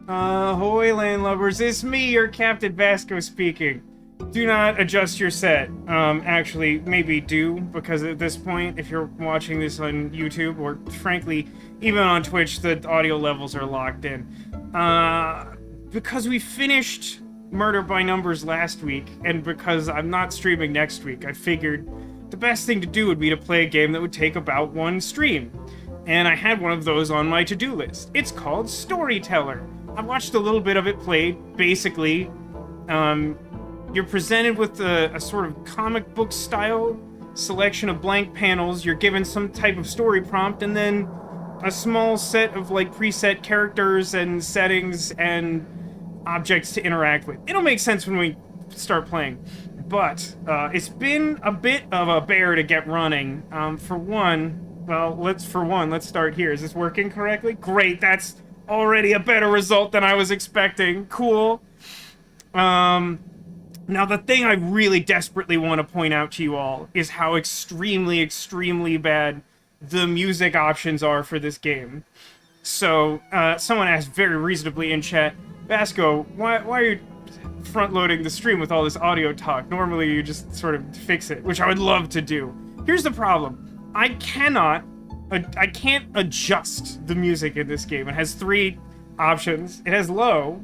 Ahoy, landlubbers, it's me, your Captain Vasco speaking. Do not adjust your set. Actually, maybe do, because at this point, if you're watching this on YouTube, or frankly, even on Twitch, the audio levels are locked in. Because we finished Murder by Numbers last week, and because I'm not streaming next week, I figured the best thing to do would be to play a game that would take about one stream. And I had one of those on my to-do list. It's called Storyteller. I watched a little bit of it played. Basically, you're presented with a sort of comic book style selection of blank panels. You're given some type of story prompt, and then a small set of like preset characters and settings and objects to interact with. It'll make sense when we start playing. But it's been a bit of a bear to get running. For one, let's start here. Is this working correctly? Great, that's already a better result than I was expecting. Cool. Now the thing I really desperately want to point out to you all is how extremely, extremely bad the music options are for this game. So, someone asked very reasonably in chat, Vasco, why are you front-loading the stream with all this audio talk? Normally you just sort of fix it, which I would love to do. Here's the problem. I can't adjust the music in this game. It has three options. It has low,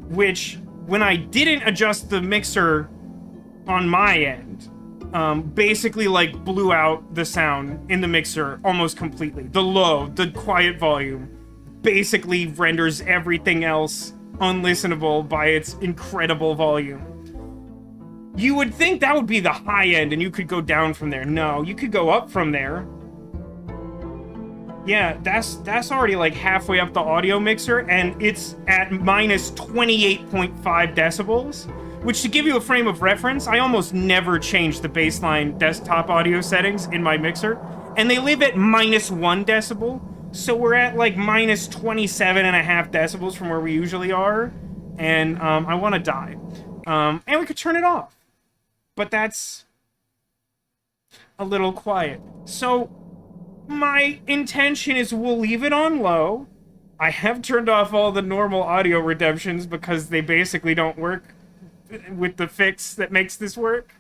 which, when I didn't adjust the mixer on my end, basically like blew out the sound in the mixer almost completely. The low, the quiet volume, basically renders everything else unlistenable by its incredible volume. You would think that would be the high end and you could go down from there. No, you could go up from there. Yeah, that's already like halfway up the audio mixer, and it's at minus 28.5 decibels, which, to give you a frame of reference, I almost never change the baseline desktop audio settings in my mixer, and they live at minus 1 decibel, so we're at like minus 27.5 decibels from where we usually are, and I want to die. And we could turn it off, but that's a little quiet. So my intention is we'll leave it on low. I have turned off all the normal audio redemptions because they basically don't work with the fix that makes this work.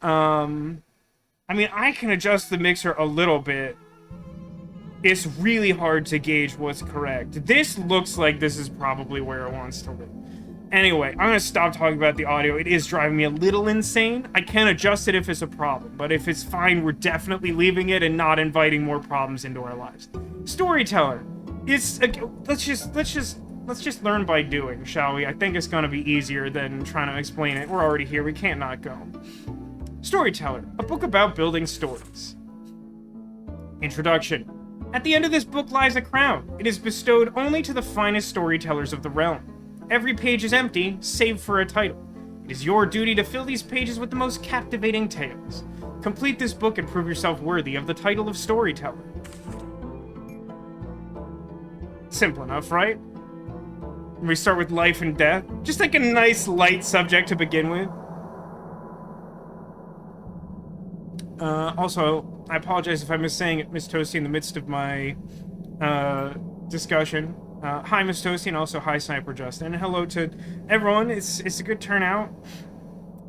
I mean, I can adjust the mixer a little bit. It's really hard to gauge what's correct. This looks like this is probably where it wants to live. Anyway, I'm gonna stop talking about the audio. It is driving me a little insane. I can adjust it if it's a problem, but if it's fine, we're definitely leaving it and not inviting more problems into our lives. Storyteller. It's let's just learn by doing, shall we? I think it's gonna be easier than trying to explain it. We're already here. We can't not go. Storyteller, a book about building stories. Introduction. At the end of this book lies a crown. It is bestowed only to the finest storytellers of the realm. Every page is empty, save for a title. It is your duty to fill these pages with the most captivating tales. Complete this book and prove yourself worthy of the title of Storyteller. Simple enough, right? We start with life and death. Just like a nice, light subject to begin with. Also, I apologize if I miss saying it, Miss Toasty, in the midst of my discussion. Hi, Miss Toasty, and also hi, Sniper Justin. And hello to everyone. It's a good turnout.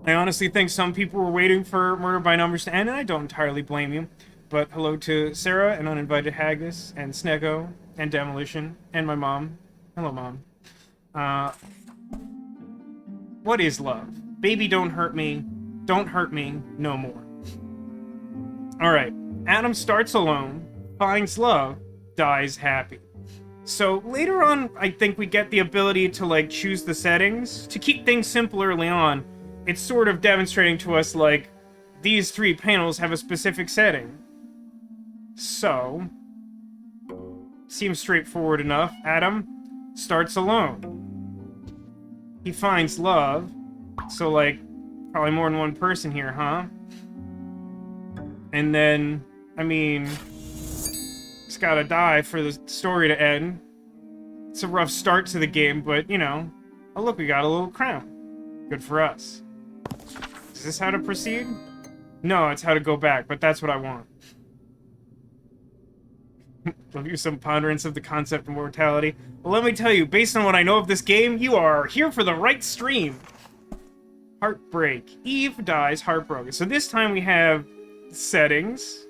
I honestly think some people were waiting for Murder by Numbers to end, and I don't entirely blame you. But hello to Sarah, and Uninvited Haggis, and Sneggo, and Demolition, and my mom. Hello, Mom. What is love? Baby, don't hurt me. Don't hurt me no more. Alright. Adam starts alone, finds love, dies happy. So later on, I think we get the ability to like choose the settings. To keep things simple early on, it's sort of demonstrating to us like these three panels have a specific setting. So, seems straightforward enough. Adam starts alone. He finds love. So like, probably more than one person here, huh? And then, I mean, it's gotta die for the story to end. It's a rough start to the game, but, you know. Oh, look, we got a little crown. Good for us. Is this how to proceed? No, it's how to go back, but that's what I want. Love you some ponderance of the concept of mortality. Well, let me tell you, based on what I know of this game, you are here for the right stream. Heartbreak. Eve dies heartbroken. So this time we have settings.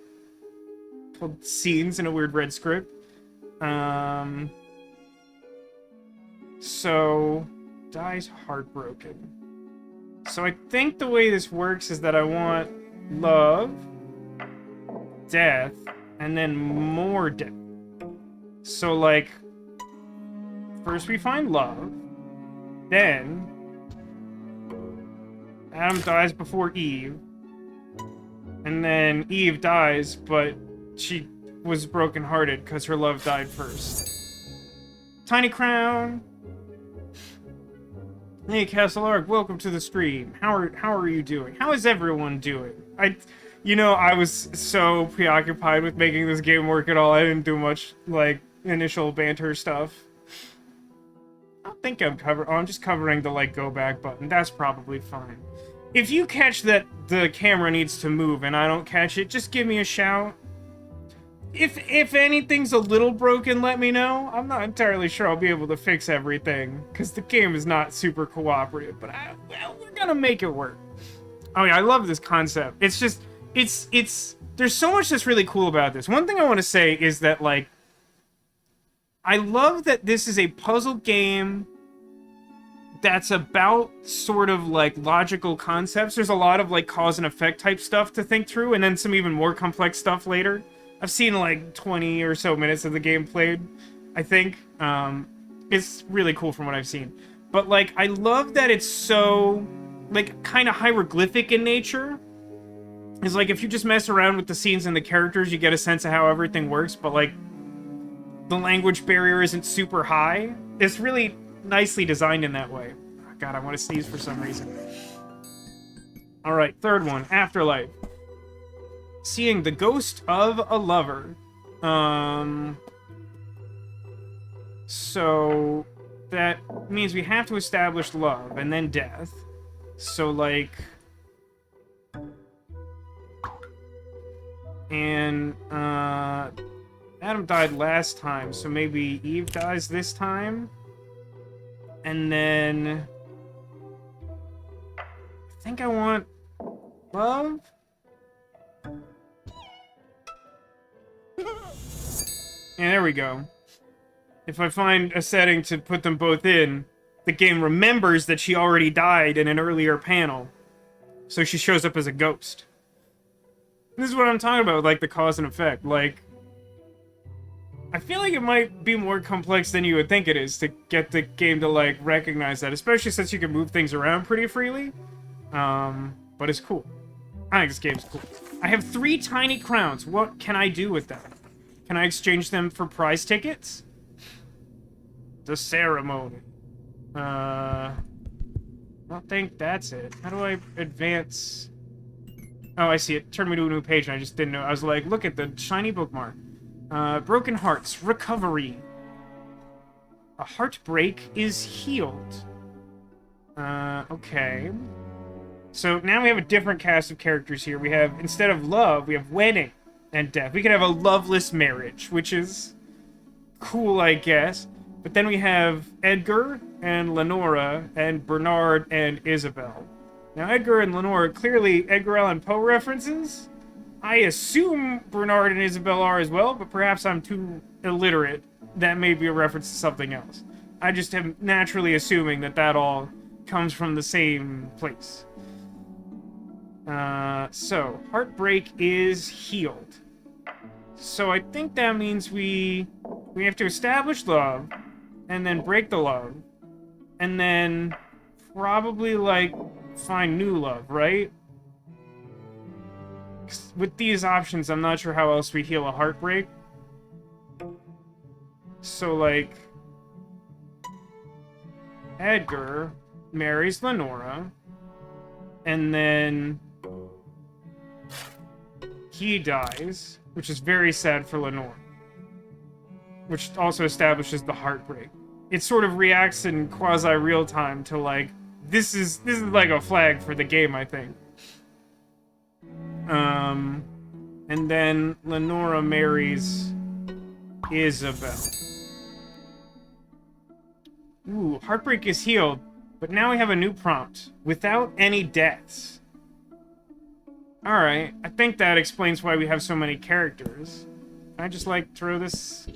Called scenes in a weird red script. So, dies heartbroken. So I think the way this works is that I want love, death, and then more death. So, like, first we find love, then Adam dies before Eve, and then Eve dies, but she was brokenhearted because her love died first. Tiny Crown! Hey, Castle Ark, welcome to the stream. How are you doing? How is everyone doing? I was so preoccupied with making this game work at all, I didn't do much, like, initial banter stuff. I don't think I'm just covering the, like, go back button. That's probably fine. If you catch that the camera needs to move and I don't catch it, just give me a shout. If anything's a little broken, let me know. I'm not entirely sure I'll be able to fix everything, because the game is not super cooperative, but we're gonna make it work. Oh yeah, I love this concept. It's just, there's so much that's really cool about this. One thing I want to say is that, like, I love that this is a puzzle game that's about sort of, like, logical concepts. There's a lot of, like, cause and effect type stuff to think through, and then some even more complex stuff later. I've seen, like, 20 or so minutes of the game played, I think. It's really cool from what I've seen. But, like, I love that it's so, like, kind of hieroglyphic in nature. It's like, if you just mess around with the scenes and the characters, you get a sense of how everything works, but, like, the language barrier isn't super high. It's really nicely designed in that way. Oh, God, I want to sneeze for some reason. Alright, third one, Afterlife. Seeing the ghost of a lover. So that means we have to establish love and then death. So, like, and Adam died last time, so maybe Eve dies this time. And then I think I want love. And there we go. If I find a setting to put them both in, the game remembers that she already died in an earlier panel. So she shows up as a ghost. This is what I'm talking about, like, the cause and effect. Like, I feel like it might be more complex than you would think it is to get the game to, like, recognize that, especially since you can move things around pretty freely. But it's cool. I think this game's cool. I have 3 tiny crowns. What can I do with them? Can I exchange them for prize tickets? The ceremony. I don't think that's it. How do I advance? Oh, I see it. Turned me to a new page and I just didn't know. I was like, look at the shiny bookmark. Broken hearts. Recovery. A heartbreak is healed. Okay. So now we have a different cast of characters here. We have, instead of love, we have wedding and death. We could have a loveless marriage, which is cool, I guess. But then we have Edgar and Lenora and Bernard and Isabel. Now, Edgar and Lenora, clearly Edgar Allan Poe references. I assume Bernard and Isabel are as well, but perhaps I'm too illiterate. That may be a reference to something else. I just am naturally assuming that that all comes from the same place. So, heartbreak is healed. So I think that means we have to establish love, and then break the love, and then probably, like, find new love, right? 'Cause with these options, I'm not sure how else we heal a heartbreak. So, like, Edgar marries Lenora, and then he dies, which is very sad for Lenora, which also establishes the heartbreak. It sort of reacts in quasi-real time to, like, this is like a flag for the game, I think. And then Lenora marries Isabel. Ooh, heartbreak is healed, but now we have a new prompt. Without any deaths. Alright, I think that explains why we have so many characters. Can I just, like, throw this...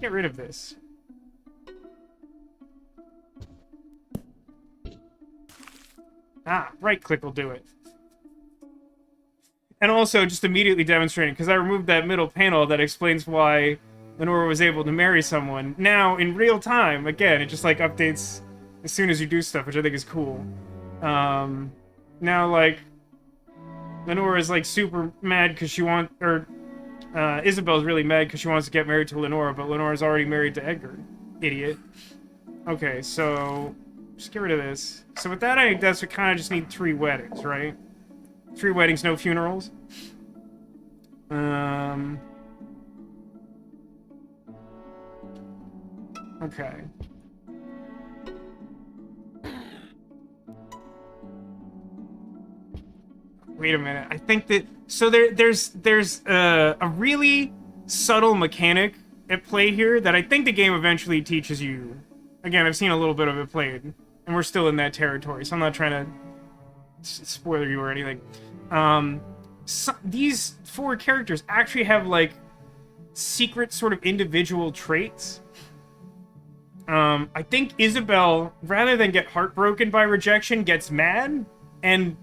Get rid of this. Ah, right-click will do it. And also, just immediately demonstrating, because I removed that middle panel that explains why Lenora was able to marry someone. Now, in real time, again, it just, like, updates as soon as you do stuff, which I think is cool. Now, like, Lenora's, like, super mad because she wants... Or, Isabel's really mad because she wants to get married to Lenora, but Lenora's already married to Edgar. Idiot. Okay, so... Just get rid of this. So with that, I guess we kind of just need 3 weddings, right? 3 weddings, no funerals. Okay. Wait a minute. I think that... So there's a really subtle mechanic at play here that I think the game eventually teaches you. Again, I've seen a little bit of it played, and we're still in that territory, so I'm not trying to spoiler you or anything. These 4 characters actually have, like, secret sort of individual traits. I think Isabel, rather than get heartbroken by rejection, gets mad, and,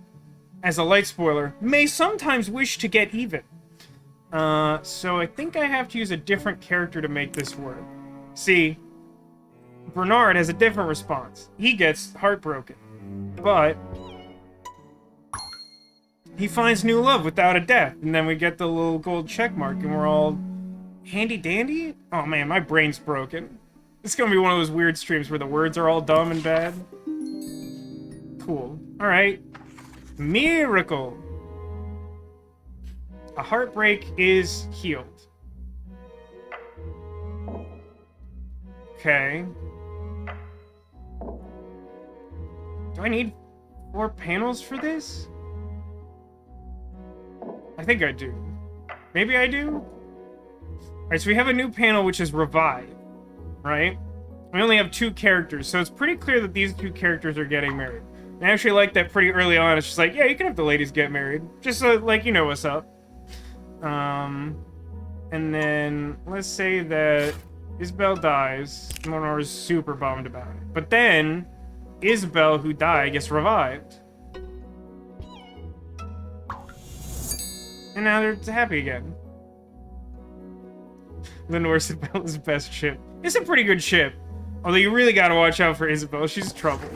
as a light spoiler, may sometimes wish to get even. So I think I have to use a different character to make this work. See, Bernard has a different response. He gets heartbroken. But he finds new love without a death. And then we get the little gold check mark and we're all handy-dandy? Oh man, my brain's broken. It's gonna be one of those weird streams where the words are all dumb and bad. Cool. Alright. Miracle! A heartbreak is healed. Okay. Do I need 4 panels for this? I think I do. Maybe I do? Alright, so we have a new panel which is Revive, right? We only have 2 characters, so it's pretty clear that these 2 characters are getting married. I actually like that pretty early on. It's just like, yeah, you can have the ladies get married. Just so, like, you know what's up. And then, let's say that Isabel dies. Lenora's super bummed about it. But then, Isabel, who died, gets revived. And now they're happy again. Lenora's Isabella's best ship. It's a pretty good ship. Although you really gotta watch out for Isabel. She's trouble.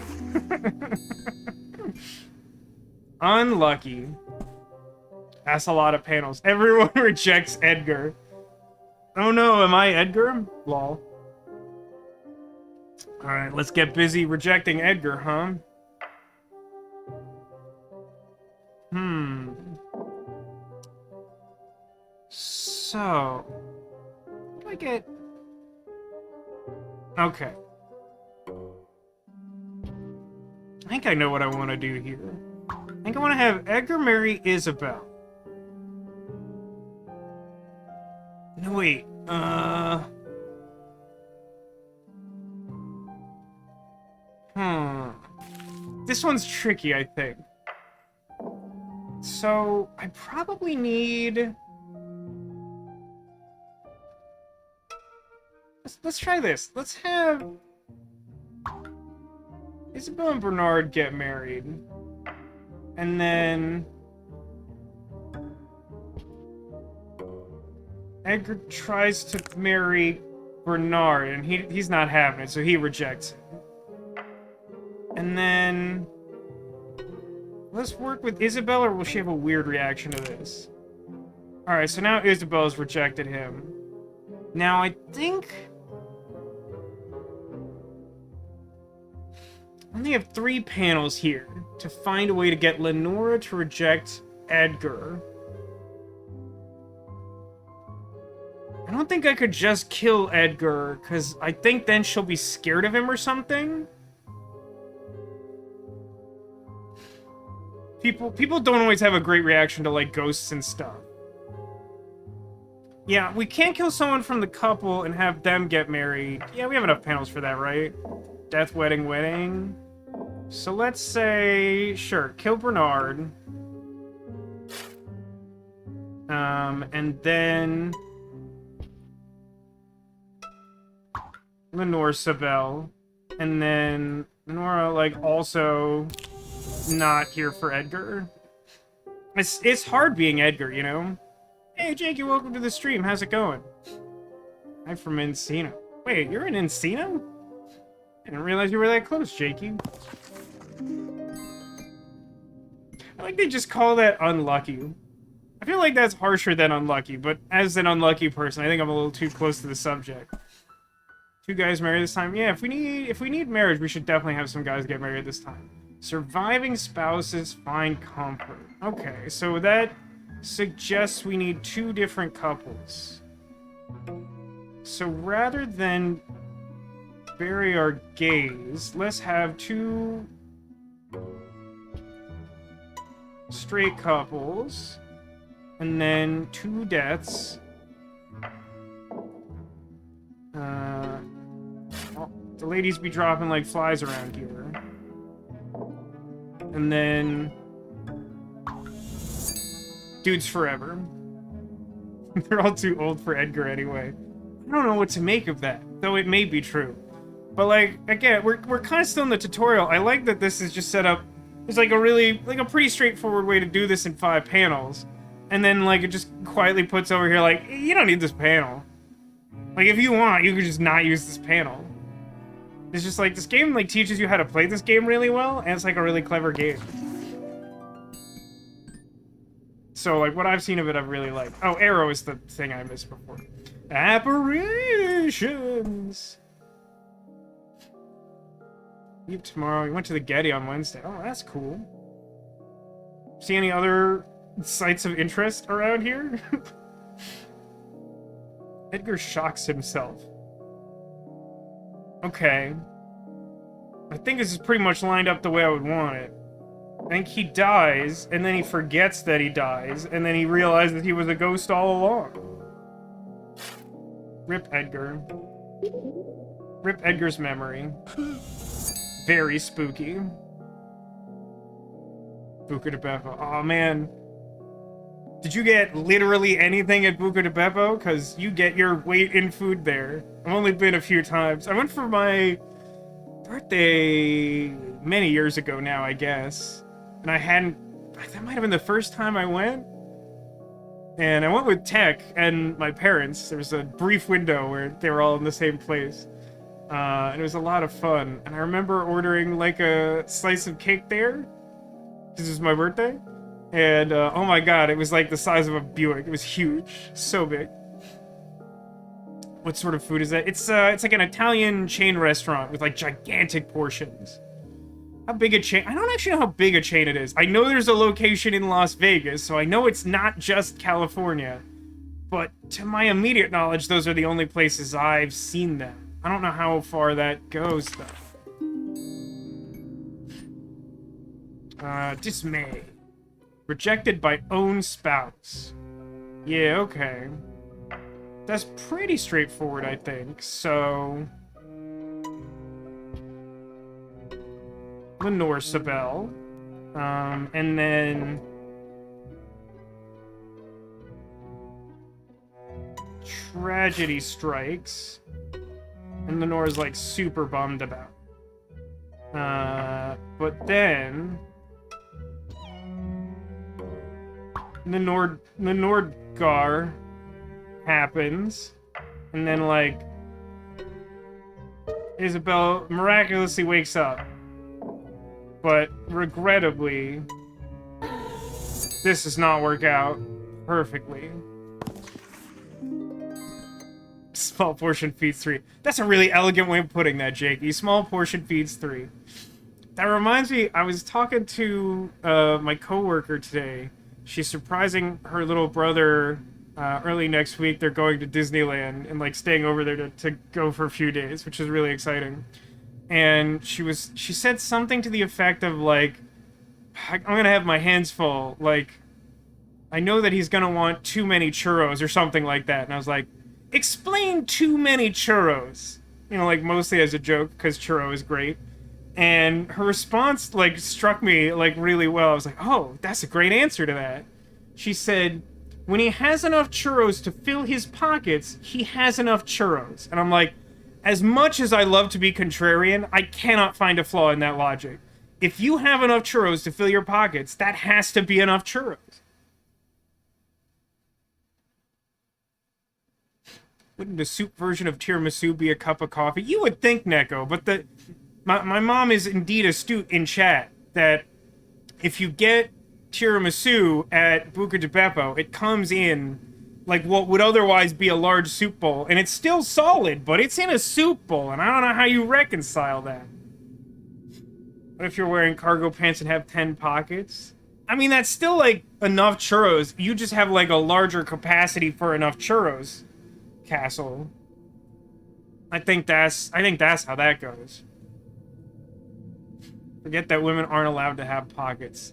Unlucky. That's a lot of panels. Everyone rejects Edgar. Oh no, am I Edgar? Lol. Alright, let's get busy rejecting Edgar, huh? So... What do I get? Okay. I think I know what I want to do here. I think I want to have Edgar marry Isabel. No, wait. This one's tricky, I think. So, I probably need... Let's try this. Let's have... Isabel and Bernard get married. And then... Edgar tries to marry Bernard, and he's not having it, so he rejects it. And then... Let's work with Isabel, or will she have a weird reaction to this? Alright, so now Isabel's rejected him. Now, I think... I only have 3 panels here to find a way to get Lenora to reject Edgar. I don't think I could just kill Edgar, because I think then she'll be scared of him or something. People don't always have a great reaction to, like, ghosts and stuff. Yeah, we can't kill someone from the couple and have them get married. Yeah, we have enough panels for that, right? Death, wedding, wedding. So let's say, sure, kill Bernard. And then Lenore Sabelle. And then Nora, like, also not here for Edgar. It's hard being Edgar, you know? Hey, Jakey, welcome to the stream. How's it going? I'm from Encino. Wait, you're in Encino? I didn't realize you were that close, Jakey. I like they just call that unlucky. I feel like that's harsher than unlucky, but as an unlucky person, I think I'm a little too close to the subject. 2 guys married this time? Yeah, if we need marriage, we should definitely have some guys get married this time. Surviving spouses find comfort. Okay, so that suggests we need 2 different couples. So rather than bury our gays, let's have 2 straight couples, and then 2 deaths. Well, the ladies be dropping like flies around here. And then dudes forever. They're all too old for Edgar anyway. I don't know what to make of that, though it may be true. But like, again, we're kind of still in the tutorial. I like that this is just set up. It's like a pretty straightforward way to do this in 5 panels. And then like it just quietly puts over here like, you don't need this panel. Like if you want, you could just not use this panel. It's just like, this game like teaches you how to play this game really well, and it's like a really clever game. So like what I've seen of it, I've really liked. Oh, Arrow is the thing I missed before. Apparitions! Leave tomorrow. We went to the Getty on Wednesday. Oh, that's cool. See any other sites of interest around here? Edgar shocks himself. Okay. I think this is pretty much lined up the way I would want it. I think he dies, and then he forgets that he dies, and then he realizes he was a ghost all along. Rip Edgar. Rip Edgar's memory. Very spooky. Buca de Beppo. Oh man. Did you get literally anything at Buca de Beppo? Because you get your weight in food there. I've only been a few times. I went for my birthday many years ago now, I guess. And I hadn't... That might have been the first time I went. And I went with Tech and my parents. There was a brief window where they were all in the same place. And it was a lot of fun. And I remember ordering like a slice of cake there. This was my birthday. And oh my god, it was like the size of a Buick. It was huge. So big. What sort of food is that? It's like an Italian chain restaurant with like gigantic portions. How big a chain? I don't actually know how big a chain it is. I know there's a location in Las Vegas, so I know it's not just California. But to my immediate knowledge, those are the only places I've seen them. I don't know how far that goes, though. Dismay. Rejected by own spouse. Yeah, okay. That's pretty straightforward, I think. So... Lenore Sabelle. And then... Tragedy strikes. And Lenore's, like, super bummed about. But then... Nordgar happens, and then like Isabel miraculously wakes up, but regrettably this does not work out perfectly. Small portion feeds 3. That's a really elegant way of putting that, Jakey. Small portion feeds 3. That reminds me, I was talking to my coworker today. She's surprising her little brother early next week. They're going to Disneyland and like staying over there to go for a few days, which is really exciting. And she said something to the effect of like, I'm gonna have my hands full. Like, I know that he's gonna want too many churros or something like that. And I was like, explain too many churros. You know, like, mostly as a joke, because churro is great. And her response, like, struck me, like, really well. I was like, oh, that's a great answer to that. She said, when he has enough churros to fill his pockets, he has enough churros. And I'm like, as much as I love to be contrarian, I cannot find a flaw in that logic. If you have enough churros to fill your pockets, that has to be enough churros. Wouldn't the soup version of tiramisu be a cup of coffee? You would think, Neko, but my mom is indeed astute in chat that if you get tiramisu at Buca di Beppo, it comes in like what would otherwise be a large soup bowl, and it's still solid, but it's in a soup bowl, and I don't know how you reconcile that. What if you're wearing cargo pants and have 10 pockets? I mean, that's still like enough churros. You just have like a larger capacity for enough churros. Castle. I think that's how that goes. Forget that women aren't allowed to have pockets.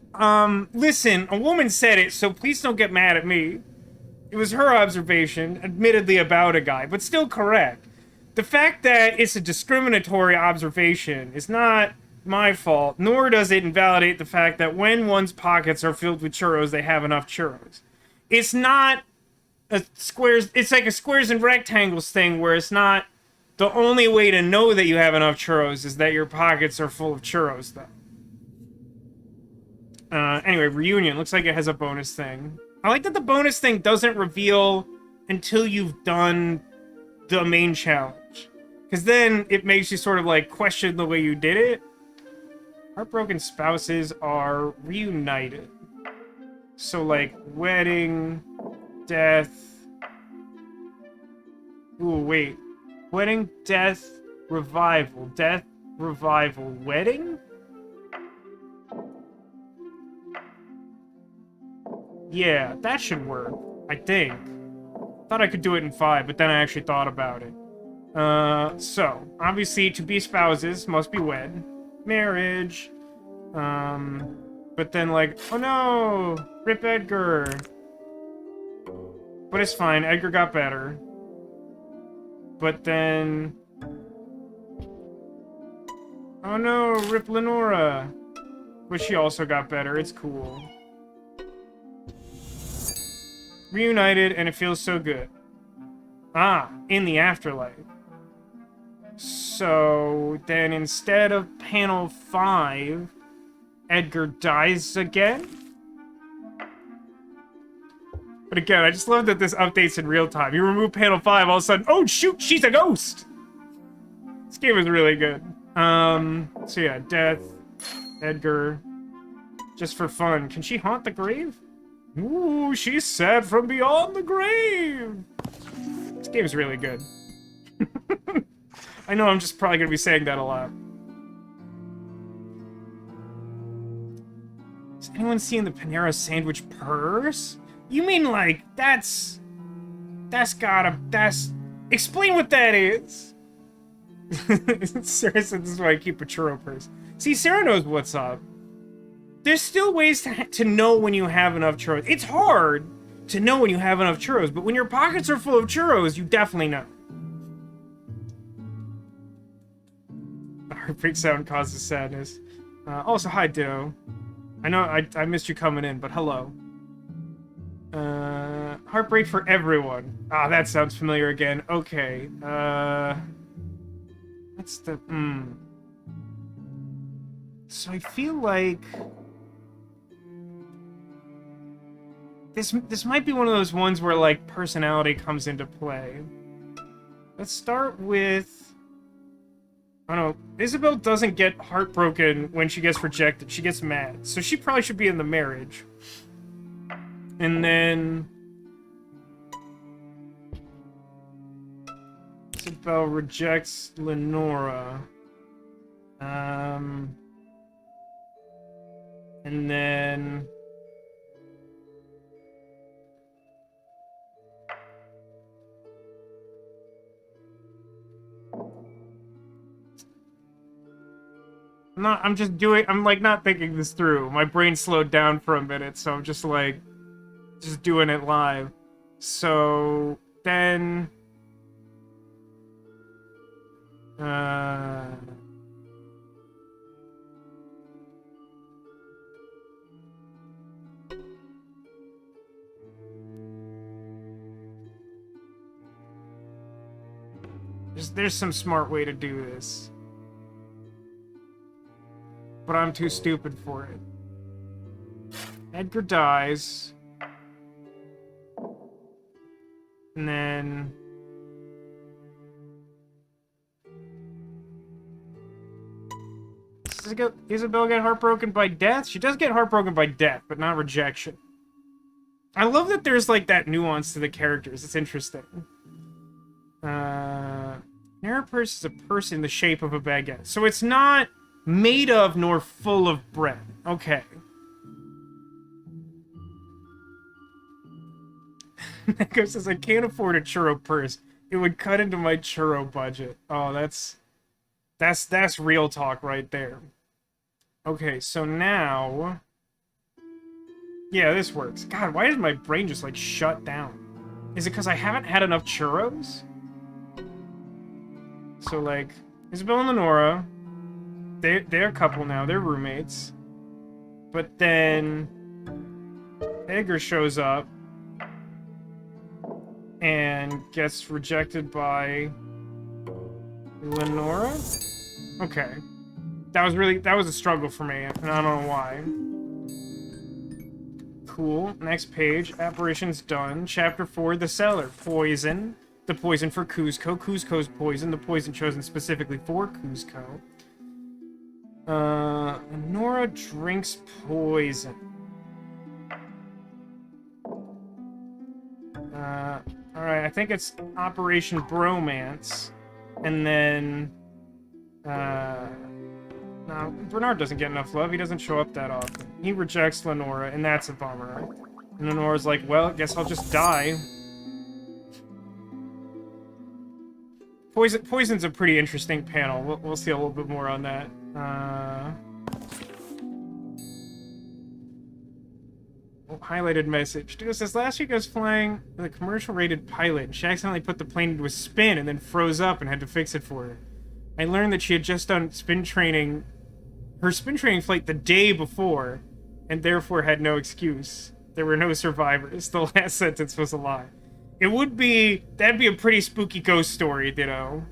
Listen, a woman said it, so please don't get mad at me. It was her observation, admittedly about a guy, but still correct. The fact that it's a discriminatory observation is not my fault, nor does it invalidate the fact that when one's pockets are filled with churros, they have enough churros. It's not it's like a squares and rectangles thing where it's not the only way to know that you have enough churros is that your pockets are full of churros, though. Anyway, reunion. Looks like it has a bonus thing. I like that the bonus thing doesn't reveal until you've done the main challenge. Because then it makes you sort of, like, question the way you did it. Heartbroken spouses are reunited. So, like, wedding... death. Ooh, wait. Wedding, death, revival. Death, revival, wedding? Yeah, that should work. I think. Thought I could do it in 5, but then I actually thought about it. So, obviously, to be spouses must be wed. Marriage. But then, like, oh no! Rip Edgar! But it's fine, Edgar got better. But then... oh no, rip Lenora! But she also got better, it's cool. Reunited, and it feels so good. Ah, in the afterlife. So, then instead of panel 5, Edgar dies again? But again, I just love that this updates in real time. You remove panel 5, all of a sudden, oh shoot, she's a ghost! This game is really good. So yeah, death, Edgar, just for fun. Can she haunt the grave? Ooh, she's sad from beyond the grave! This game is really good. I know I'm just probably gonna be saying that a lot. Has anyone seen the Panera sandwich purse? You mean, like, that's explain what that is. Sarah said this is why I keep a churro purse. See, Sarah knows what's up. There's still ways to know when you have enough churros. It's hard to know when you have enough churros, but when your pockets are full of churros, you definitely know. The heartbreak sound causes sadness. Also, hi, Ditto. I know I missed you coming in, but hello. Heartbreak for everyone. Ah, that sounds familiar again. Okay. What's the... So I feel like... This might be one of those ones where, like, personality comes into play. Let's start with... I don't know. Isabel doesn't get heartbroken when she gets rejected. She gets mad. So she probably should be in the marriage. And then... Isabel rejects Lenora. And then... I'm like not thinking this through. My brain slowed down for a minute, so I'm just like... Just doing it live. So then there's some smart way to do this. But I'm too stupid for it. Edgar dies. And then does Isabel get heartbroken by death? She does get heartbroken by death, but not rejection. I love that there's like that nuance to the characters. It's interesting. Narapurse is a person in the shape of a baguette. So it's not made of nor full of bread. Okay. Neko says, I can't afford a churro purse. It would cut into my churro budget. Oh, that's real talk right there. Okay, so now... Yeah, this works. God, why did my brain just, like, shut down? Is it because I haven't had enough churros? So, like, Isabel and Lenora, they're a couple now. They're roommates. But then... Edgar shows up and gets rejected by Lenora? Okay. That was a struggle for me, and I don't know why. Cool. Next page. Apparition's done. Chapter 4, The Cellar. Poison. The poison for Kuzco. Kuzco's poison. The poison chosen specifically for Kuzco. Nora drinks poison. Alright, I think it's Operation Bromance. And then... No, Bernard doesn't get enough love. He doesn't show up that often. He rejects Lenora, and that's a bummer. And Lenora's like, well, guess I'll just die. Poison's a pretty interesting panel. We'll see a little bit more on that. Highlighted message. Dude says, last week I was flying with a commercial-rated pilot, and she accidentally put the plane into a spin and then froze up and had to fix it for her. I learned that she had just done her spin training flight the day before, and therefore had no excuse. There were no survivors. The last sentence was a lie. That'd be a pretty spooky ghost story, you know.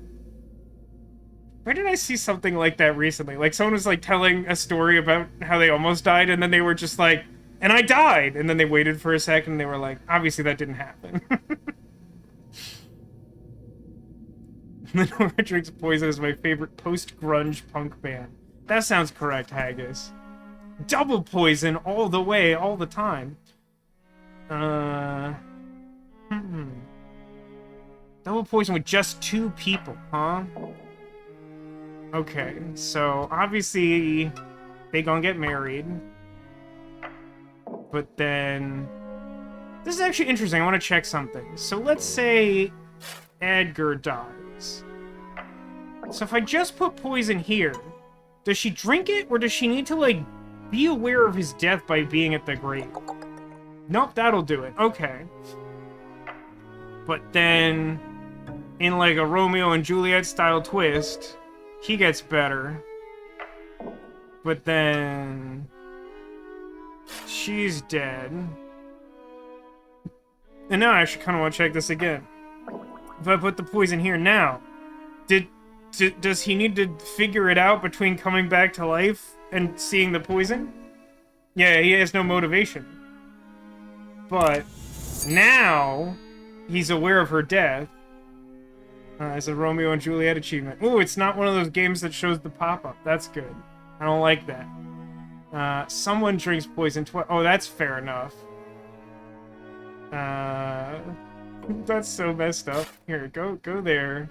Where did I see something like that recently? Like, someone was, like, telling a story about how they almost died, and then they were just like, and I died! And then they waited for a second, and they were like, obviously that didn't happen. Lenora Drinks Poison is my favorite post-grunge punk band. That sounds correct, Haggis. Double poison all the way, all the time. Double poison with just 2 people, huh? Okay, so obviously they gonna get married. But then... This is actually interesting. I want to check something. So let's say Edgar dies. So if I just put poison here, does she drink it, or does she need to, like, be aware of his death by being at the grave? Nope, that'll do it. Okay. But then, in, like, a Romeo and Juliet style twist, he gets better. But then... she's dead. And now I actually kind of want to check this again. If I put the poison here now, does he need to figure it out between coming back to life and seeing the poison? Yeah, he has no motivation. But now he's aware of her death. It's a Romeo and Juliet achievement. Ooh, it's not one of those games that shows the pop-up. That's good. I don't like that. Someone drinks poison twice. Oh, that's fair enough. That's so messed up. Here, go there.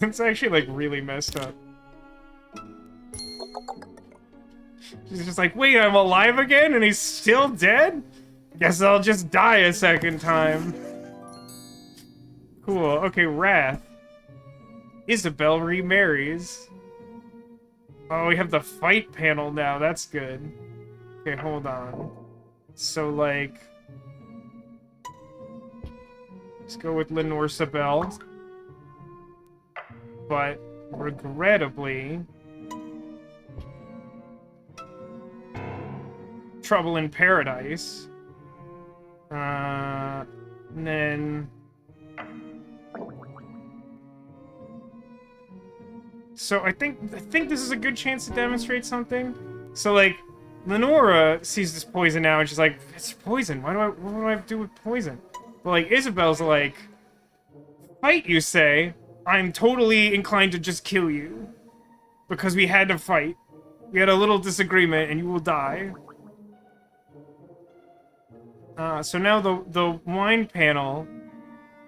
It's actually, like, really messed up. She's just like, wait, I'm alive again and he's still dead? Guess I'll just die a second time. Cool. Okay, Wrath. Isabel remarries. Oh, we have the fight panel now. That's good. Okay, hold on. So, like... Let's go with Lenore Sabelle. But, regrettably... Trouble in Paradise. And then... So I think this is a good chance to demonstrate something. So like, Lenora sees this poison now and she's like, it's poison. What do I have to do with poison? But like, Isabel's like, fight, you say? I'm totally inclined to just kill you. Because we had to fight. We had a little disagreement and you will die. So now the wine panel,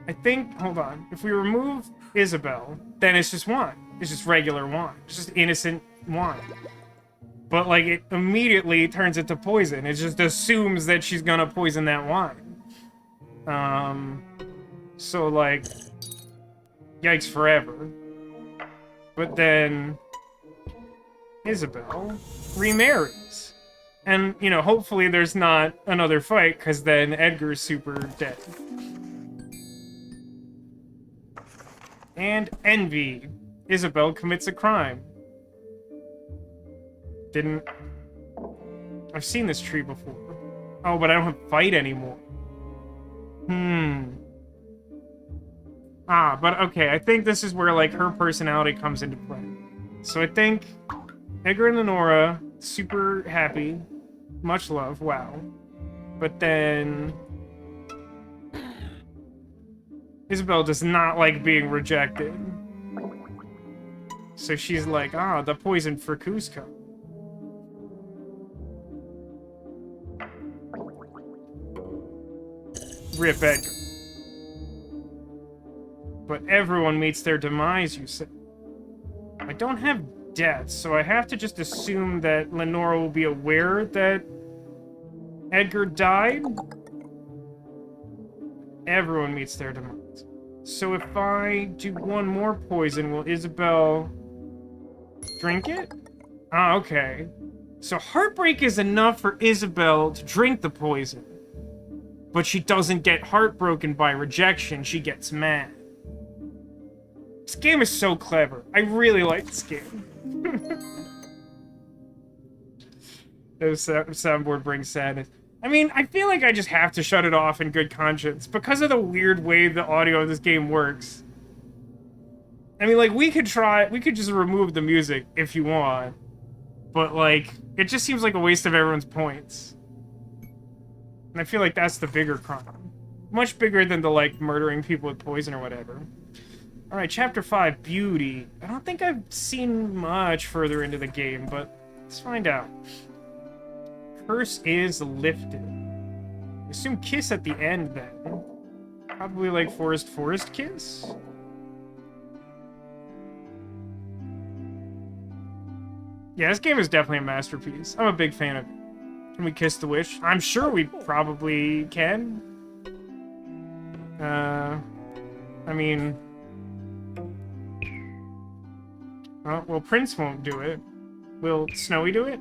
I think, hold on. If we remove Isabel, then it's just wine. It's just regular wine. It's just innocent wine. But, like, it immediately turns into poison. It just assumes that she's gonna poison that wine. So, like, yikes forever. But then, Isabel remarries. And, you know, hopefully there's not another fight, because then Edgar's super dead. And envy. Isabel commits a crime. I've seen this tree before. Oh, but I don't have fight anymore. But okay, I think this is where, like, her personality comes into play. So I think Edgar and Lenora, super happy. Much love, wow. But then... Isabel does not like being rejected. So she's like, the poison for Cusco. Rip Edgar. But everyone meets their demise, you say. I don't have debts, so I have to just assume that Lenora will be aware that Edgar died? Everyone meets their demise. So if I do one more poison, will Isabel drink it? Okay. So heartbreak is enough for Isabel to drink the poison. But she doesn't get heartbroken by rejection, she gets mad. This game is so clever. I really like this game. The soundboard brings sadness. I mean, I feel like I just have to shut it off in good conscience because of the weird way the audio of this game works. I mean, like, we could just remove the music if you want. But, like, it just seems like a waste of everyone's points. And I feel like that's the bigger crime. Much bigger than the, like, murdering people with poison or whatever. Alright, Chapter 5, Beauty. I don't think I've seen much further into the game, but let's find out. Curse is lifted. Assume kiss at the end, then. Probably like forest kiss? Yeah, this game is definitely a masterpiece. I'm a big fan of it. Can we kiss the witch? I'm sure we probably can. I mean... Oh, well, Prince won't do it. Will Snowy do it?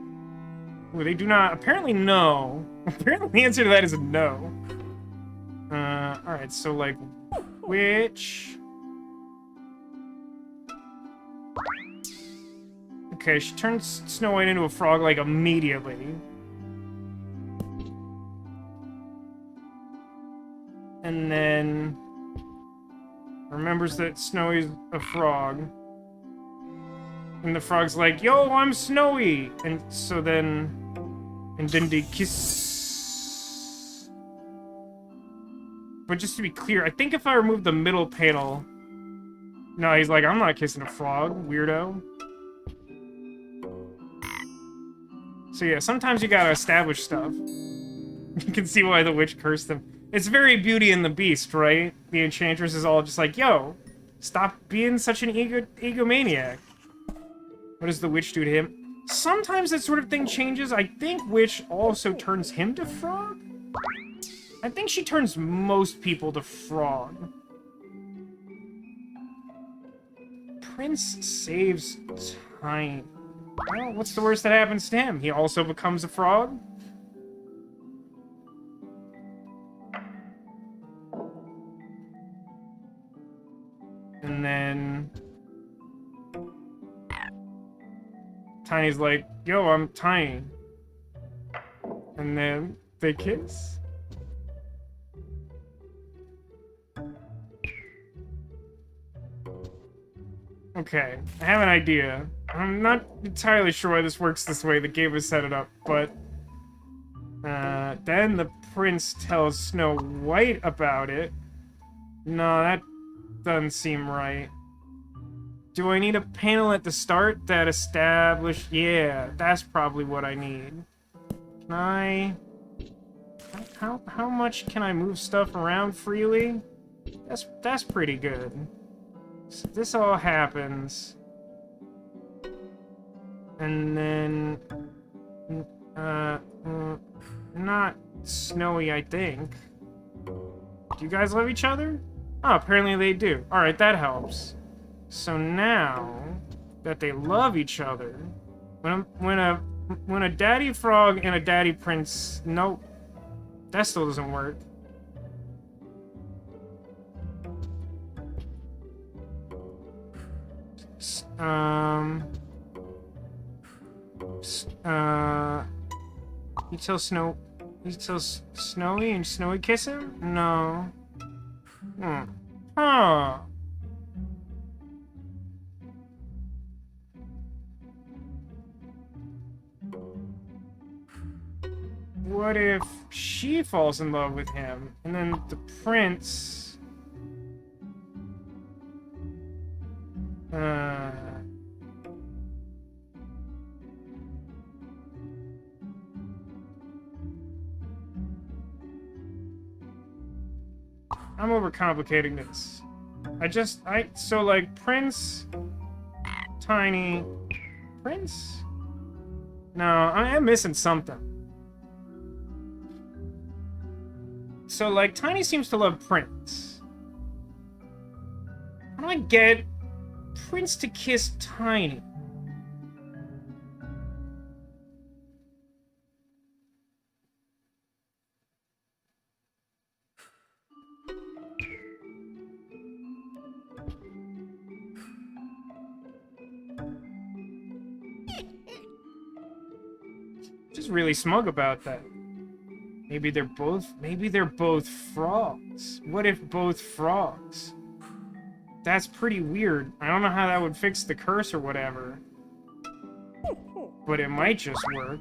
Well, they do not. Apparently, no. Apparently, the answer to that is no. Alright, so, like, witch... Okay, she turns Snow White into a frog, like, immediately. And then... remembers that Snowy's a frog. And the frog's like, yo, I'm Snowy! And so then... and then they kiss... But just to be clear, I think if I remove the middle panel... No, he's like, I'm not kissing a frog, weirdo. So yeah, sometimes you gotta establish stuff. You can see why the witch cursed him. It's very Beauty and the Beast, right? The Enchantress is all just like, yo, stop being such an egomaniac. What does the witch do to him? Sometimes that sort of thing changes. I think witch also turns him to frog? I think she turns most people to frog. Prince saves time. Well, what's the worst that happens to him? He also becomes a frog? And then... Tiny's like, yo, I'm Tiny. And then they kiss. Okay, I have an idea. I'm not entirely sure why this works this way. The game has set it up, but... then the prince tells Snow White about it. No, that doesn't seem right. Do I need a panel at the start that establishes... Yeah, that's probably what I need. Can I... How much can I move stuff around freely? That's pretty good. So this all happens. And then... not Snowy, I think. Do you guys love each other? Oh, apparently they do. Alright, that helps. So now that they love each other, when a daddy frog and a daddy prince... Nope. That still doesn't work. You tell Snowy and Snowy kiss him? No. Huh. What if she falls in love with him, and then the prince... I'm overcomplicating this. So like, Prince... Tiny... Prince? No, I'm missing something. So, like, Tiny seems to love Prince. How do I get Prince to kiss Tiny? Just really smug about that. Maybe they're both frogs. What if both frogs? That's pretty weird. I don't know how that would fix the curse or whatever. But it might just work.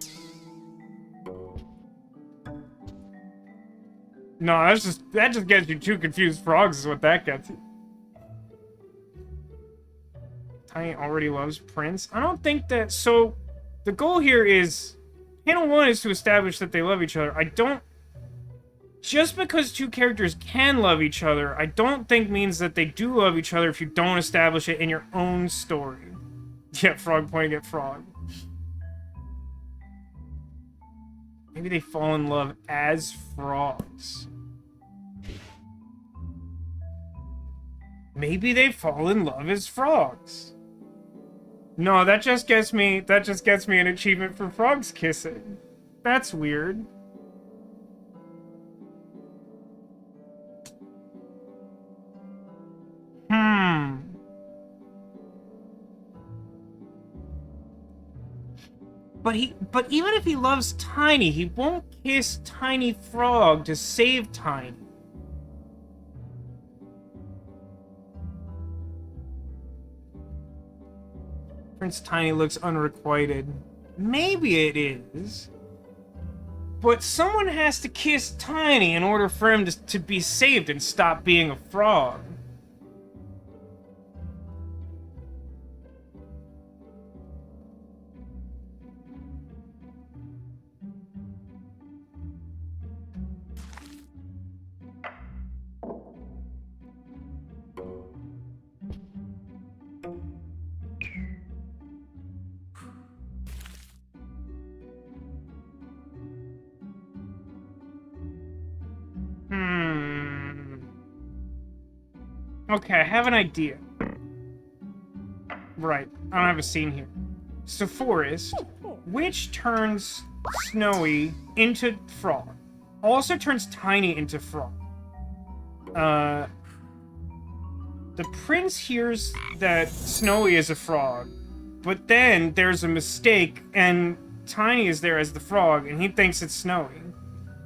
No, that just gets you two confused frogs is what that gets you. Tiny already loves Prince. I don't think that... So, the goal here is... Panel 1 is to establish that they love each other. Just because two characters can love each other, I don't think means that they do love each other if you don't establish it in your own story. Yeah, frog pointing at frog. Maybe they fall in love as frogs. Maybe they fall in love as frogs. No, that just gets me an achievement for frogs kissing. That's weird. But even if he loves Tiny, he won't kiss Tiny Frog to save Tiny. Prince Tiny looks unrequited. Maybe it is. But someone has to kiss Tiny in order for him to be saved and stop being a frog. Okay, I have an idea. Right, I don't have a scene here. So forest, which turns Snowy into frog. Also turns Tiny into frog. The prince hears that Snowy is a frog, but then there's a mistake, and Tiny is there as the frog, and he thinks it's Snowy.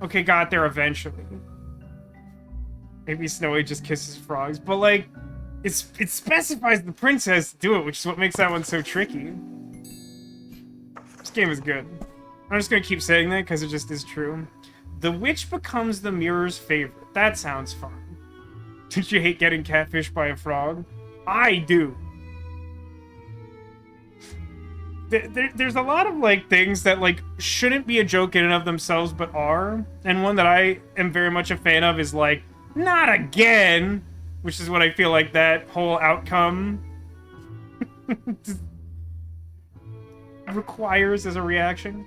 Okay, got there eventually. Maybe Snowy just kisses frogs, but like, it specifies the prince has to do it, which is what makes that one so tricky. This game is good. I'm just gonna keep saying that because it just is true. The witch becomes the mirror's favorite. That sounds fun. Did you hate getting catfished by a frog? I do. There's a lot of like things that like shouldn't be a joke in and of themselves but are, and one that I am very much a fan of is like, not again, which is what I feel like that whole outcome requires as a reaction.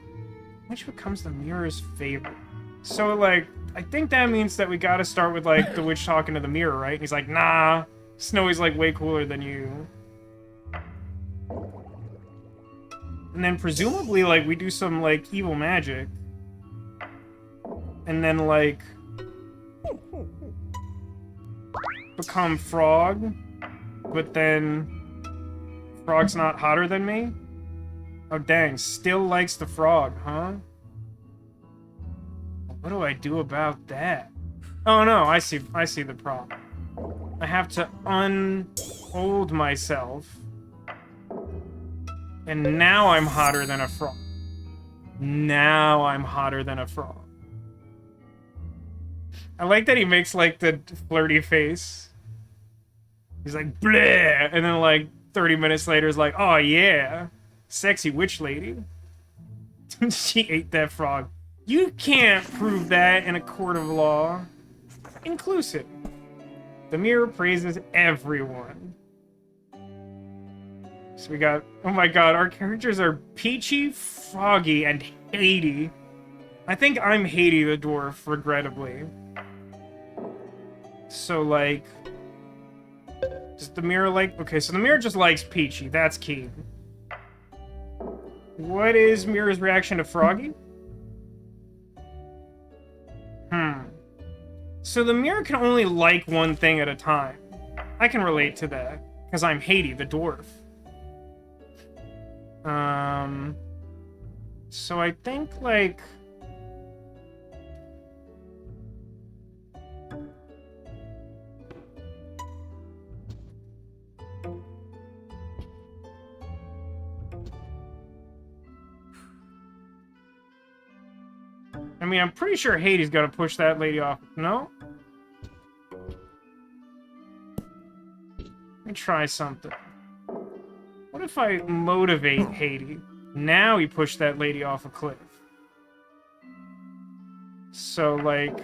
Which becomes the mirror's favorite. So like, I think that means that we gotta start with like the witch talking to the mirror, right? And he's like, nah, Snowy's like way cooler than you. And then presumably, like, we do some, like, evil magic. And then, like, become frog. But then frog's not hotter than me? Oh, dang. Still likes the frog, huh? What do I do about that? Oh, no. I see the problem. I have to unhold myself. And now I'm hotter than a frog. Now I'm hotter than a frog. I like that he makes, like, the flirty face. He's like, bleh! And then, like, 30 minutes later is like, oh, yeah. Sexy witch lady. She ate that frog. You can't prove that in a court of law. Inclusive. The mirror praises everyone. So we got, oh my god, our characters are Peachy, Froggy, and Haiti. I think I'm Haiti the dwarf, regrettably. So, like, does the mirror like, okay, so the mirror just likes Peachy, that's key. What is Mirror's reaction to Froggy? So the mirror can only like one thing at a time. I can relate to that, because I'm Haiti the dwarf. So I think, like... I mean, I'm pretty sure Haiti's gonna push that lady off. No? Let me try something. What if I motivate Haiti? Now he pushed that lady off a cliff. So, like,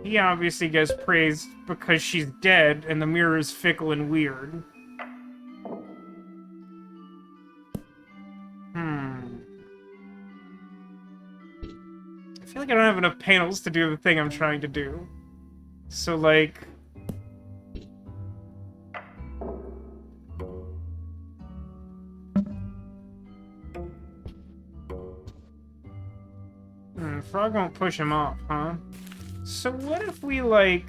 he obviously gets praised because she's dead and the mirror is fickle and weird. I feel like I don't have enough panels to do the thing I'm trying to do. So, like... Frog won't push him off, huh? So what if we, like...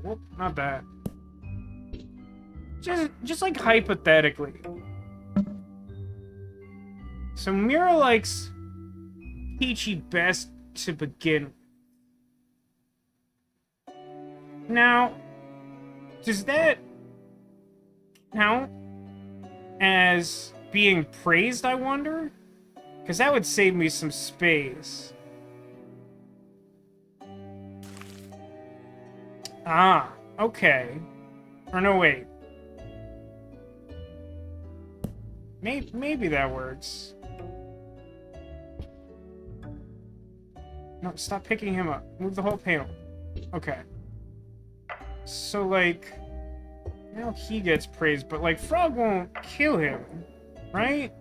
Whoop, not that. Just like, hypothetically. So Mira likes Peachy best to begin with. Now, does that count as being praised, I wonder? Because that would save me some space. Ah, okay. Or no, wait. Maybe that works. No, stop picking him up. Move the whole panel. Okay. So, like... Now he gets praised, but, like, Frog won't kill him, right?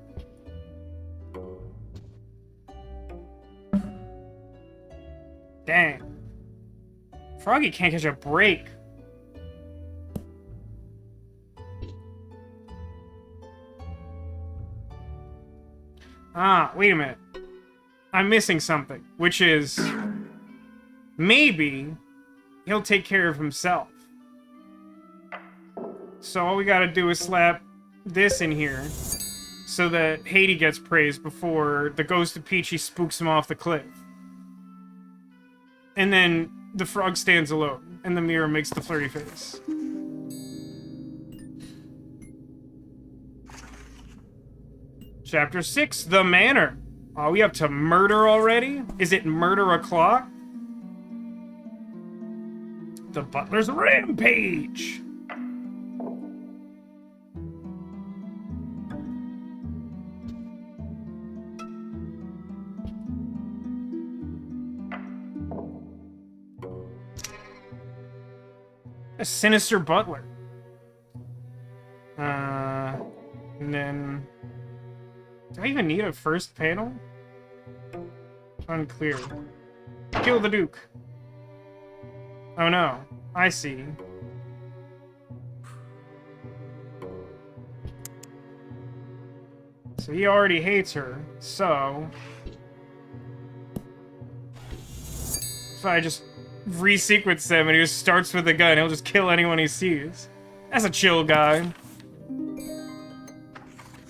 Dang. Froggy can't catch a break. Ah, wait a minute. I'm missing something, which is maybe he'll take care of himself. So all we gotta do is slap this in here so that Haiti gets praised before the ghost of Peachy spooks him off the cliff. And then the frog stands alone, and the mirror makes the flirty face. Chapter 6, The Manor. Are we up to murder already? Is it murder o'clock? The Butler's Rampage! A sinister butler. And then... Do I even need a first panel? Unclear. Kill the Duke. Oh no. I see. So he already hates her, so... If I just resequence them and he just starts with a gun, he'll just kill anyone he sees. That's a chill guy.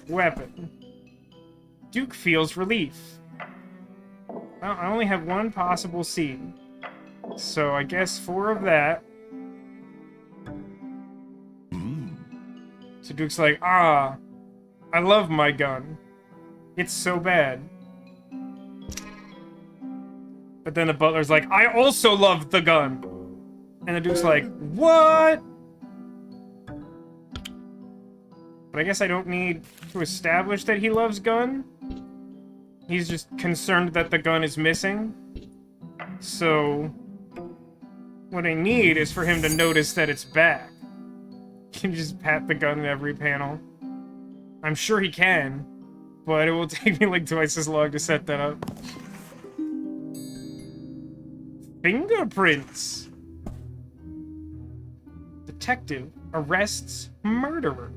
Weapon. Duke feels relief. Well, I only have one possible scene. So I guess 4 of that. So Duke's like, ah, I love my gun. It's so bad. But then the butler's like, I also love the gun. And the Duke's like, what? But I guess I don't need to establish that he loves gun. He's just concerned that the gun is missing. So what I need is for him to notice that it's back. Can you just pat the gun in every panel? I'm sure he can, but it will take me like twice as long to set that up. Fingerprints. Detective arrests murderer.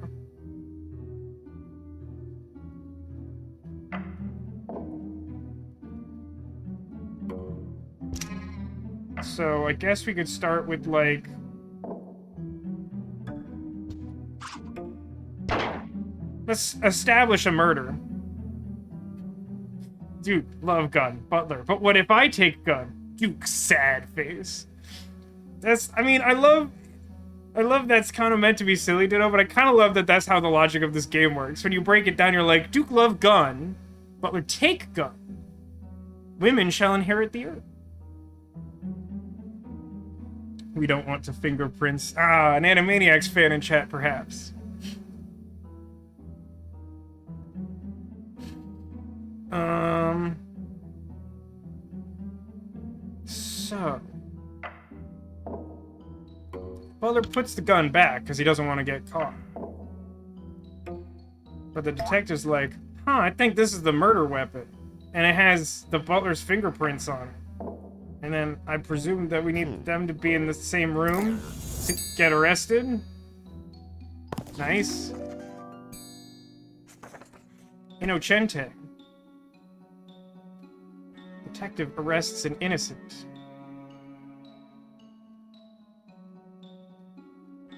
So I guess we could start with like... Let's establish a murder. Duke, love gun, butler. But what if I take gun? Duke, sad face. That's, I mean, I love that's kind of meant to be silly, Ditto, but I kind of love that that's how the logic of this game works. When you break it down, you're like, Duke, love gun, butler, take gun. Women shall inherit the earth. We don't want to fingerprints. Ah, an Animaniacs fan in chat, perhaps. So... Butler puts the gun back, because he doesn't want to get caught. But the detective's like, huh, I think this is the murder weapon. And it has the butler's fingerprints on it. And then I presume that we need them to be in the same room to get arrested. Nice. Inocente. Detective arrests an innocent.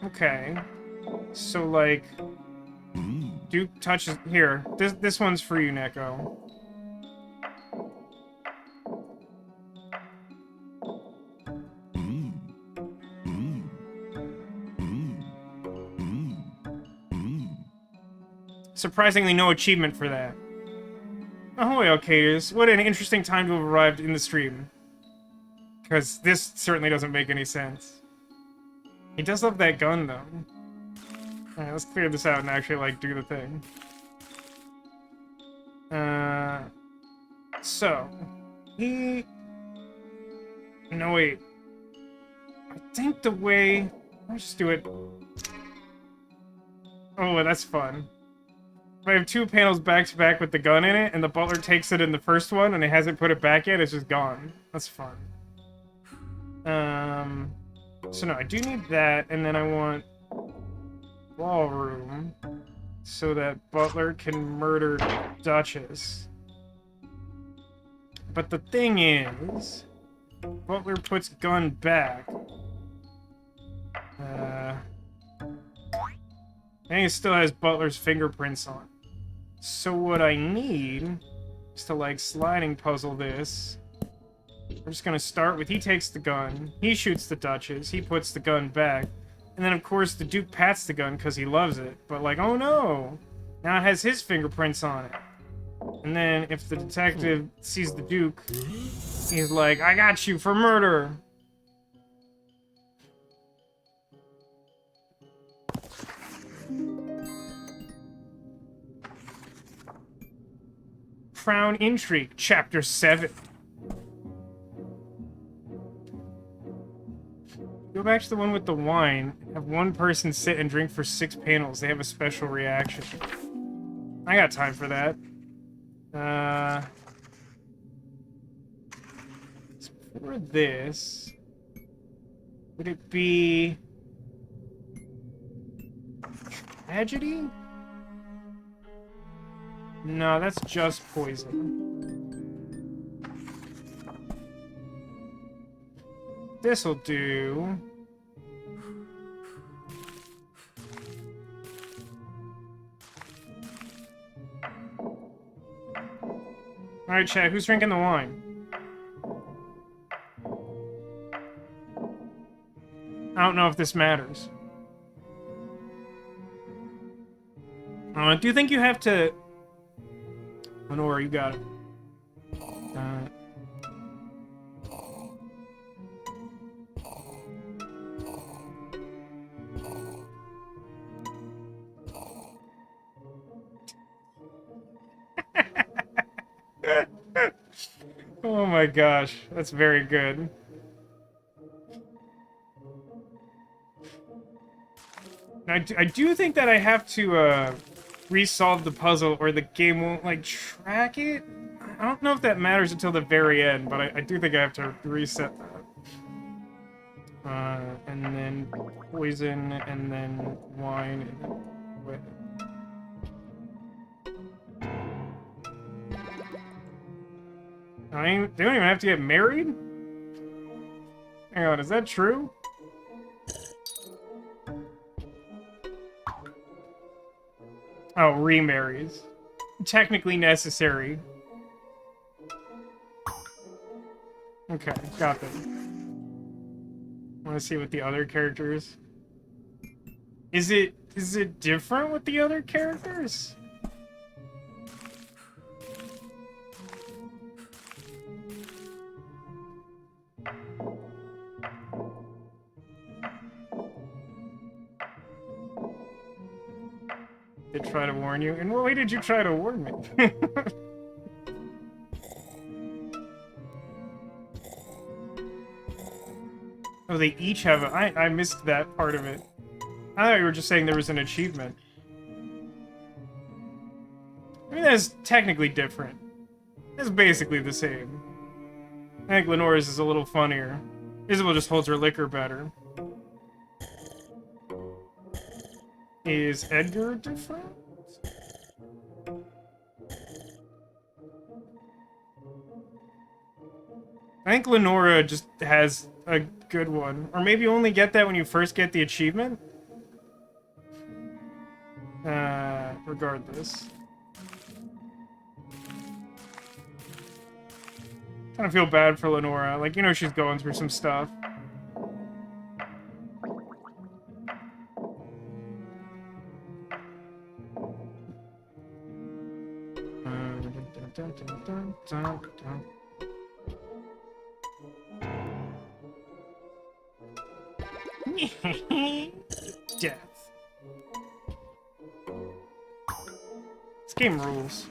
Okay. So, like... Duke touches... Here. This one's for you, Neko. Surprisingly, no achievement for that. Ahoy, Alcatraz. What an interesting time to have arrived in the stream. Because this certainly doesn't make any sense. He does love that gun, though. Alright, let's clear this out and actually, like, do the thing. So... He... No, wait. I think the way... Let's just do it... Oh, that's fun. If I have 2 panels back-to-back with the gun in it, and the butler takes it in the first one, and it hasn't put it back yet, it's just gone. That's fun. So no, I do need that, and then I want ballroom so that Butler can murder Duchess. But the thing is, Butler puts gun back. And it still has Butler's fingerprints on. So what I need is to, like, sliding puzzle this. We're just gonna start with, he takes the gun, he shoots the Duchess, he puts the gun back, and then, of course, the Duke pats the gun because he loves it. But, like, oh no! Now it has his fingerprints on it. And then, if the detective sees the Duke, he's like, I got you for murder! Crown Intrigue, Chapter 7. Go back to the one with the wine. Have one person sit and drink for 6 panels. They have a special reaction. I got time for that. For this, would it be tragedy? No, that's just poison. This'll do. Alright, chat, who's drinking the wine? I don't know if this matters. Do you think you have to... Lenora, you got it. Oh my gosh, that's very good. I do think that I have to resolve the puzzle or the game won't, like, track it. I don't know if that matters until the very end, but I do think I have to reset that. And then poison, and then wine, and then... Wait. They don't even have to get married? Hang on, is that true? Oh, remarries. Technically necessary. Okay, got them. Want to see what the other characters... Is it different with the other characters? Did try to warn you? In what way did you try to warn me? Oh, they each have a... I missed that part of it. I thought you were just saying there was an achievement. I mean, that's technically different. It's basically the same. I think Lenora's is a little funnier. Isabel just holds her liquor better. Is Edgar different? I think Lenora just has a good one. Or maybe you only get that when you first get the achievement? Regardless. Kind of feel bad for Lenora. Like, you know she's going through some stuff. Death. This game rules.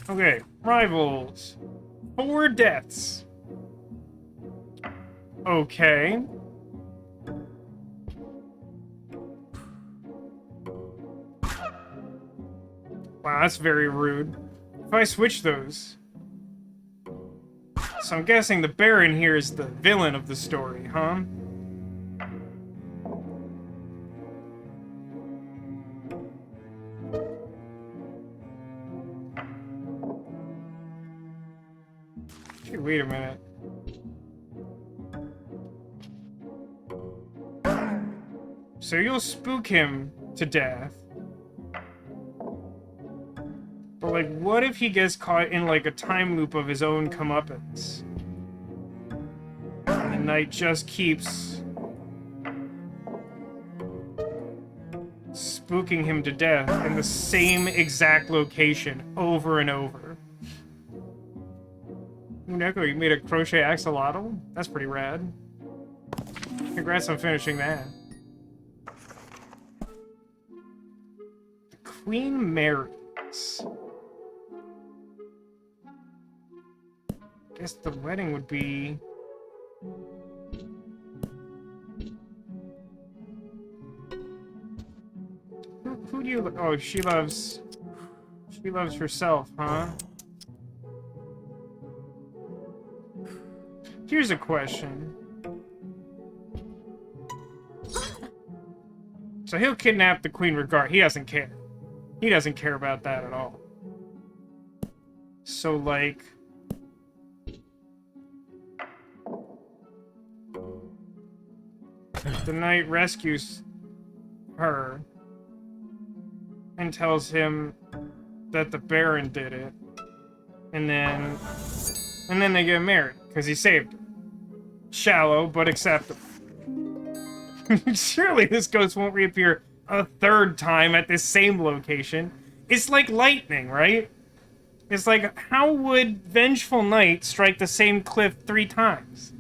Okay, rivals. 4 deaths. Okay. Wow, that's very rude. If I switch those... So I'm guessing the Baron here is the villain of the story, huh? Hey, wait a minute. So you'll spook him to death. But, like, what if he gets caught in, like, a time loop of his own comeuppance? And the knight just keeps... spooking him to death in the same exact location over and over. Neko, you made a crochet axolotl? That's pretty rad. Congrats on finishing that. The Queen marries. Guess the wedding would be... Who do you... Oh, she loves... She loves herself, huh? Here's a question. So he'll kidnap the queen regard. He doesn't care. He doesn't care about that at all. So, like... the knight rescues her and tells him that the Baron did it. And then they get married, because he saved her. Shallow, but acceptable. Surely this ghost won't reappear a third time at this same location. It's like lightning, right? It's like, how would Vengeful Knight strike the same cliff 3 times?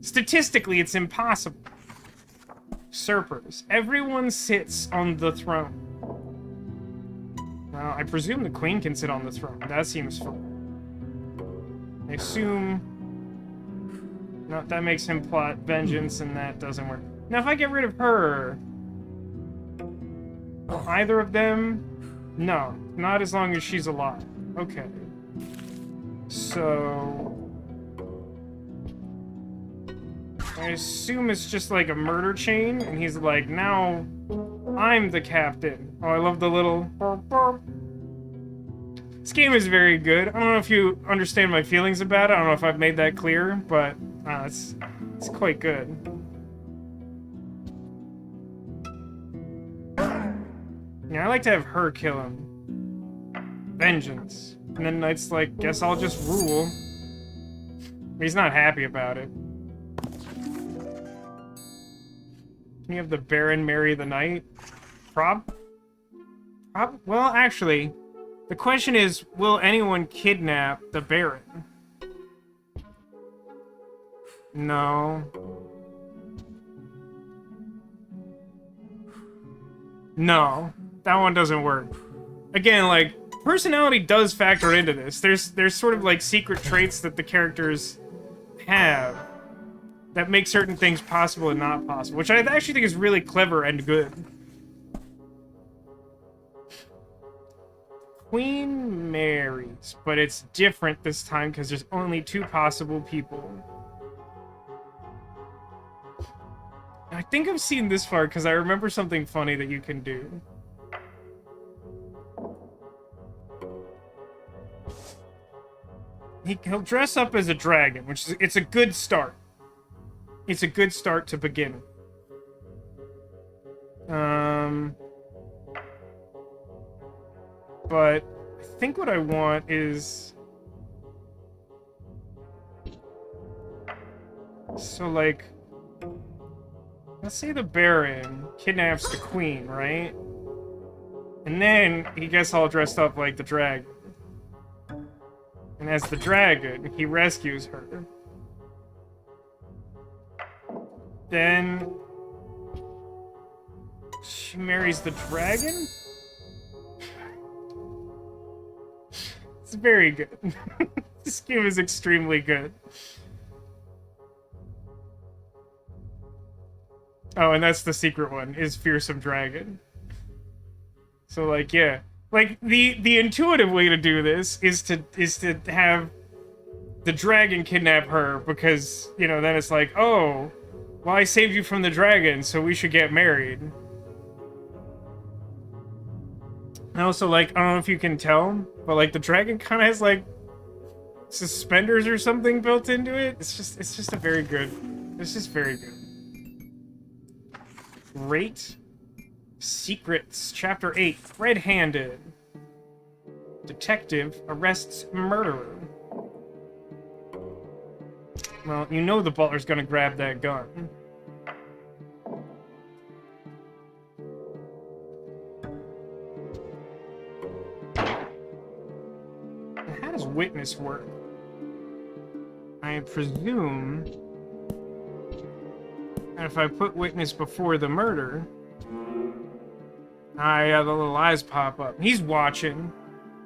Statistically, it's impossible. Usurpers. Everyone sits on the throne. Well, I presume the queen can sit on the throne. That seems fun. I assume... No, that makes him plot vengeance, and that doesn't work. Now, if I get rid of her... either of them? No. Not as long as she's alive. Okay. So... I assume it's just like a murder chain, and he's like, now I'm the captain. Oh, I love the little... burp, burp. This game is very good. I don't know if you understand my feelings about it. I don't know if I've made that clear, but it's quite good. Yeah, I like to have her kill him. Vengeance. And then Knight's like, guess I'll just rule. He's not happy about it. Can you have the Baron marry the Knight? Well, actually, the question is, will anyone kidnap the Baron? No. No. That one doesn't work. Again, like, personality does factor into this. There's sort of, like, secret traits that the characters have that make certain things possible and not possible, which I actually think is really clever and good. Queen marries, but it's different this time because there's only 2 possible people. I think I've seen this far because I remember something funny that you can do. He'll dress up as a dragon, which is, it's a good start. It's a good start to begin with. But I think what I want is... So, like... Let's say the Baron kidnaps the Queen, right? And then he gets all dressed up like the dragon. And as the dragon, he rescues her. Then... she marries the dragon? It's very good. This game is extremely good. Oh, and that's the secret one, is Fearsome Dragon. So, like, yeah. Like, the intuitive way to do this is to have the dragon kidnap her, because, you know, then it's like, oh, well, I saved you from the dragon, so we should get married. And also, like, I don't know if you can tell, but, like, the dragon kind of has, like, suspenders or something built into it. It's just a very good... It's just very good. Great. Secrets, Chapter 8, Red-Handed. Detective arrests murderer. Well, you know the butler's gonna grab that gun. How does witness work? I presume that if I put witness before the murder... Ah, yeah, the little eyes pop up. He's watching.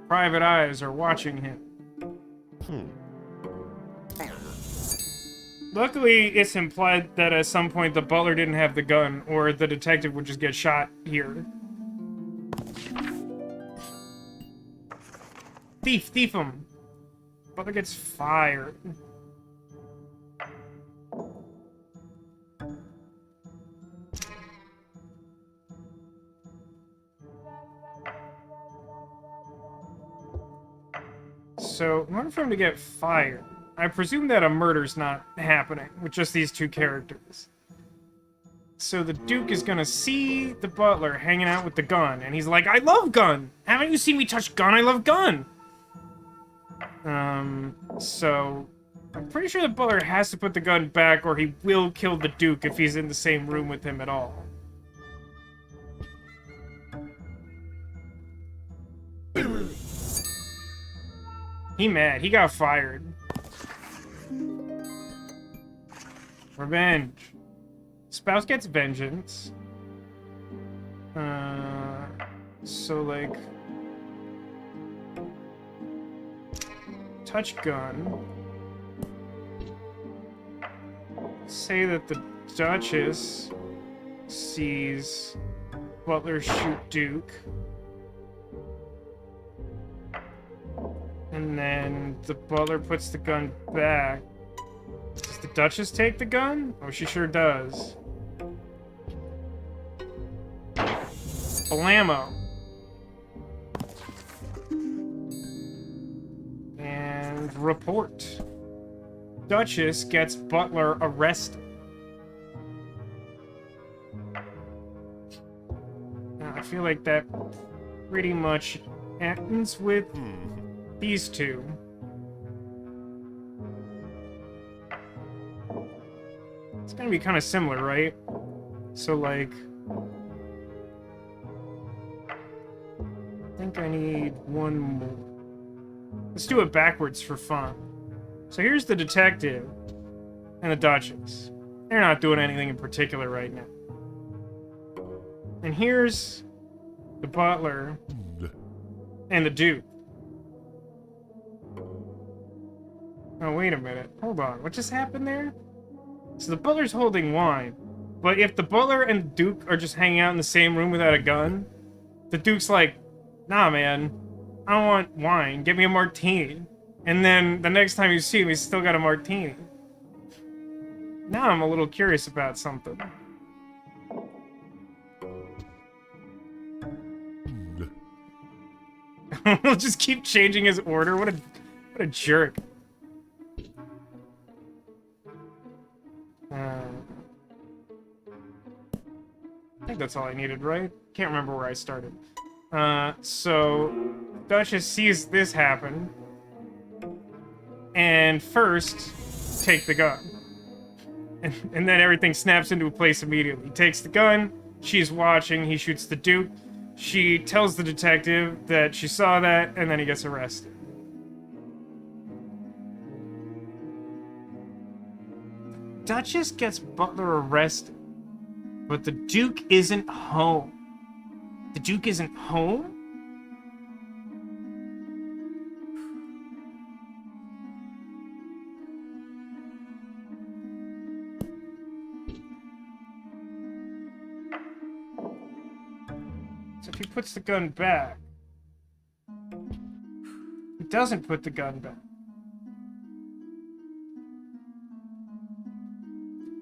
Private eyes are watching him. Luckily, it's implied that at some point the butler didn't have the gun, or the detective would just get shot here. Thief him. Butler gets fired. So, in order for him to get fired, I presume that a murder's not happening with just these two characters. So the Duke is gonna see the butler hanging out with the gun, and he's like, I love gun! Haven't you seen me touch gun? I love gun! So... I'm pretty sure the butler has to put the gun back, or he will kill the Duke if he's in the same room with him at all. He mad. He got fired. Revenge. Spouse gets vengeance. So, like... Touch gun. Say that the Duchess sees Butler shoot Duke. And then the butler puts the gun back. Does the Duchess take the gun? Oh, she sure does. Blammo. And report. Duchess gets butler arrested. Now, I feel like that pretty much ends with these two. It's gonna be kind of similar, right? So, like... I think I need one more. Let's do it backwards for fun. So here's the detective and the Duchess. They're not doing anything in particular right now. And here's the butler and the Duke. Oh, wait a minute. Hold on. What just happened there? So the butler's holding wine. But if the butler and the Duke are just hanging out in the same room without a gun, the Duke's like, nah, man. I don't want wine. Get me a martini. And then the next time you see him, he's still got a martini. Now I'm a little curious about something. He'll just keep changing his order. What a jerk. I think that's all I needed, right? Can't remember where I started. So Duchess sees this happen, and first take the gun, and then everything snaps into place immediately. He takes the gun. She's watching. He shoots the Duke. She tells the detective that she saw that, and then he gets arrested. Duchess gets Butler arrested, but the Duke isn't home. The Duke isn't home? So if he puts the gun back, doesn't put the gun back.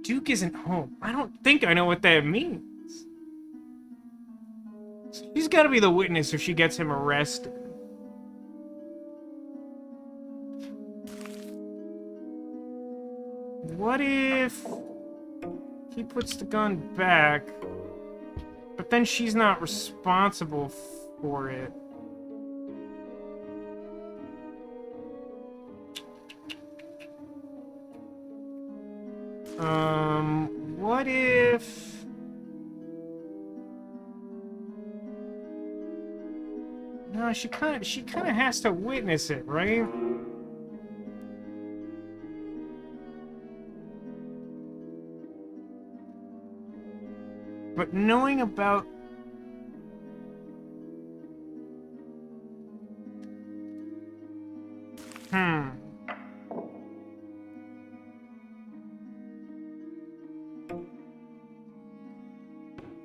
Duke isn't home. I don't think I know what that means. So she's got to be the witness if she gets him arrested. What if he puts the gun back, but then she's not responsible for it? What if... No, she kind of has to witness it, right? But knowing about...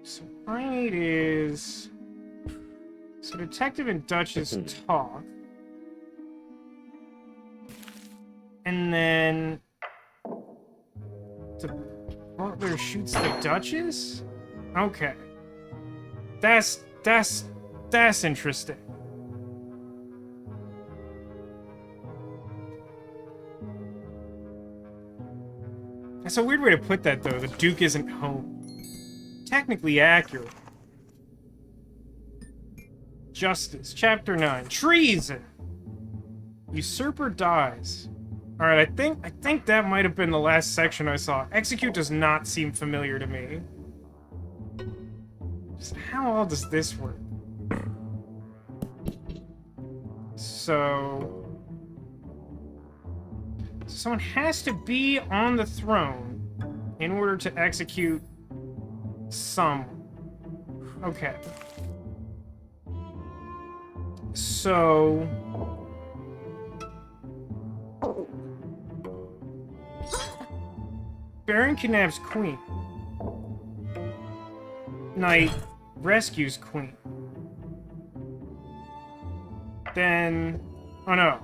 So I need is... So Detective and Duchess talk. And then... The butler shoots the Duchess? Okay. That's interesting. That's a weird way to put that, though. The Duke isn't home. Technically accurate. Justice, Chapter 9. Treason! Usurper dies. Alright, I think that might have been the last section I saw. Execute does not seem familiar to me. Just how all does this work? So someone has to be on the throne in order to execute someone. Okay. So Baron kidnaps Queen. Knight rescues Queen. Then... Oh no.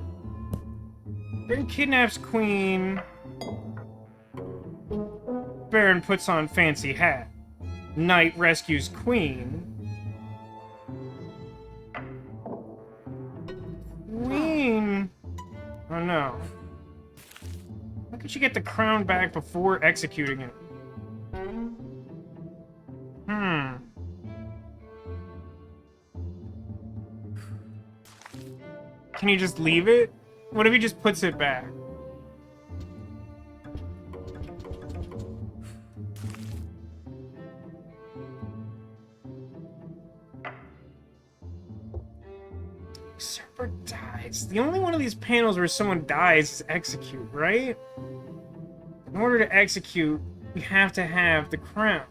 Baron kidnaps Queen. Baron puts on fancy hat. Knight rescues Queen. Queen... Oh no. How could she get the crown back before executing it? Can he just leave it? What if he just puts it back? Usurper dies. The only one of these panels where someone dies is execute, right? In order to execute, you have to have the crown.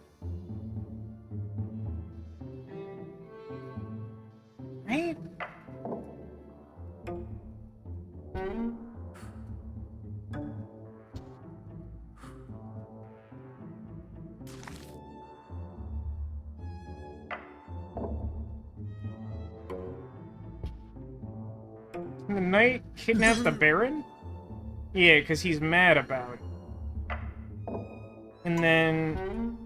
Right? Can the knight kidnap the Baron? Yeah, because he's mad about it. And then...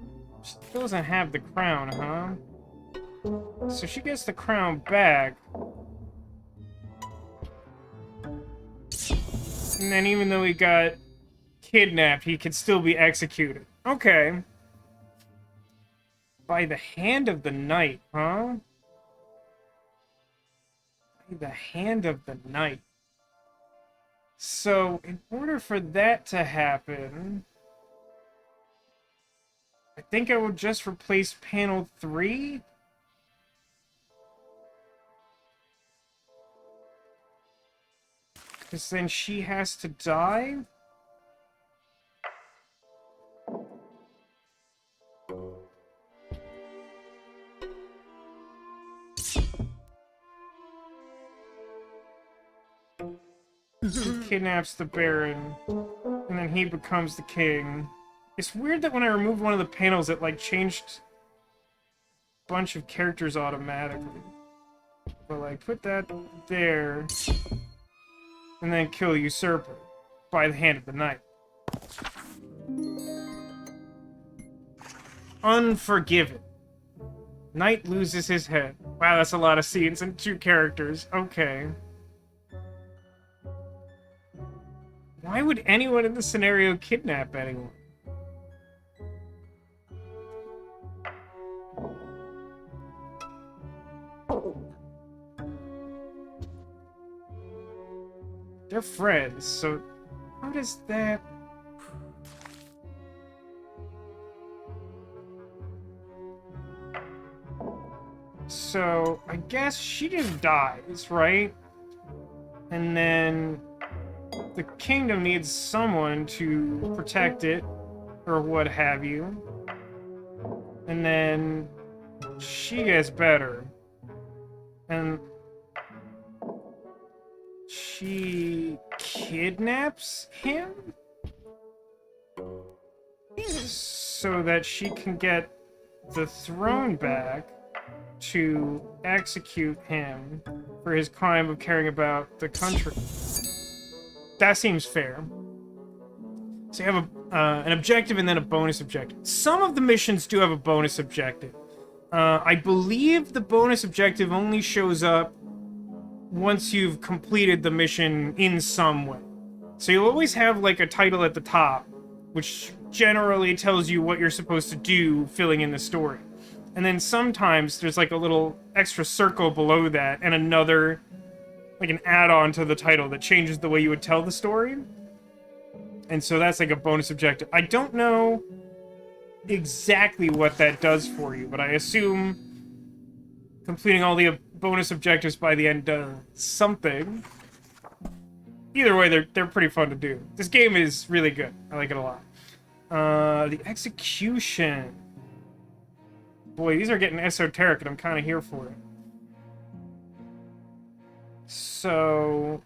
She still doesn't have the crown, huh? So she gets the crown back. And then even though he got kidnapped, he could still be executed. Okay. By the hand of the knight, huh? By the hand of the knight. So, in order for that to happen... I think I would just replace panel 3. Because then she has to die. He kidnaps the Baron, and then he becomes the king. It's weird that when I removed one of the panels, it, like, changed a bunch of characters automatically. But, like, put that there. and then kill Usurper by the hand of the knight. Unforgiven. Knight loses his head. Wow, that's a lot of scenes and 2 characters. Okay. Why would anyone in this scenario kidnap anyone? They're friends, so how does that... So, I guess she just dies, right? And then the kingdom needs someone to protect it, or what have you. And then she gets better. And she kidnaps him? So that she can get the throne back to execute him for his crime of caring about the country. That seems fair. So you have an objective and then a bonus objective. Some of the missions do have a bonus objective. I believe the bonus objective only shows up once you've completed the mission in some way. So you'll always have like a title at the top, which generally tells you what you're supposed to do, filling in the story. And then sometimes there's like a little extra circle below that and another, like an add-on to the title that changes the way you would tell the story. And so that's like a bonus objective. I don't know exactly what that does for you, but I assume completing all the bonus objectives by the end does something. Either way, they're pretty fun to do. This game is really good. I like it a lot. The execution. Boy, these are getting esoteric, and I'm kind of here for it. So...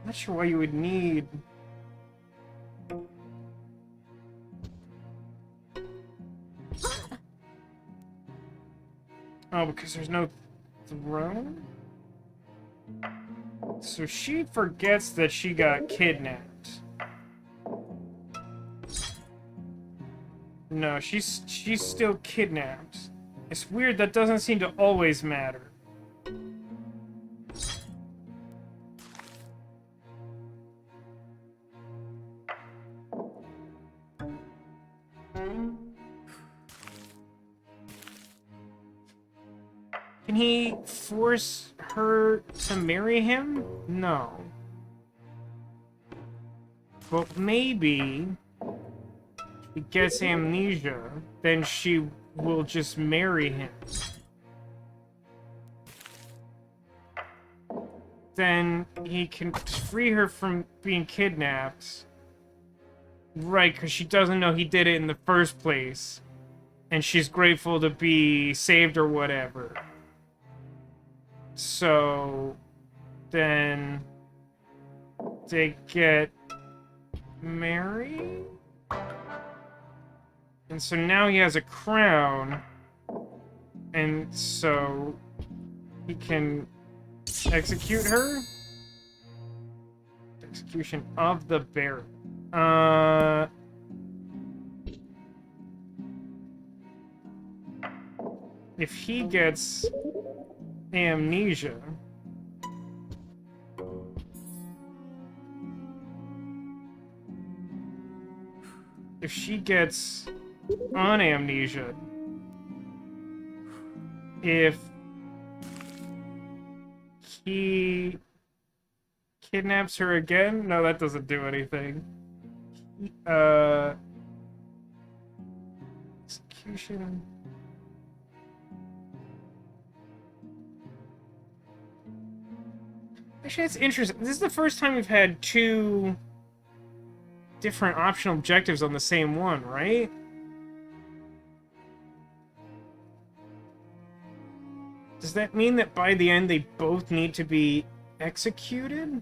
not sure why you would need... oh, because there's no throne? So she forgets that she got kidnapped. No, she's still kidnapped. It's weird, that doesn't seem to always matter. Can he force her to marry him? No. But maybe he gets amnesia, then she will just marry him. Then he can free her from being kidnapped. Right, because she doesn't know he did it in the first place. And she's grateful to be saved or whatever. So then they get married? And so now he has a crown, and so he can execute her? Execution of the Baron. If he gets amnesia, if she gets on amnesia, if he kidnaps her again, no, that doesn't do anything. Execution. Actually, that's interesting. This is the first time we've had 2 different optional objectives on the same one, right? Does that mean that by the end they both need to be executed?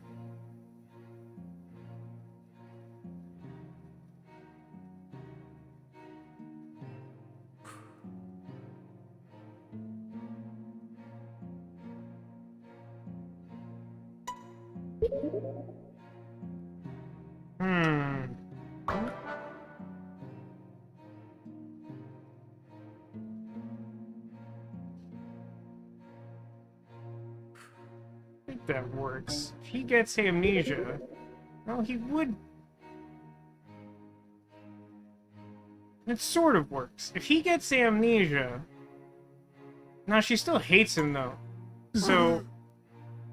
that works. If he gets amnesia, well, he would... It sort of works. If he gets amnesia... Now, she still hates him, though. So,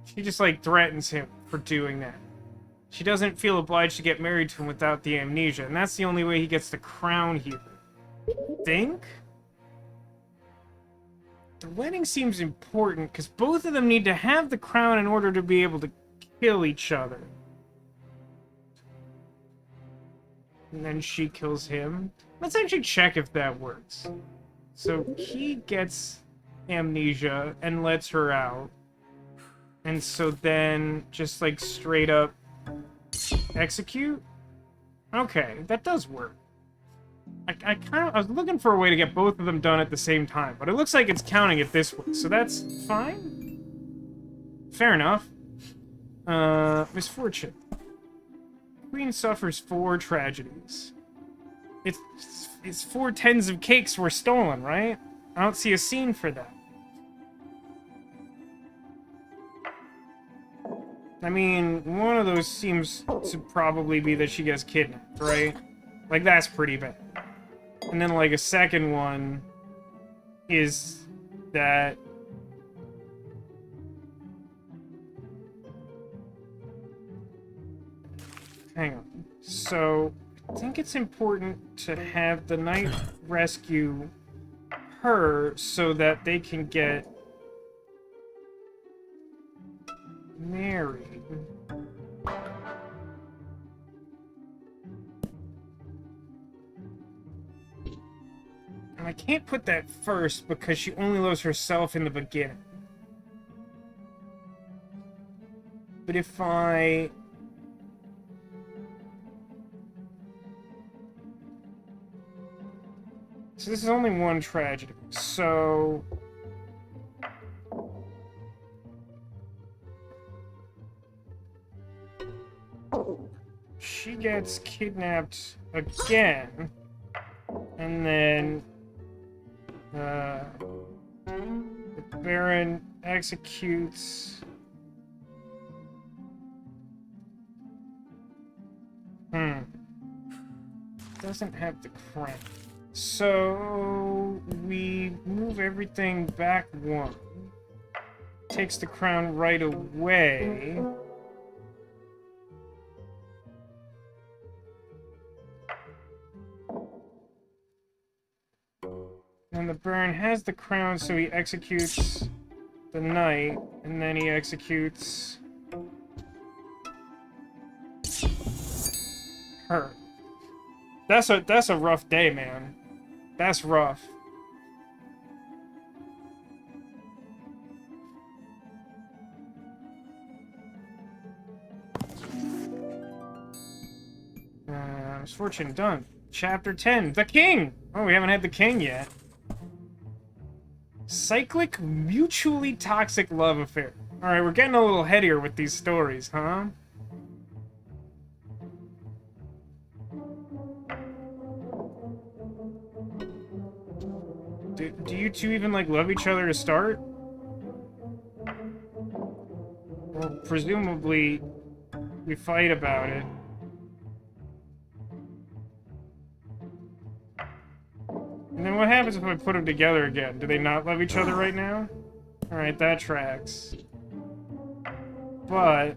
she just, like, threatens him for doing that. She doesn't feel obliged to get married to him without the amnesia, and that's the only way he gets the crown here. Think? The wedding seems important, because both of them need to have the crown in order to be able to kill each other. And then she kills him. Let's actually check if that works. So he gets amnesia and lets her out. And so then just like straight up execute? Okay, that does work. I was looking for a way to get both of them done at the same time, but it looks like it's counting it this way, so that's fine. Fair enough. Misfortune. Queen suffers 4 tragedies. It's 4 tens of cakes were stolen, right? I don't see a scene for that. I mean, one of those seems to probably be that she gets kidnapped, right? Like, that's pretty bad. And then, like, a second one is that... Hang on. So, I think it's important to have the knight rescue her so that they can get married. And I can't put that first because she only loves herself in the beginning. But if I... So this is only one tragedy. So... She gets kidnapped again. And then... the Baron executes... Doesn't have the crown. So... we move everything back 1. Takes the crown right away. And the Baron has the crown, so he executes the knight, and then he executes her. That's a rough day, man. That's rough. Misfortune done. Chapter 10, the King! Oh, we haven't had the King yet. Cyclic, mutually toxic love affair. Alright, we're getting a little headier with these stories, huh? Do you two even, like, love each other to start? Well, presumably, we fight about it. And then what happens if I put them together again? Do they not love each other right now? Alright, that tracks. But...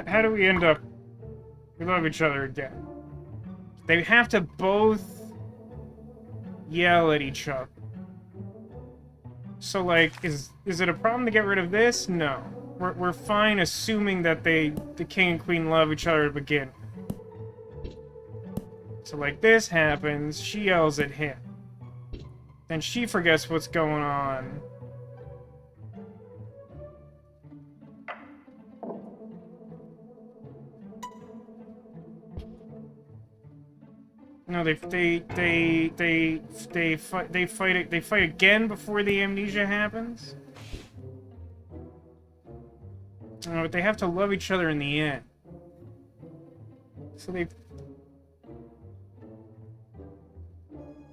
how do we end up... We love each other again. They have to both yell at each other. So, like, is it a problem to get rid of this? No. We're fine assuming that the king and queen love each other to begin. So, like, this happens, she yells at him. Then she forgets what's going on. No, they fight again before the amnesia happens. No, but they have to love each other in the end. So they...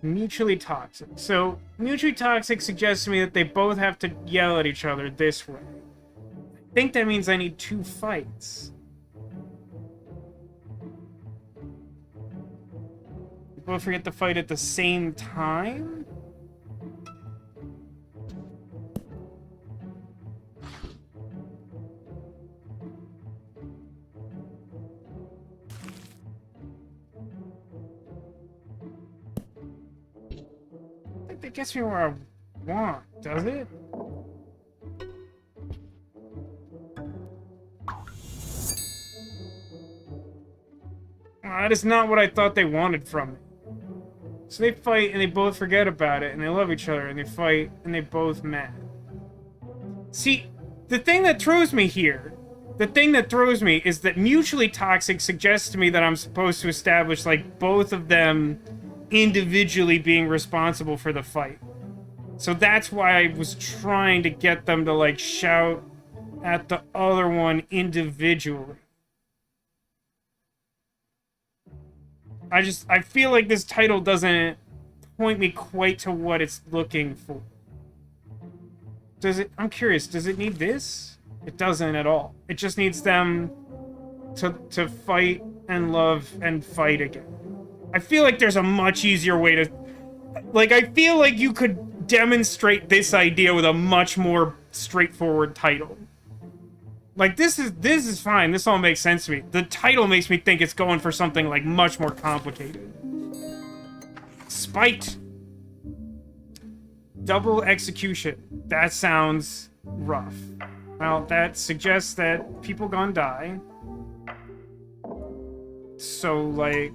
Mutually toxic. So, mutually toxic suggests to me that they both have to yell at each other this way. I think that means I need 2 fights. They both forget to fight at the same time? I think that gets me where I want, does it? That is not what I thought they wanted from me. So they fight and they both forget about it and they love each other and they fight and they both mad. See, the thing that throws me here, is that mutually toxic suggests to me that I'm supposed to establish, like, both of them individually being responsible for the fight. So that's why I was trying to get them to, like, shout at the other one individually. I feel like this title doesn't point me quite to what it's looking for. Does it? I'm curious, does it need this? It doesn't at all. It just needs them to fight and love and fight again. I feel like there's a much easier way to... Like, I feel like you could demonstrate this idea with a much more straightforward title. Like, this is fine. This all makes sense to me. The title makes me think it's going for something, like, much more complicated. Spite. Double execution. That sounds rough. Well, that suggests that people gonna die. So, like...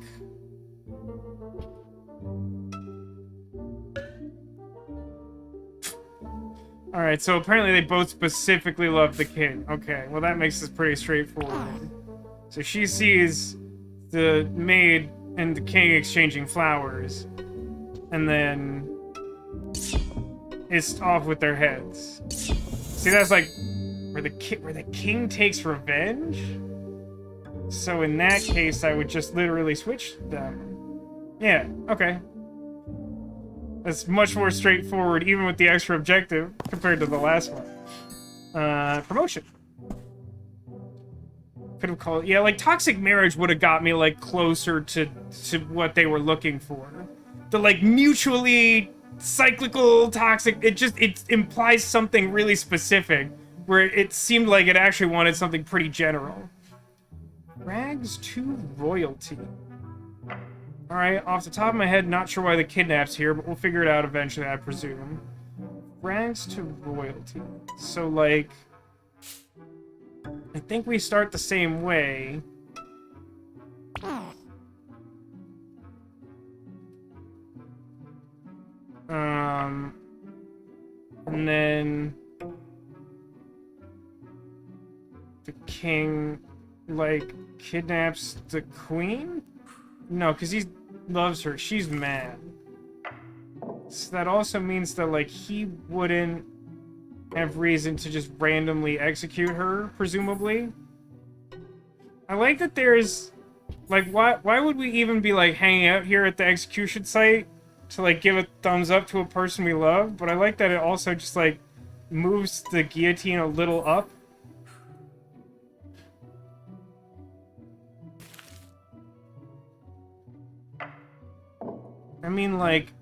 Alright, so apparently they both specifically love the king. Okay, well that makes this pretty straightforward. So she sees the maid and the king exchanging flowers, and then it's off with their heads. See, that's like where the king takes revenge? So in that case, I would just literally switch them. Yeah, okay. That's much more straightforward, even with the extra objective, compared to the last one. Promotion. Could have called... Yeah, like, toxic marriage would have got me, like, closer to what they were looking for. The, like, mutually cyclical toxic... It implies something really specific, where it seemed like it actually wanted something pretty general. Rags to royalty. Alright, off the top of my head, not sure why the kidnap's here, but we'll figure it out eventually, I presume. Rags to royalty. So, like... I think we start the same way. And then... the king, like, kidnaps the queen? No, because he loves her. She's mad. So that also means that, like, he wouldn't have reason to just randomly execute her, presumably. I like that there's... Like, why would we even be, like, hanging out here at the execution site to, like, give a thumbs up to a person we love? But I like that it also just, like, moves the guillotine a little up. I mean, like,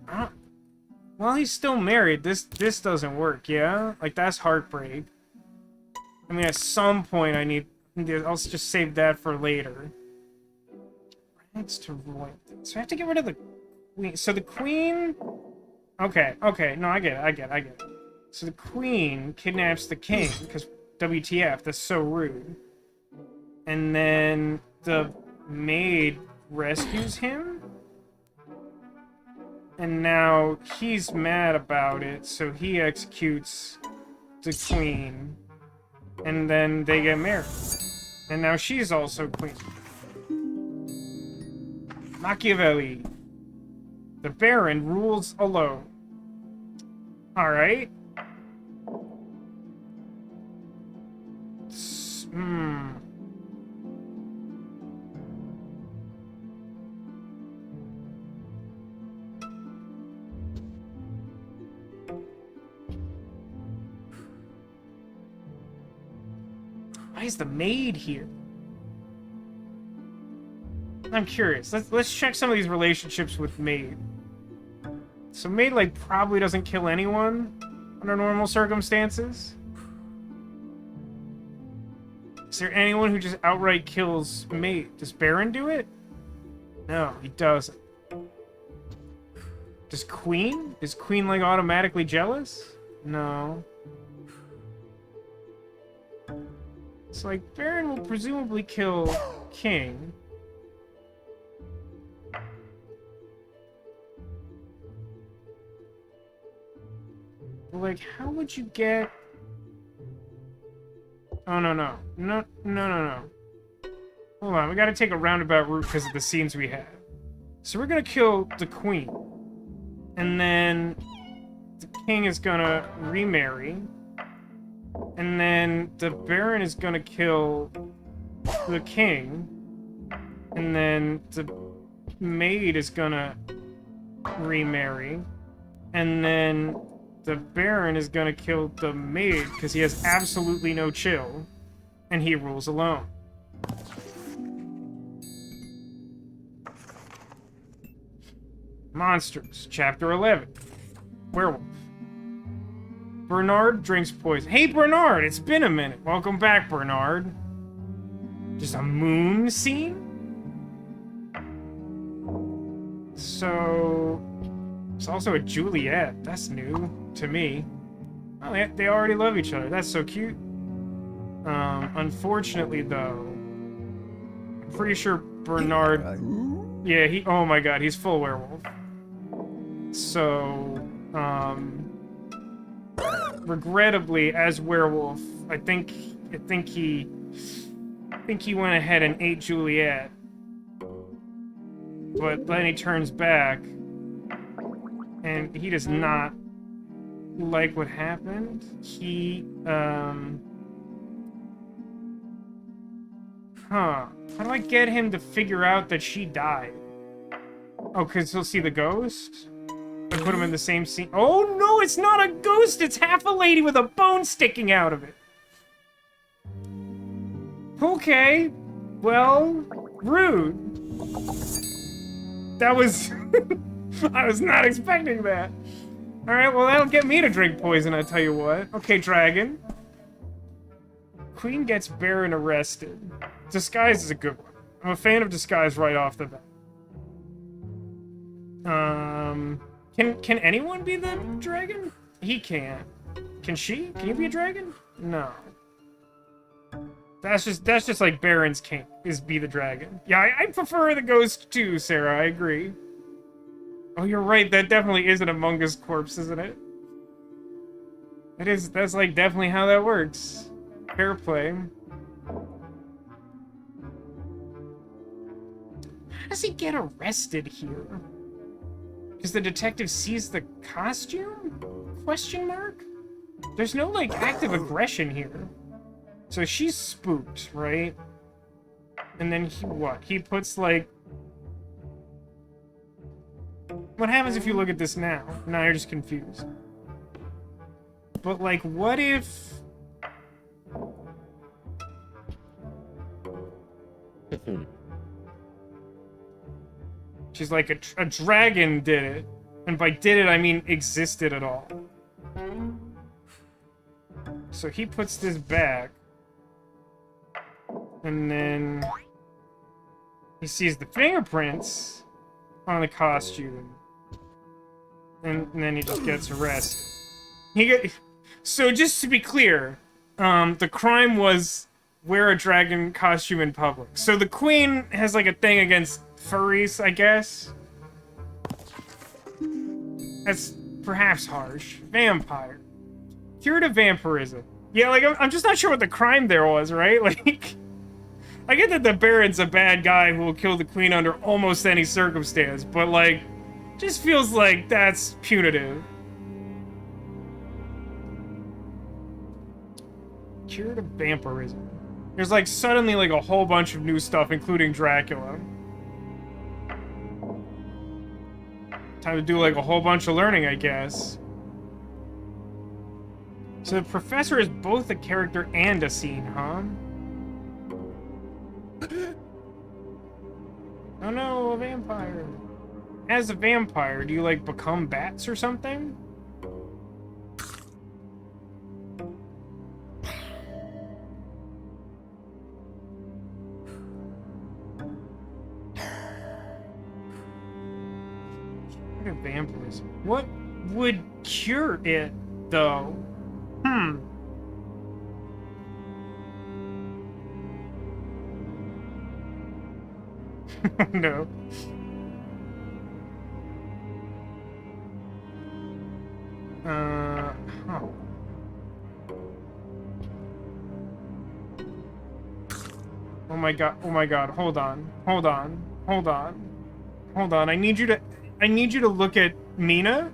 well, he's still married. This doesn't work, yeah? Like, that's heartbreak. I mean, at some point, I'll just save that for later. Rags to royalty. So I have to get rid of the queen. So the queen... Okay. No, I get it. So the queen kidnaps the king, because WTF, that's so rude. And then the maid rescues him? And now he's mad about it, so he executes the queen. And then they get married. And now she's also queen. Machiavelli. The Baron rules alone. Alright. Why is the maid here? I'm curious. Let's check some of these relationships with maid. So maid, like, probably doesn't kill anyone under normal circumstances. Is there anyone who just outright kills maid? Does Baron do it? No, he doesn't. Does Queen? Is Queen, like, automatically jealous? No. It's like, Baron will presumably kill King. But, like, how would you get... Oh, no. Hold on, we gotta take a roundabout route because of the scenes we have. So we're gonna kill the Queen. And then the King is gonna remarry. And then the Baron is gonna kill the King. And then the maid is gonna remarry. And then the Baron is gonna kill the maid because he has absolutely no chill. And he rules alone. Monsters, Chapter 11. Werewolf. Bernard drinks poison. Hey, Bernard, it's been a minute. Welcome back, Bernard. Just a moon scene? So... It's also a Juliet. That's new to me. Oh, they already love each other. That's so cute. Unfortunately, though... I'm pretty sure Bernard... Yeah, oh my god, he's full werewolf. So, regrettably, as werewolf, I think he went ahead and ate Juliet. But then he turns back, and he does not like what happened. He, How do I get him to figure out that she died? Oh, because he'll see the ghost? I put him in the same scene. Oh, no, it's not a ghost! It's half a lady with a bone sticking out of it. Okay. Well, rude. That was... I was not expecting that. Alright, well, that'll get me to drink poison, I tell you what. Okay, dragon. Queen gets Baron arrested. Disguise is a good one. I'm a fan of disguise right off the bat. Can anyone be the dragon? He can't. Can she? Can you be a dragon? No. That's just like Baron's kink, is be the dragon. Yeah, I prefer the ghost too, Sarah, I agree. Oh, you're right, that definitely is an Among Us corpse, isn't it? That's like definitely how that works. Fair play. How does he get arrested here? Because the detective sees the costume? Question mark? There's no, like, active aggression here. So she's spooked, right? And then he, what? He puts, like... What happens if you look at this now? Now you're just confused. But, like, what if... She's like, a dragon did it. And by did it, I mean existed at all. So he puts this back. And then... he sees the fingerprints on the costume. And then he just gets arrested. So just to be clear, the crime was wear a dragon costume in public. So the queen has like a thing against furries, I guess. That's perhaps harsh. Vampire. Curative vampirism. Yeah, like, I'm just not sure what the crime there was, right? Like, I get that the Baron's a bad guy who will kill the queen under almost any circumstance, but, like, just feels like that's punitive. Curative vampirism. There's, like, suddenly, like, a whole bunch of new stuff, including Dracula. Time to do, like, a whole bunch of learning, I guess. So the professor is both a character and a scene, huh? Oh no, a vampire. As a vampire, do you, like, become bats or something? What are vampires? What would cure it, though? Hmm. No. Huh. Oh my god, oh my god, hold on. Hold on. Hold on. Hold on. I need you to look at Mina.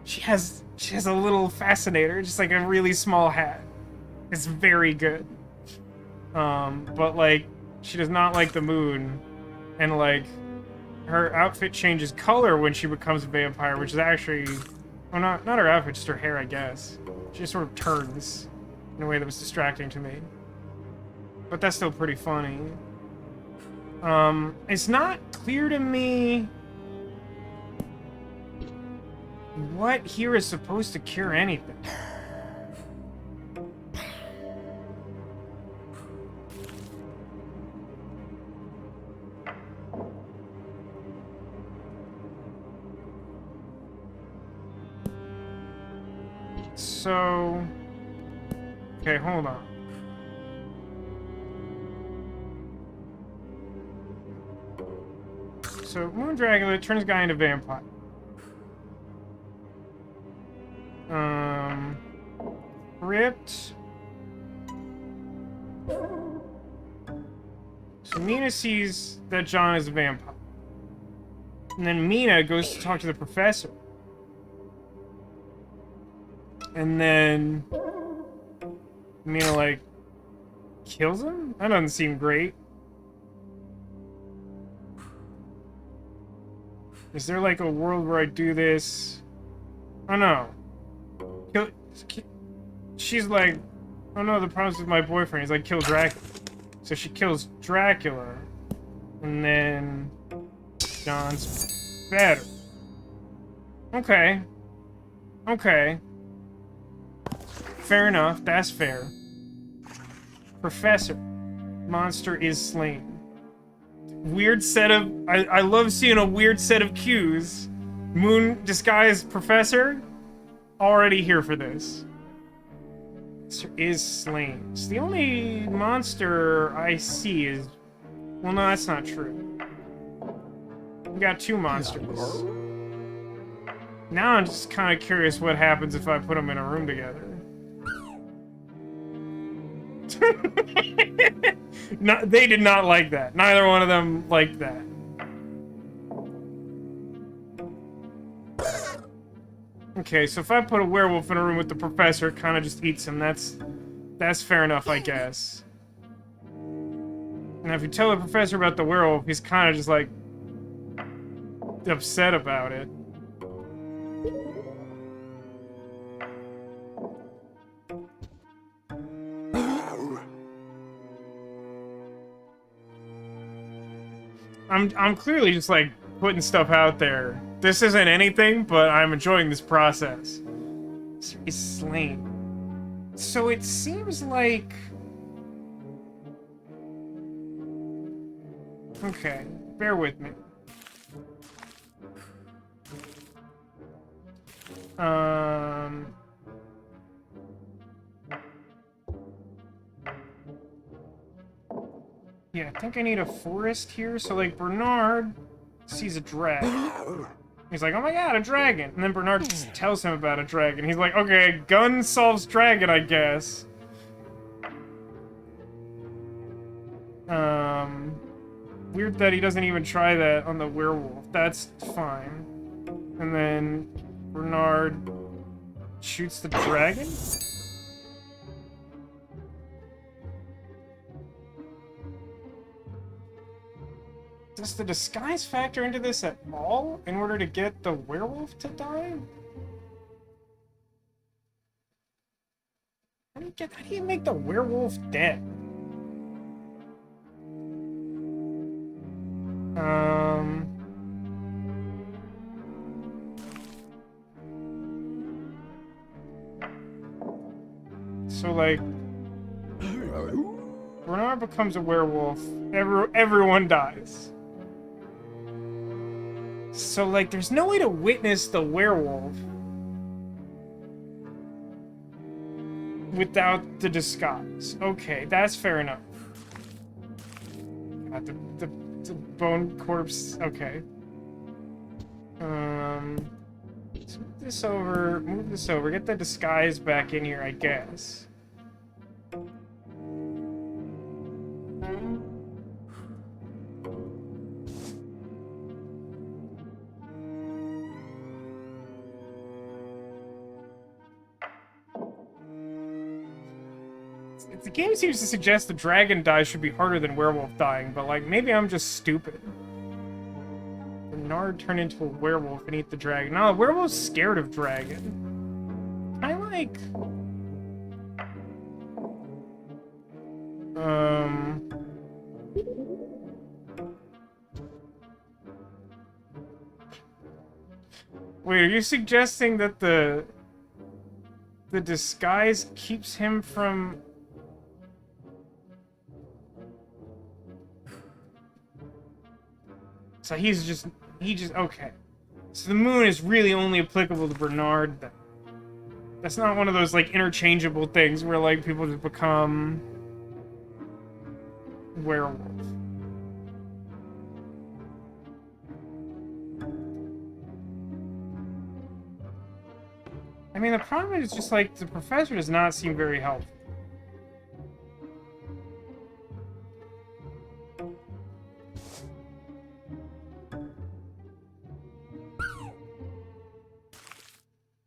She has a little fascinator, just like a really small hat. It's very good. But like she does not like the moon. And like her outfit changes color when she becomes a vampire, which is actually well, not her outfit, just her hair, I guess. She just sort of turns in a way that was distracting to me. But that's still pretty funny. It's not clear to me what here is supposed to cure anything. So... Okay, hold on. So, Moon Dracula turns a guy into vampire. Ripped. So Mina sees that John is a vampire. And then Mina goes to talk to the professor. And then Mina, like, kills him? That doesn't seem great. Is there, like, a world where I do this? Oh, no. She's like, oh, no, the problem's with my boyfriend. He's like, kill Dracula. So she kills Dracula. And then John's better. Okay. Okay. Fair enough. That's fair. Professor. Monster is slain. Weird set of... I love seeing a weird set of cues. Moon disguised professor. Already here for this. Monster is slain. So the only monster I see is... Well, no, that's not true. We got two monsters. Now I'm just kind of curious what happens if I put them in a room together. No, they did not like that. Neither one of them liked that. Okay, so if I put a werewolf in a room with the professor, it kind of just eats him. That's fair enough, I guess. And if you tell the professor about the werewolf, he's kind of just like upset about it. I'm clearly just like putting stuff out there. This isn't anything, but I'm enjoying this process. He's slain. So it seems like... Okay, bear with me. Yeah, I think I need a forest here. So, like, Bernard sees a dragon. He's like, oh my god, a dragon. And then Bernard just tells him about a dragon. He's like, okay, gun solves dragon, I guess. Weird that he doesn't even try that on the werewolf. That's fine. And then Bernard shoots the dragon? Does the disguise factor into this at all in order to get the werewolf to die? How do you make the werewolf dead? So, like, Bernard becomes a werewolf. Everyone dies. So, like, there's no way to witness the werewolf without the disguise. Okay, that's fair enough. God, the bone corpse. Okay. Let's move this over. Move this over. Get the disguise back in here, I guess. The game seems to suggest the dragon die should be harder than werewolf dying, but, like, maybe I'm just stupid. Bernard turned into a werewolf and eat the dragon. No, the werewolf's scared of dragon. I like... Wait, are you suggesting that the disguise keeps him from... So he just, okay. So the moon is really only applicable to Bernard. That's not one of those, like, interchangeable things where, like, people just become werewolf. I mean, the problem is just, like, the professor does not seem very helpful.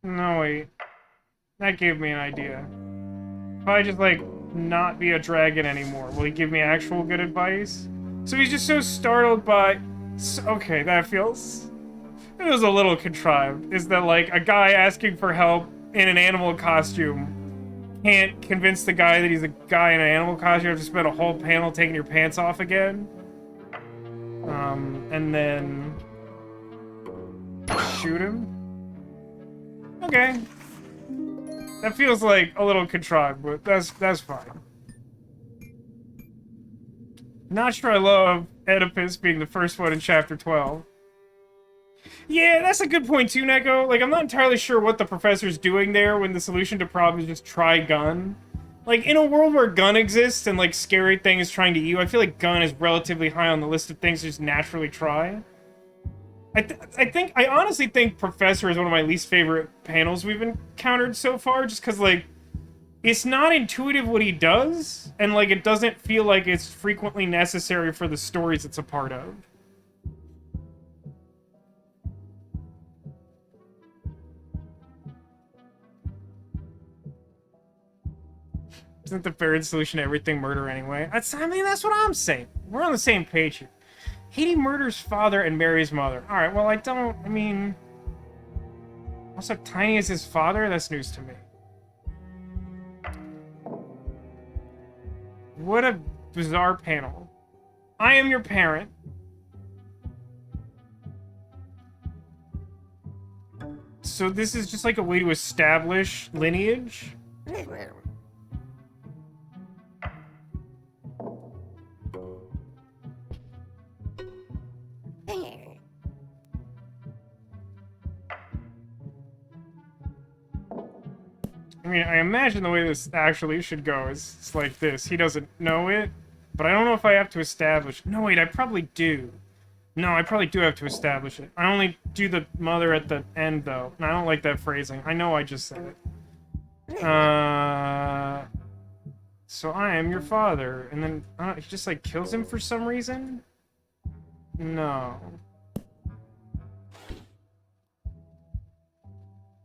No, wait. That gave me an idea. If I just, like, not be a dragon anymore, will he give me actual good advice? So he's just so startled by... Okay, that feels... It was a little contrived. Is that, like, a guy asking for help in an animal costume can't convince the guy that he's a guy in an animal costume. You have to spend a whole panel taking your pants off again. And then... shoot him? Okay. That feels like a little contrived, but that's fine. Not sure I love Oedipus being the first one in Chapter 12. Yeah, that's a good point too, Neko. Like, I'm not entirely sure what the professor's doing there when the solution to problem is just try gun. Like, in a world where gun exists and, like, scary thing is trying to eat you, I feel like gun is relatively high on the list of things to just naturally try. I honestly think Professor is one of my least favorite panels we've encountered so far, just because, like, it's not intuitive what he does, and, like, it doesn't feel like it's frequently necessary for the stories it's a part of. Isn't the fair solution to everything murder anyway? I mean, that's what I'm saying. We're on the same page here. Haiti murders father and marries mother. Alright, well, I mean... Also, Tiny is his father? That's news to me. What a bizarre panel. I am your parent. So this is just like a way to establish lineage? I mean, I imagine the way this actually should go is it's like this. He doesn't know it, but I don't know if I have to establish... No, wait, I probably do. No, I probably do have to establish it. I only do the mother at the end, though. And I don't like that phrasing. I know I just said it. So I am your father. And then he just, like, kills him for some reason? No.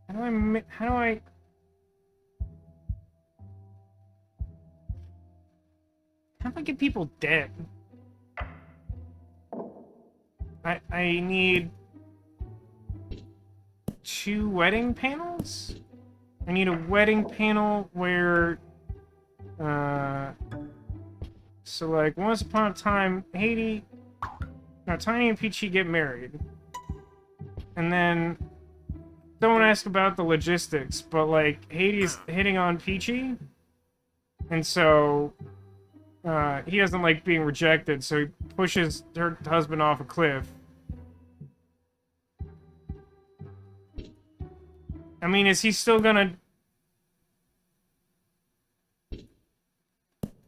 How do I... How do I get people dead? I need 2 wedding panels? I need a wedding panel where, so like, once upon a time, Tiny and Peachy get married. And then, don't ask about the logistics, but like, Hades hitting on Peachy, And so he doesn't like being rejected, so he pushes her husband off a cliff. I mean, is he still gonna...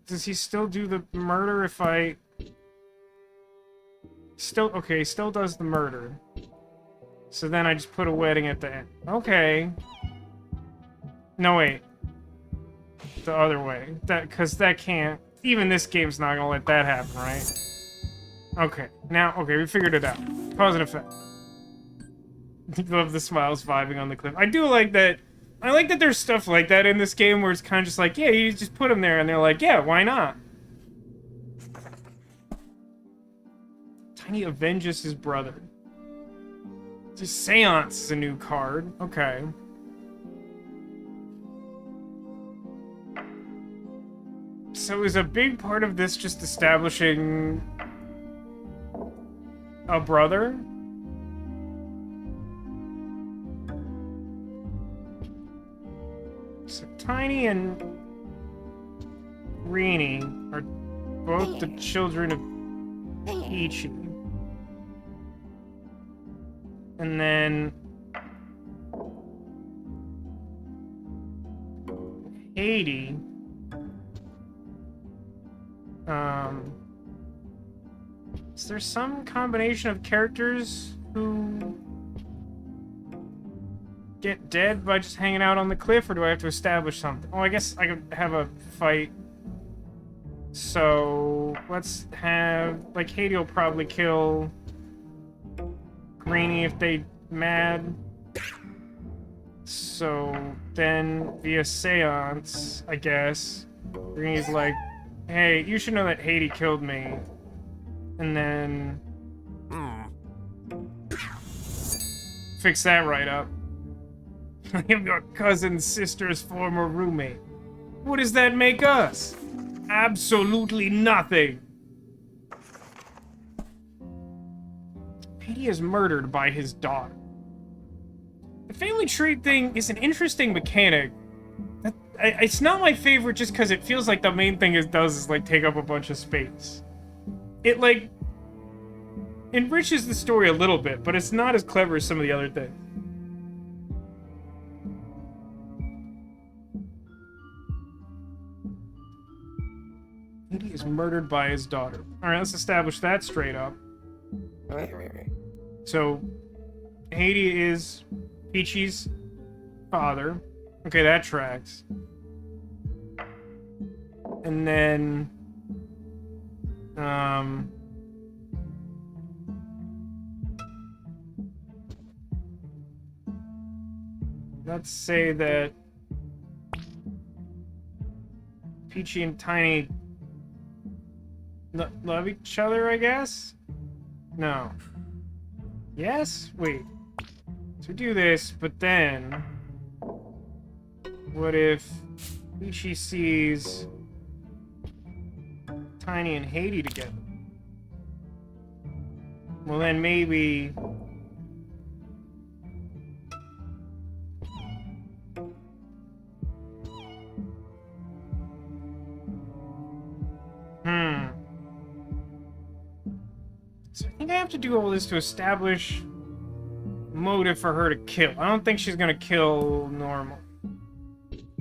Does he still do the murder if I... Still... Okay, still does the murder. So then I just put a wedding at the end. Okay. No, wait. The other way. Because that can't... Even this game's not gonna let that happen, right? Okay. Now, okay, we figured it out. Cause and effect. Love the smiles vibing on the cliff. I do like that. I like that there's stuff like that in this game where it's kind of just like, yeah, you just put them there, and they're like, yeah, why not? Tiny avenges his brother. Just Seance is a new card. Okay. So is a big part of this just establishing a brother? So Tiny and Greenie are both the children of Peachy. And then Haiti. Is there some combination of characters who get dead by just hanging out on the cliff, or do I have to establish something? Oh, I guess I could have a fight. So let's have, like, Haiti will probably kill Greenie if they mad. So then via Seance, I guess, Greenie's like, hey, you should know that Haiti killed me. And then fix that right up. I'm your cousin's sister's former roommate. What does that make us? Absolutely nothing. Haiti is murdered by his daughter. The family tree thing is an interesting mechanic. It's not my favorite just because it feels like the main thing it does is, like, take up a bunch of space. It, like, enriches the story a little bit, but it's not as clever as some of the other things. Haiti is murdered by his daughter. Alright, let's establish that straight up. So, Haiti is Peachy's father. Okay, that tracks. And then... let's say that Peachy and Tiny love each other, I guess? No. Yes? Wait. So do this, but then... what if Peachy sees Tiny and Haiti together? Well, then maybe... So I think I have to do all this to establish motive for her to kill. I don't think she's gonna kill normal.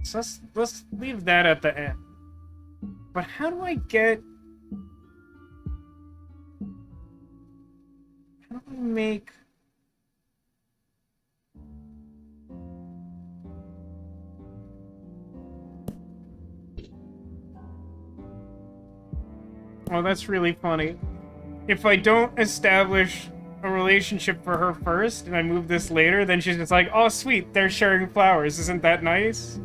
So let's leave that at the end. But how do I get... how do I make... oh, that's really funny. If I don't establish a relationship for her first, and I move this later, then she's just like, oh sweet, they're sharing flowers, isn't that nice?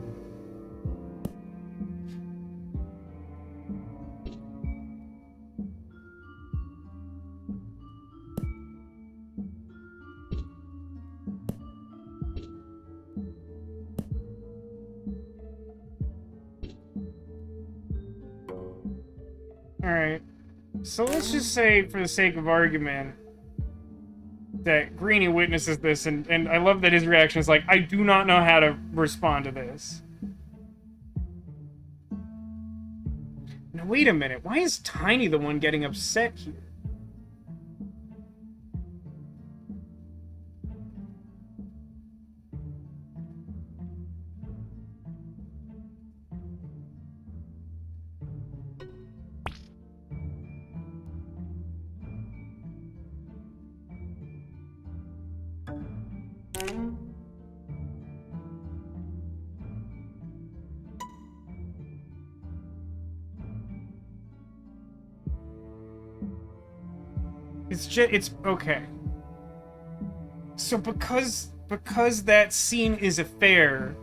Alright. So let's just say, for the sake of argument, that Greenie witnesses this, and I love that his reaction is like, I do not know how to respond to this. Now, wait a minute. Why is Tiny the one getting upset here? It's okay. So because that scene is a fair,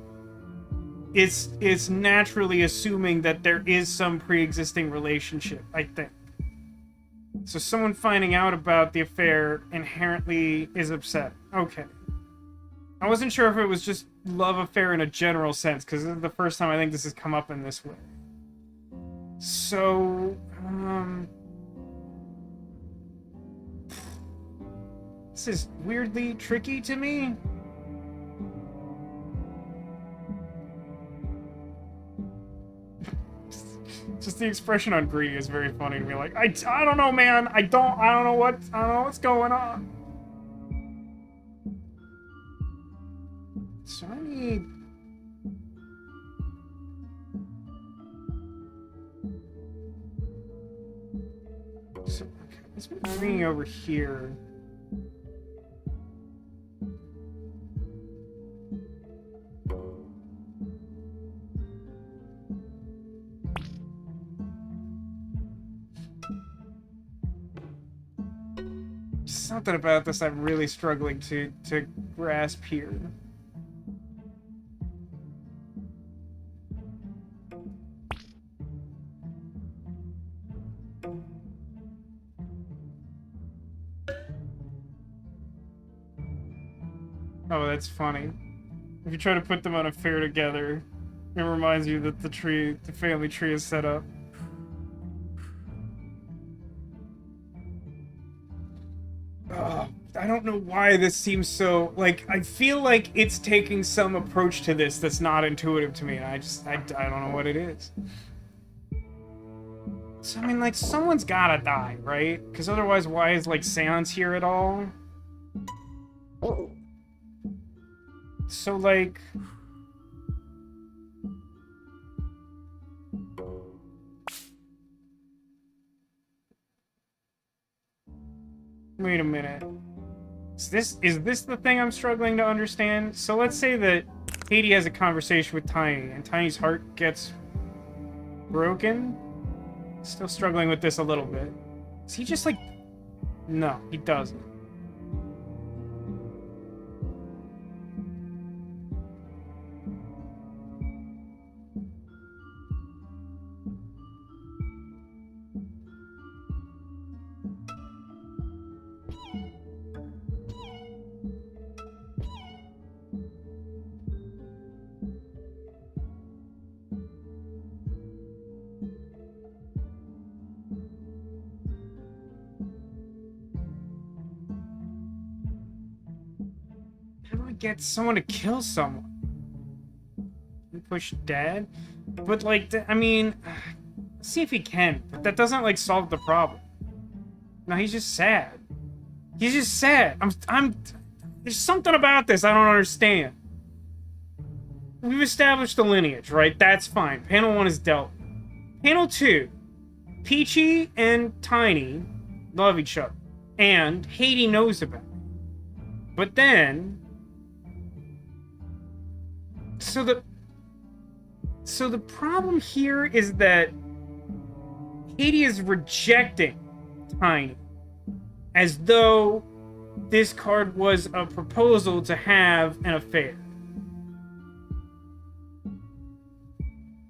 it's naturally assuming that there is some pre-existing relationship, I think. So someone finding out about the affair inherently is upset. Okay. I wasn't sure if it was just love affair in a general sense, because this is the first time I think this has come up in this way. So, this is weirdly tricky to me. Just the expression on Greedy is very funny to me. Like, I don't know, man. I don't know what's going on. So I need... So, okay, let's move Greedy over here. Something about this I'm really struggling to grasp here. Oh, that's funny. If you try to put them on a fair together, it reminds you that the family tree is set up. I don't know why this seems so... Like, I feel like it's taking some approach to this that's not intuitive to me, and I don't know what it is. So, I mean, like, someone's gotta die, right? Because otherwise, why is, like, Seance here at all? So, like... Wait a minute. Is this the thing I'm struggling to understand? So let's say that Haiti has a conversation with Tiny, and Tiny's heart gets broken? Still struggling with this a little bit. Is he just like... No, he doesn't. Get someone to kill someone. You push Dad? But, like, I mean... See if he can. But that doesn't, like, solve the problem. No, he's just sad. He's just sad. There's something about this I don't understand. We've established the lineage, right? That's fine. Panel 1 is dealt. Panel 2. Peachy and Tiny love each other. And Haiti knows about it. But then... So the problem here is that Haiti is rejecting Tiny as though this card was a proposal to have an affair.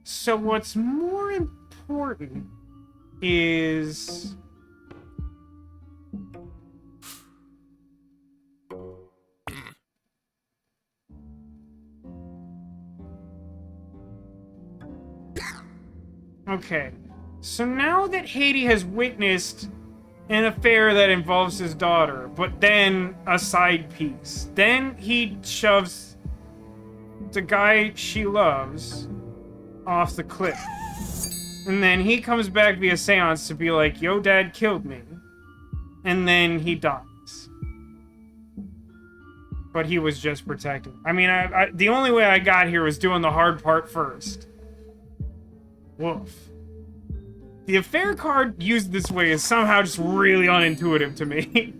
So what's more important is... Okay, so now that Haiti has witnessed an affair that involves his daughter, but then a side piece, then he shoves the guy she loves off the cliff. And then he comes back via seance to be like, yo, dad killed me. And then he dies. But he was just protecting. I mean, the only way I got here was doing the hard part first. Woof. The affair card used this way is somehow just really unintuitive to me.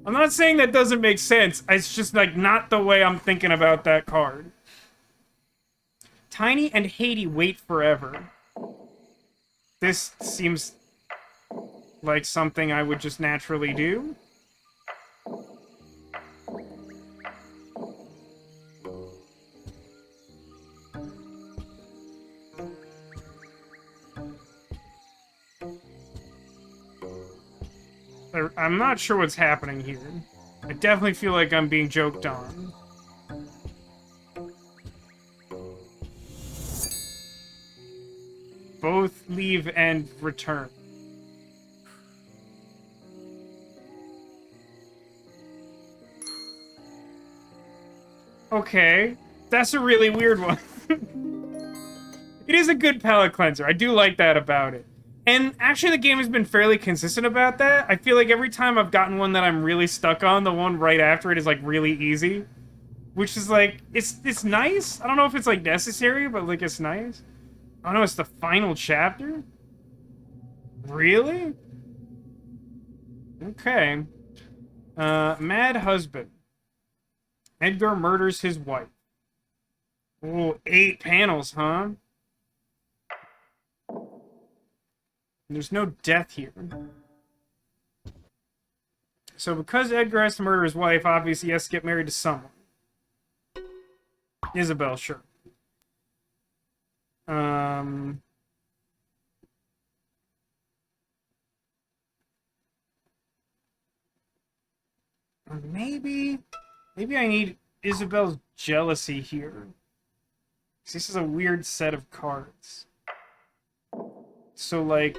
I'm not saying that doesn't make sense. It's just, like, not the way I'm thinking about that card. Tiny and Haiti wait forever. This seems like something I would just naturally do. I'm not sure what's happening here. I definitely feel like I'm being joked on. Both leave and return. Okay, that's a really weird one. It is a good palate cleanser. I do like that about it. And actually, the game has been fairly consistent about that. I feel like every time I've gotten one that I'm really stuck on, the one right after it is, like, really easy. Which is, like, it's nice. I don't know if it's, like, necessary, but, like, it's nice. Oh, no, it's the final chapter? Really? Okay. Mad husband. Edgar murders his wife. Oh, 8 panels, huh? There's no death here. So because Edgar has to murder his wife, obviously he has to get married to someone. Isabel, sure. Maybe I need Isabel's jealousy here. This is a weird set of cards. So, like...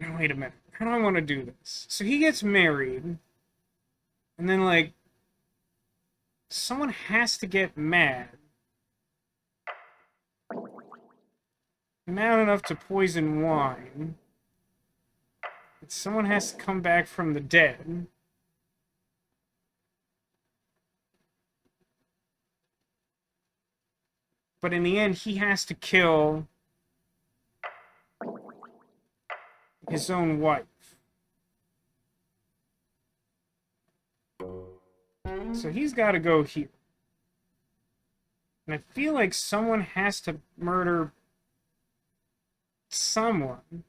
Now, wait a minute. How do I want to do this? So he gets married, and then, like, someone has to get mad. Mad enough to poison wine. But someone has to come back from the dead. But in the end, he has to kill his own wife. So he's got to go here. And I feel like someone has to murder someone.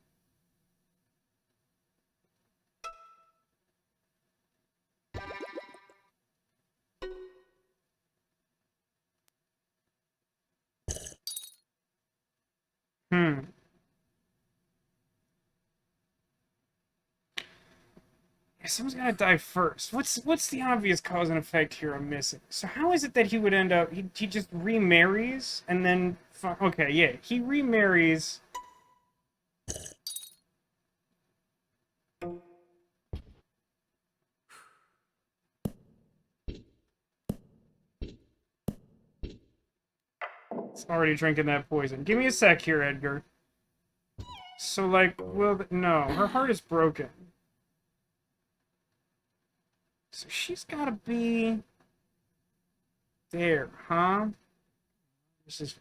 Yeah, someone's gotta die first. What's the obvious cause and effect here I'm missing? So how is it that he would end up... He just remarries, and then... Okay, yeah. He remarries... It's already drinking that poison. Give me a sec here, Edgar. So, like, well, no. Her heart is broken. So she's gotta be... there, huh? This is...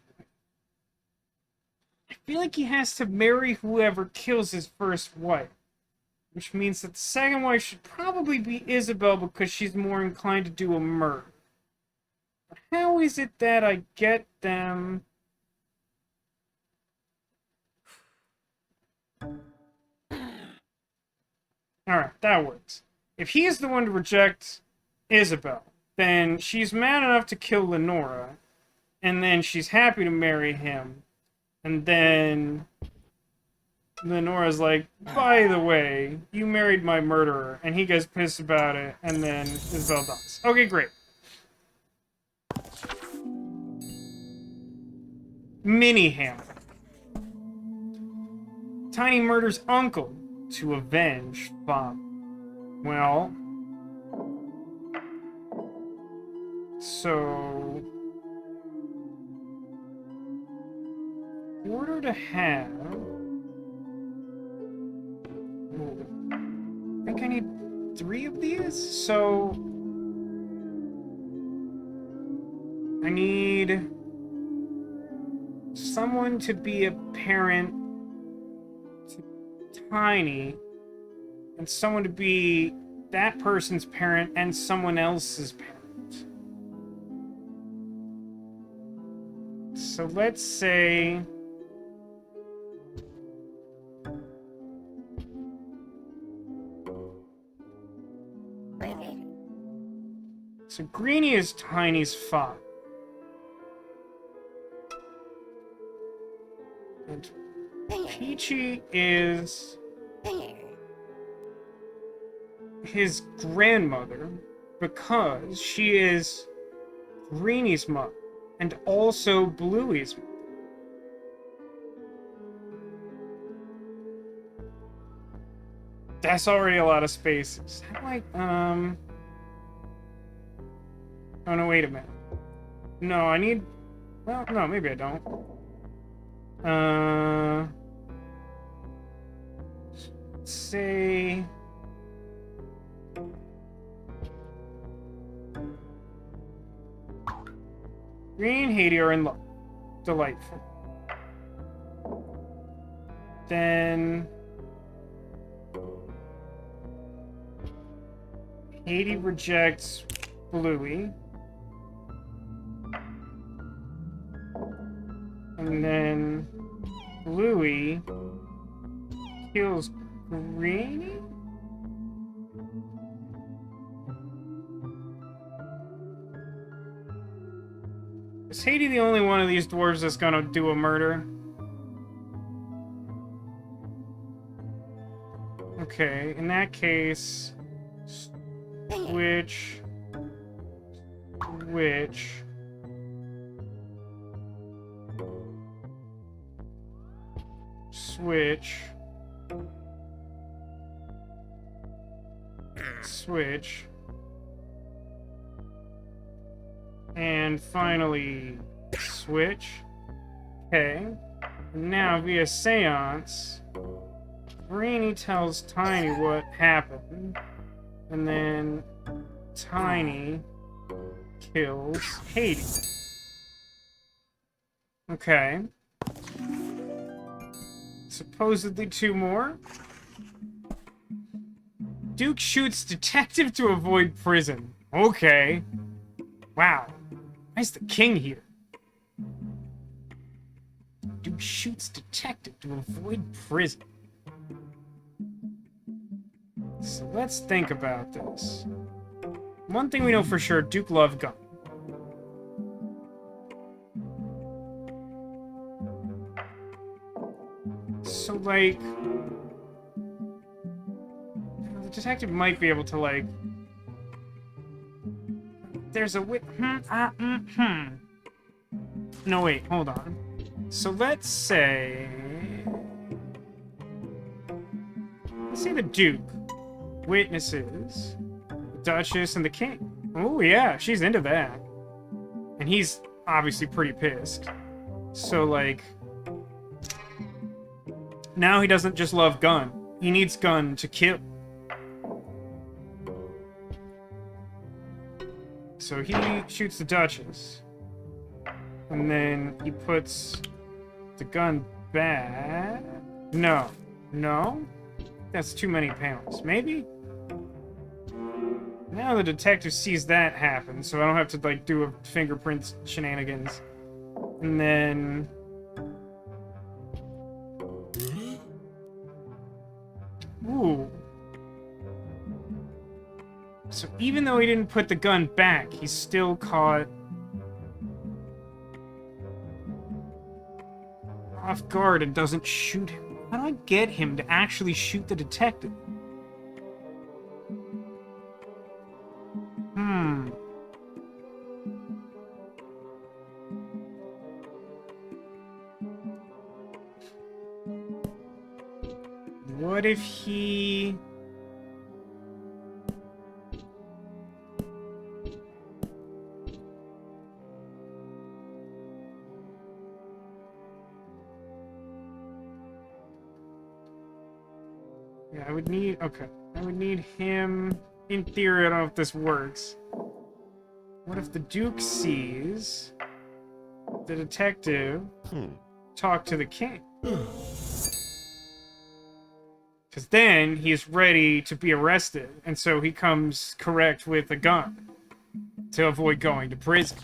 I feel like he has to marry whoever kills his first wife. Which means that the second wife should probably be Isabel because she's more inclined to do a murder. But how is it that I get them... Alright, that works. If he is the one to reject Isabel, then she's mad enough to kill Lenora, and then she's happy to marry him, and then Lenora's like, by the way, you married my murderer, and he gets pissed about it, and then Isabel dies. Okay, great. Mini Hammer. Tiny murders uncle to avenge father. Well, so in order to have, I think I need 3 of these. So I need someone to be a parent to Tiny, and someone to be that person's parent and someone else's parent. So let's say... So Greenie is Tiny's father. And Peachy is his grandmother because she is Greenie's mother and also Bluey's mother. That's already a lot of spaces. How do I, oh no, wait a minute. No, I need... Well, no, maybe I don't. Let's say... Greenie and Haiti are in love. Delightful. Then... Haiti rejects Bluey. And then Bluey kills Greenie? Is Haiti the only one of these dwarves that's gonna do a murder? Okay, in that case... Switch... Switch. And finally, switch. Okay. Now, via seance, Greenie tells Tiny what happened. And then Tiny kills Haiti. Okay. Supposedly 2 more. Duke shoots detective to avoid prison. Okay. Wow. Why's the king here? Duke shoots detective to avoid prison. So let's think about this. One thing we know for sure, Duke loved gun. So, like... The detective might be able to, like... There's a No, wait, hold on. So let's say... Let's say the Duke witnesses the Duchess and the King. Oh, yeah, she's into that. And he's obviously pretty pissed. So, like... Now he doesn't just love gun. He needs gun to kill. So he shoots the Duchess. And then he puts the gun back. No. No? That's too many panels. Maybe? Now the detective sees that happen, so I don't have to, like, do a fingerprint shenanigans. And then... Ooh. So even though he didn't put the gun back, he's still caught off guard and doesn't shoot him. How do I get him to actually shoot the detective? what if he... Yeah, I would need... Okay. I would need him... In theory, I don't know if this works. What if the Duke sees the detective talk to the king? Because then he's ready to be arrested, and so he comes correct with a gun to avoid going to prison.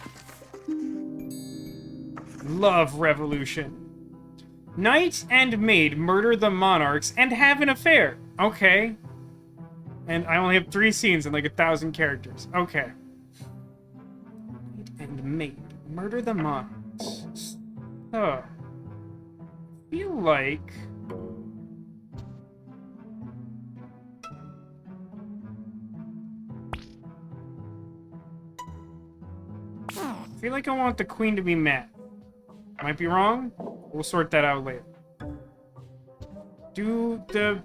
Love revolution. Knight and maid murder the monarchs and have an affair. Okay. And I only have 3 scenes and like 1,000 characters. Okay. Knight and maid murder the monarchs. Oh. I feel like... I feel like I want the queen to be mad. Might be wrong. We'll sort that out later. Do the...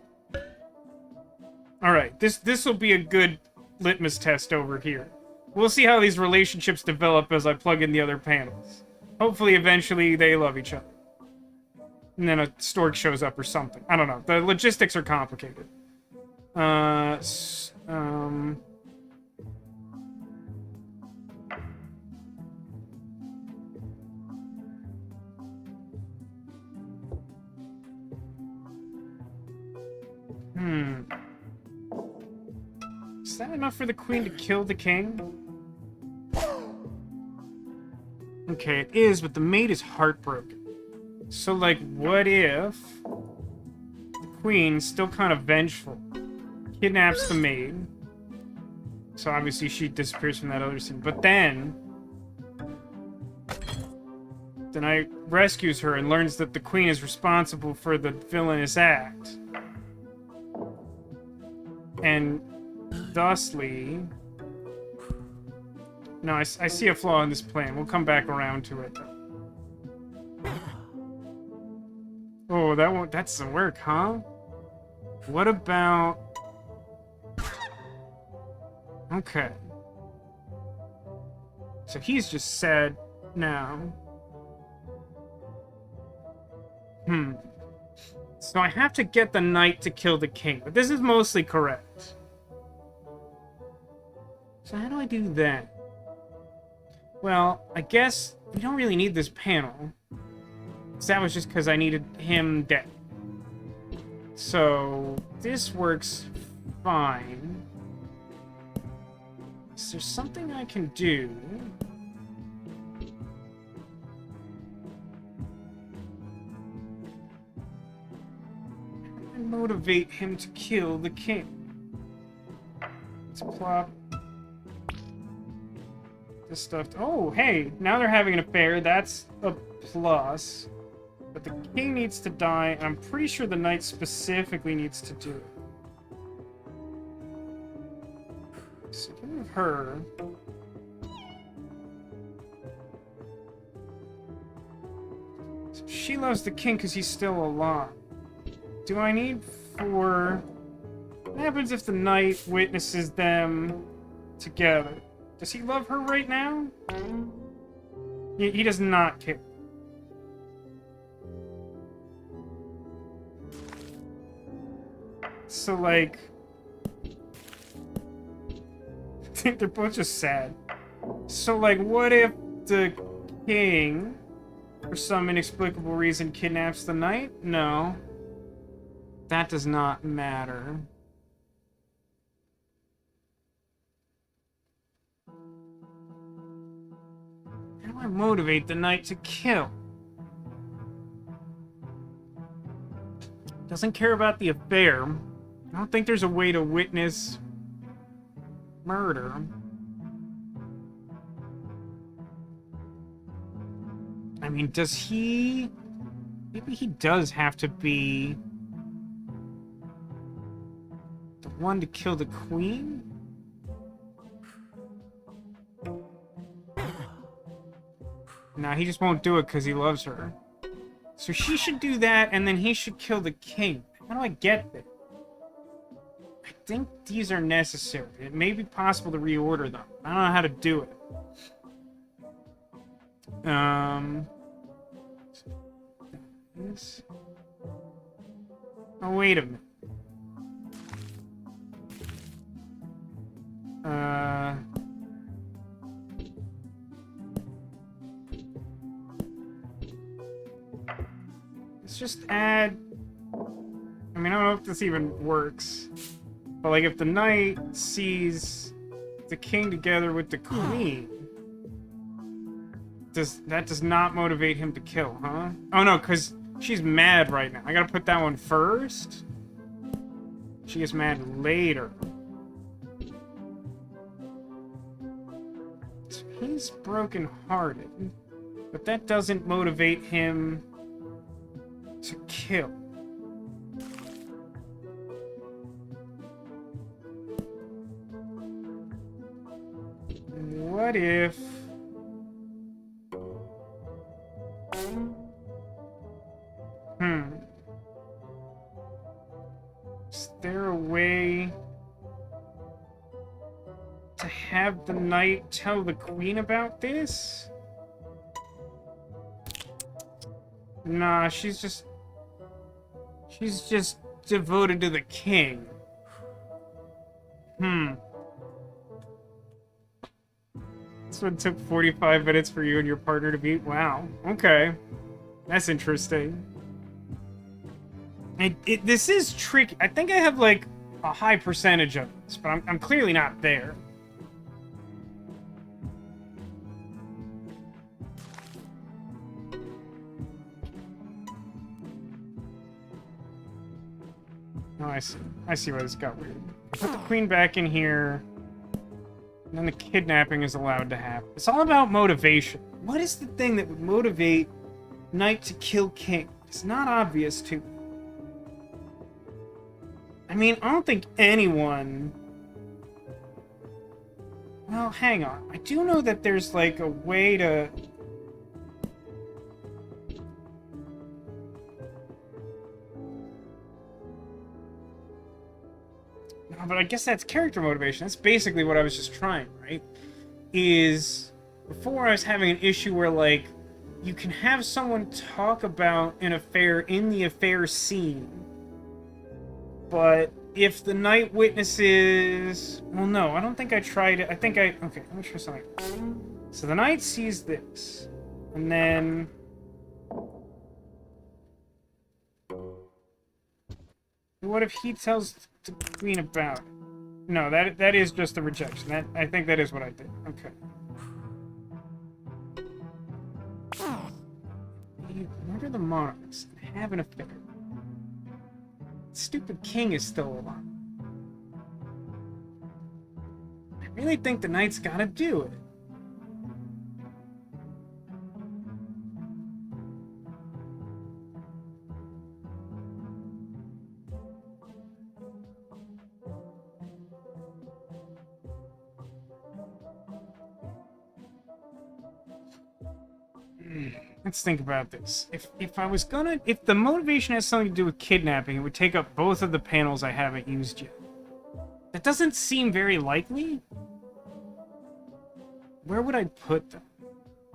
Alright, this will be a good litmus test over here. We'll see how these relationships develop as I plug in the other panels. Hopefully, eventually, they love each other. And then a stork shows up or something. I don't know. The logistics are complicated. Is that enough for the queen to kill the king? Okay, it is, but the maid is heartbroken. So, like, what if the queen's still kind of vengeful? Kidnaps the maid. So obviously she disappears from that other scene. But then I rescues her and learns that the queen is responsible for the villainous act. And thusly... No, I see a flaw in this plan. We'll come back around to it, though. Oh, that doesn't work, huh? What about... Okay. So he's just sad now. So I have to get the knight to kill the king, but this is mostly correct. So how do I do that? Well, I guess we don't really need this panel. So that was just because I needed him dead. So this works fine. Is there something I can do? How do I motivate him to kill the king? Let's plop this stuff. Oh, hey, now they're having an affair. That's a plus. But the king needs to die, and I'm pretty sure the knight specifically needs to do it. So get rid of her. So she loves the king because he's still alive. Do I need for... What happens if the knight witnesses them together? Does he love her right now? He does not care. So, like... I think they're both just sad. So, like, what if the king, for some inexplicable reason, kidnaps the knight? No. That does not matter. How do I motivate the knight to kill? Doesn't care about the affair. I don't think there's a way to witness murder. I mean, does he... Maybe he does have to be the one to kill the queen? Nah, he just won't do it because he loves her. So she should do that, and then he should kill the king. How do I get there? think these are necessary. It may be possible to reorder them. I don't know how to do it. This. Oh, wait a minute. Let's just add... I mean, I don't know if this even works. But, like, if the knight sees the king together with the queen... That does not motivate him to kill, huh? Oh, no, because she's mad right now. I gotta put that one first? She gets mad later. So he's broken-hearted. But that doesn't motivate him to kill. What if... Is there a way to have the knight tell the queen about this? Nah, she's just devoted to the king. This one took 45 minutes for you and your partner to beat. Wow. Okay. That's interesting. This is tricky. I think I have, like, a high percentage of this, but I'm clearly not there. Oh, I see. I see why this got weird. Put the queen back in here. And then the kidnapping is allowed to happen. It's all about motivation. What is the thing that would motivate knight to kill king? It's not obvious to me. I mean, I don't think anyone... Well, hang on. I do know that there's, like, a way to... No, but I guess that's character motivation. That's basically what I was just trying, right? Is... Before I was having an issue where, like, you can have someone talk about an affair in the affair scene, but if the knight witnesses... Well, no, I don't think I tried it. I think I... Okay, let me try something. So the knight sees this, and then... What if he tells the queen about it? No, that is just a rejection. I think that is what I did. Okay. Murder the monarchs and have an affair. Stupid king is still alive. I really think the knight's gotta do it. Let's think about this. If I was gonna... If the motivation has something to do with kidnapping, it would take up both of the panels I haven't used yet. That doesn't seem very likely. Where would I put them?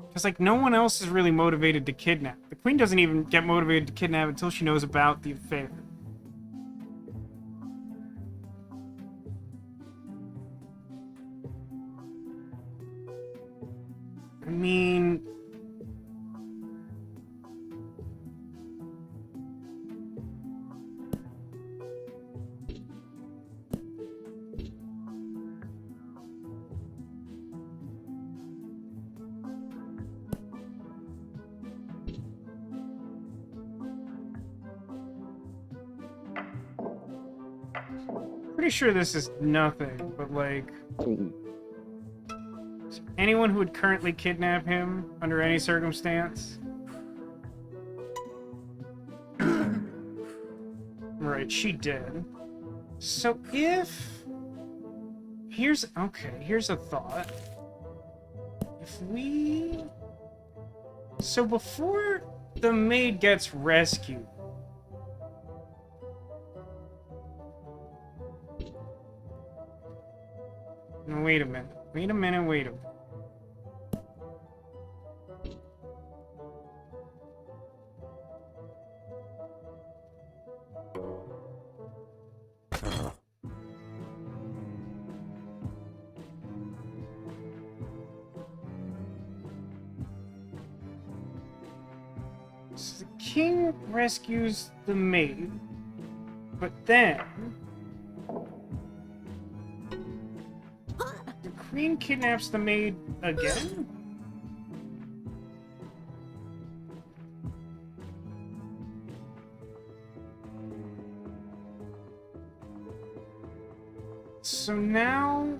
Because, like, no one else is really motivated to kidnap. The queen doesn't even get motivated to kidnap until she knows about the affair. I mean... Pretty sure this is nothing, but like... Anyone who would currently kidnap him under any circumstance? Right, she did. So if... Here's a thought. If we... So before the maid gets rescued, Wait a minute. Wait a minute, wait a minute. So the king rescues the maid, but then the queen kidnaps the maid again? So now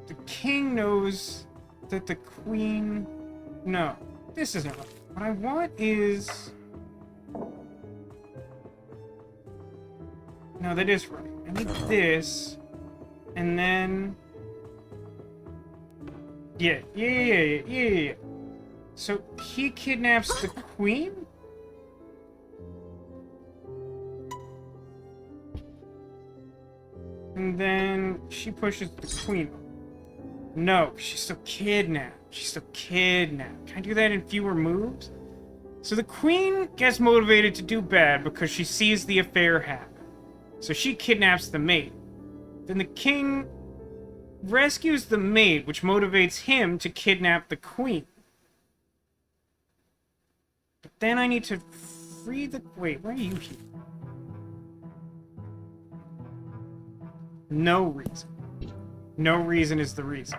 the king knows that the queen... No, this isn't right. What I want is... No, that is right. I need this, and then... Yeah. So he kidnaps the queen? And then she pushes the queen. No, she's still kidnapped. Can I do that in fewer moves? So the queen gets motivated to do bad because she sees the affair happen. So she kidnaps the maid. Then the king rescues the maid, which motivates him to kidnap the queen. But then I need to free the... Wait, where are you here? No reason. No reason is the reason.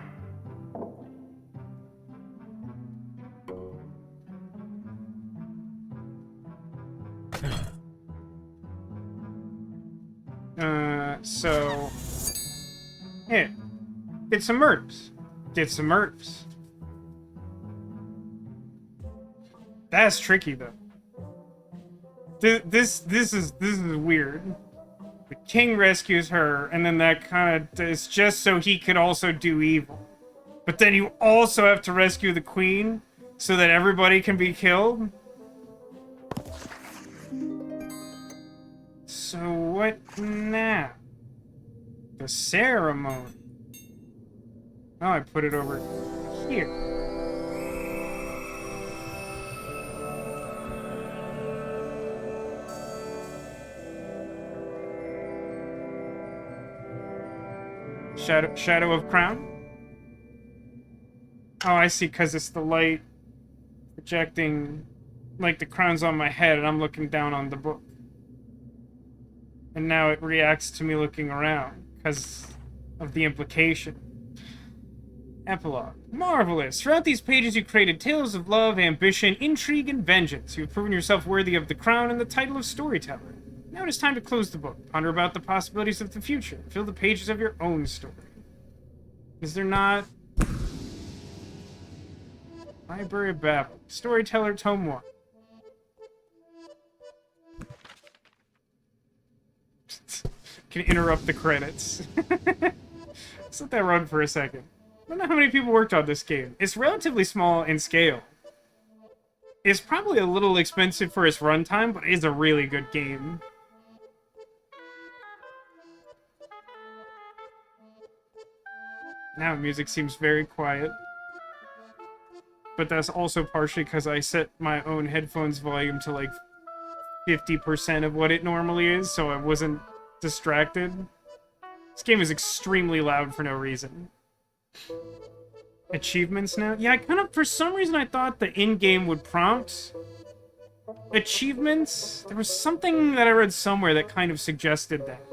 So... Yeah. Did some murders. That's tricky, though. This is weird. The king rescues her, and then that kind of is just so he could also do evil. But then you also have to rescue the queen so that everybody can be killed? So what now? The ceremony. Oh, I put it over here. Shadow of crown? Oh, I see, because it's the light projecting, like the crown's on my head and I'm looking down on the book. And now it reacts to me looking around, because of the implication. Epilogue. Marvelous! Throughout these pages you created tales of love, ambition, intrigue, and vengeance. You've proven yourself worthy of the crown and the title of Storyteller. Now it is time to close the book. Ponder about the possibilities of the future. Fill the pages of your own story. Is there not... Library of Babel. Storyteller, Tome 1. Can interrupt the credits. Let's let that run for a second. I don't know how many people worked on this game. It's relatively small in scale. It's probably a little expensive for its runtime, but it is a really good game. Now music seems very quiet. But that's also partially because I set my own headphones volume to like 50% of what it normally is, so I wasn't distracted. This game is extremely loud for no reason. Achievements now? Yeah, I kind of, for some reason I thought the in-game would prompt achievements. There was something that I read somewhere that kind of suggested that.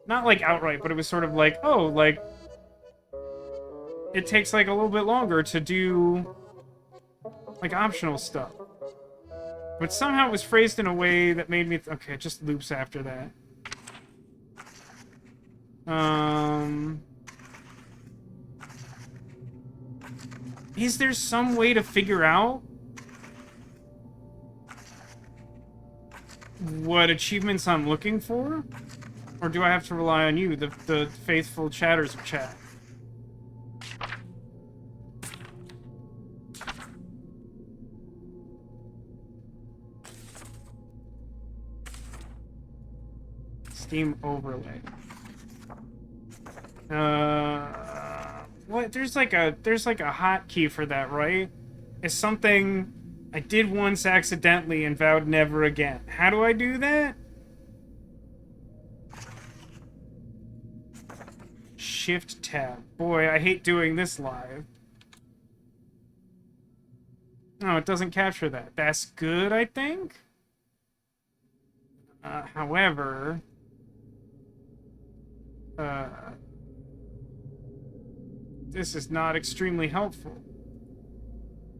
Not like outright, but it was sort of like, oh, like, it takes like a little bit longer to do like optional stuff. But somehow it was phrased in a way that made me... Okay, it just loops after that. Is there some way to figure out what achievements I'm looking for? Or do I have to rely on you, the faithful chatters of chat? Steam overlay. What? There's like a hotkey for that, right? It's something I did once accidentally and vowed never again. How do I do that? Shift tab. Boy, I hate doing this live. No, it doesn't capture that. That's good, I think? However... this is not extremely helpful.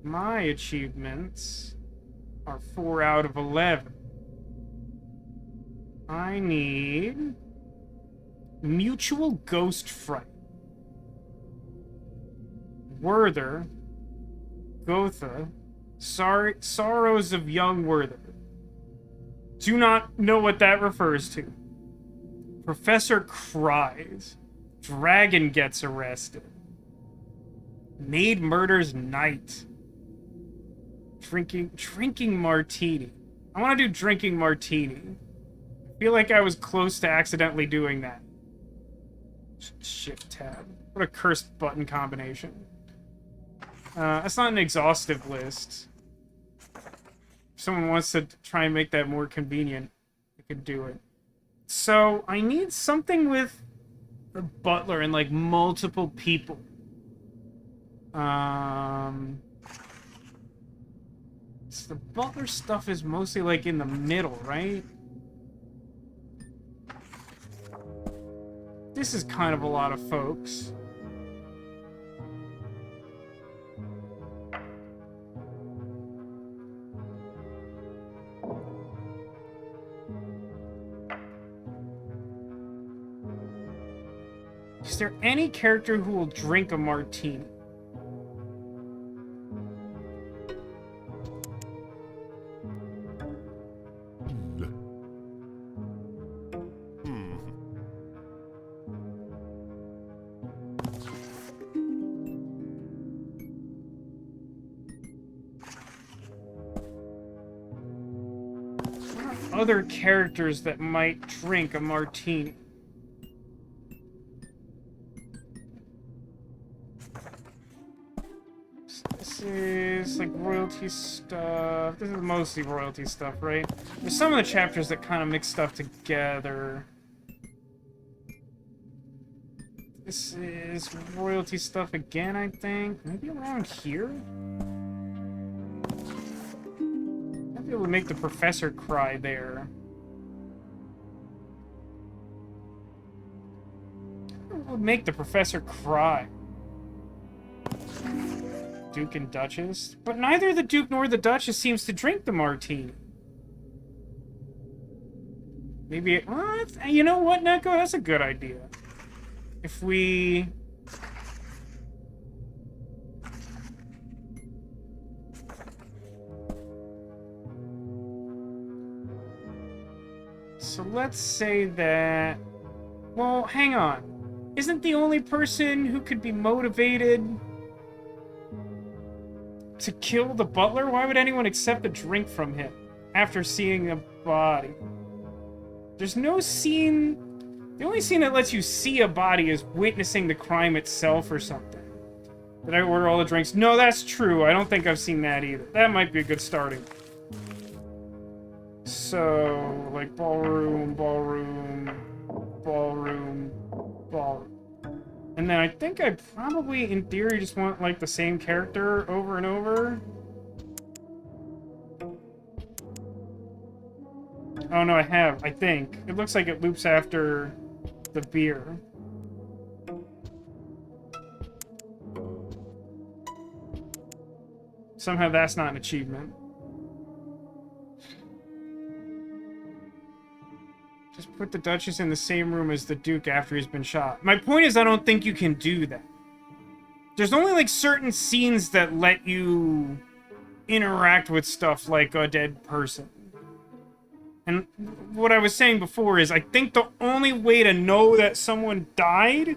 My achievements are 4 out of 11. I need... Mutual Ghost Fright. Werther. Gotha. Sorrows of Young Werther. Do not know what that refers to. Professor cries. Dragon gets arrested. Maid murders knight. Drinking martini. I want to do drinking martini. I feel like I was close to accidentally doing that. Shift tab. What a cursed button combination. That's not an exhaustive list. If someone wants to try and make that more convenient, I could do it. So, I need something with the butler and, like, multiple people. So the butler stuff is mostly, like, in the middle, right? This is kind of a lot of folks. Is there any character who will drink a martini? What are other characters that might drink a martini? This is like royalty stuff. This is mostly royalty stuff, right? There's some of the chapters that kind of mix stuff together. This is royalty stuff again, I think. Maybe around here? I'll be able to make the professor cry there. What would make the professor cry? Duke and Duchess? But neither the Duke nor the Duchess seems to drink the martini. Maybe... Well, you know what, Neko? That's a good idea. If we... So let's say that... Well, hang on. Isn't the only person who could be motivated to kill the butler? Why would anyone accept a drink from him after seeing a body? There's no scene... The only scene that lets you see a body is witnessing the crime itself or something. Did I order all the drinks? No, that's true. I don't think I've seen that either. That might be a good starting. So, like, ballroom, ballroom, ballroom, ballroom. And then I think I probably, in theory, just want, like, the same character over and over. Oh, no, I have, I think. It looks like it loops after the beer. Somehow that's not an achievement. Just put the Duchess in the same room as the Duke after he's been shot. My point is, I don't think you can do that. There's only, like, certain scenes that let you interact with stuff like a dead person. And what I was saying before is, I think the only way to know that someone died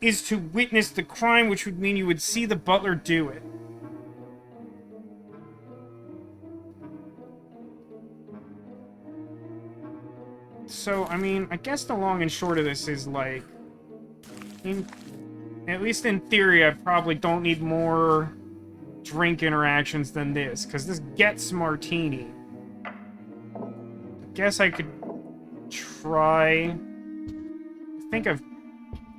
is to witness the crime, which would mean you would see the butler do it. So, I mean, I guess the long and short of this is, like... At least in theory, I probably don't need more drink interactions than this, because this gets martini. I guess I could try... I think I've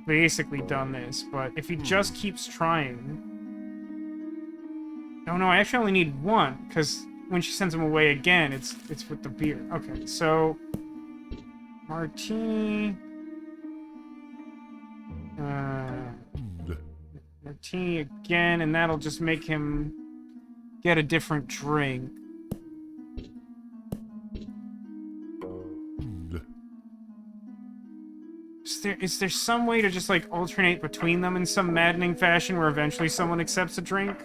basically done this, but if he just keeps trying... Oh no, I actually only need one, because when she sends him away again, it's with the beer. Okay, so... Martini... Martini again, and that'll just make him get a different drink. Is there some way to just, like, alternate between them in some maddening fashion where eventually someone accepts a drink?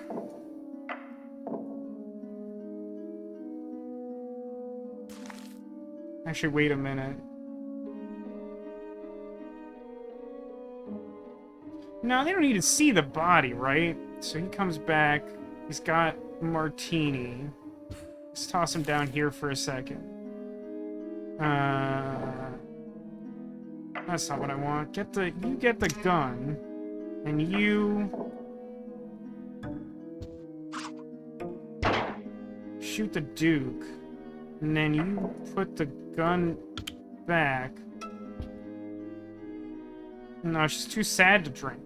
Actually, wait a minute. No, they don't need to see the body, right? So he comes back. He's got martini. Let's toss him down here for a second. That's not what I want. You get the gun. And you... shoot the Duke. And then you put the gun back. No, she's too sad to drink.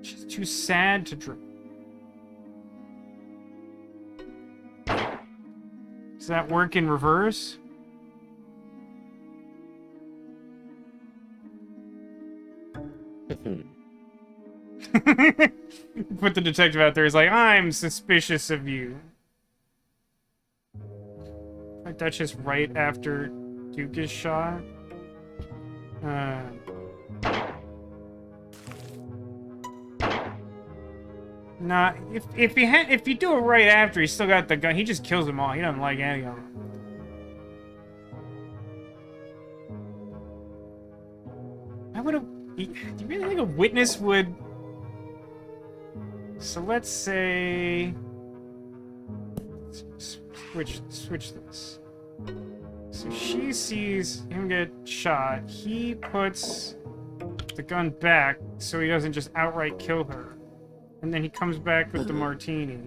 She's too sad to drink. Does that work in reverse? Put the detective out there. He's like, I'm suspicious of you. Like, that's just right after Duke is shot. Nah, if you do it right after, he's still got the gun. He just kills them all. He doesn't like any of them. I would have. Do you really think a witness would? So let's say switch this. So she sees him get shot. He puts the gun back so he doesn't just outright kill her. And then he comes back with the martini.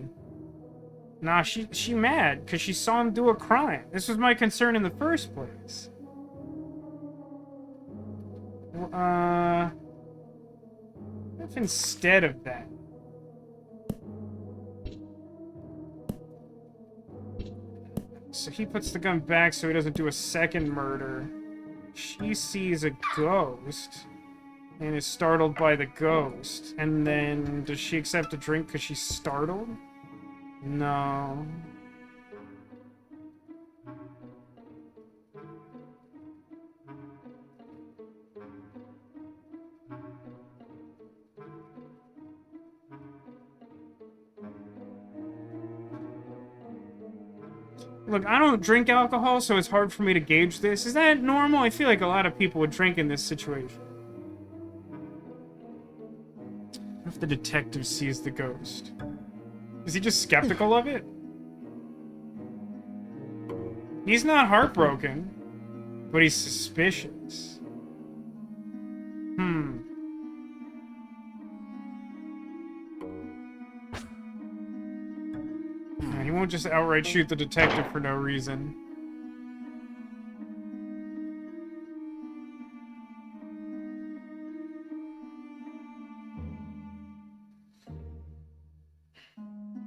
Nah, she mad because she saw him do a crime. This was my concern in the first place. If instead of that, so he puts the gun back so he doesn't do a second murder. She sees a ghost and is startled by the ghost. And then, does she accept a drink because she's startled? No. Look, I don't drink alcohol, so it's hard for me to gauge this. Is that normal? I feel like a lot of people would drink in this situation. What if the detective sees the ghost? Is he just skeptical of it? He's not heartbroken, but he's suspicious. He won't just outright shoot the detective for no reason.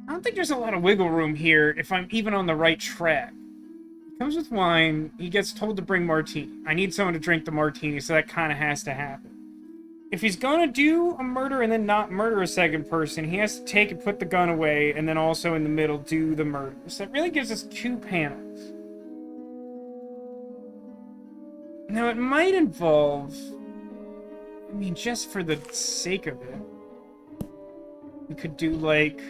I don't think there's a lot of wiggle room here if I'm even on the right track. He comes with wine, he gets told to bring martini. I need someone to drink the martini, so that kind of has to happen. If he's gonna do a murder and then not murder a second person, he has to take and put the gun away, and then also in the middle do the murder. So that really gives us 2 panels. Now it might involve... I mean, just for the sake of it, we could do, like...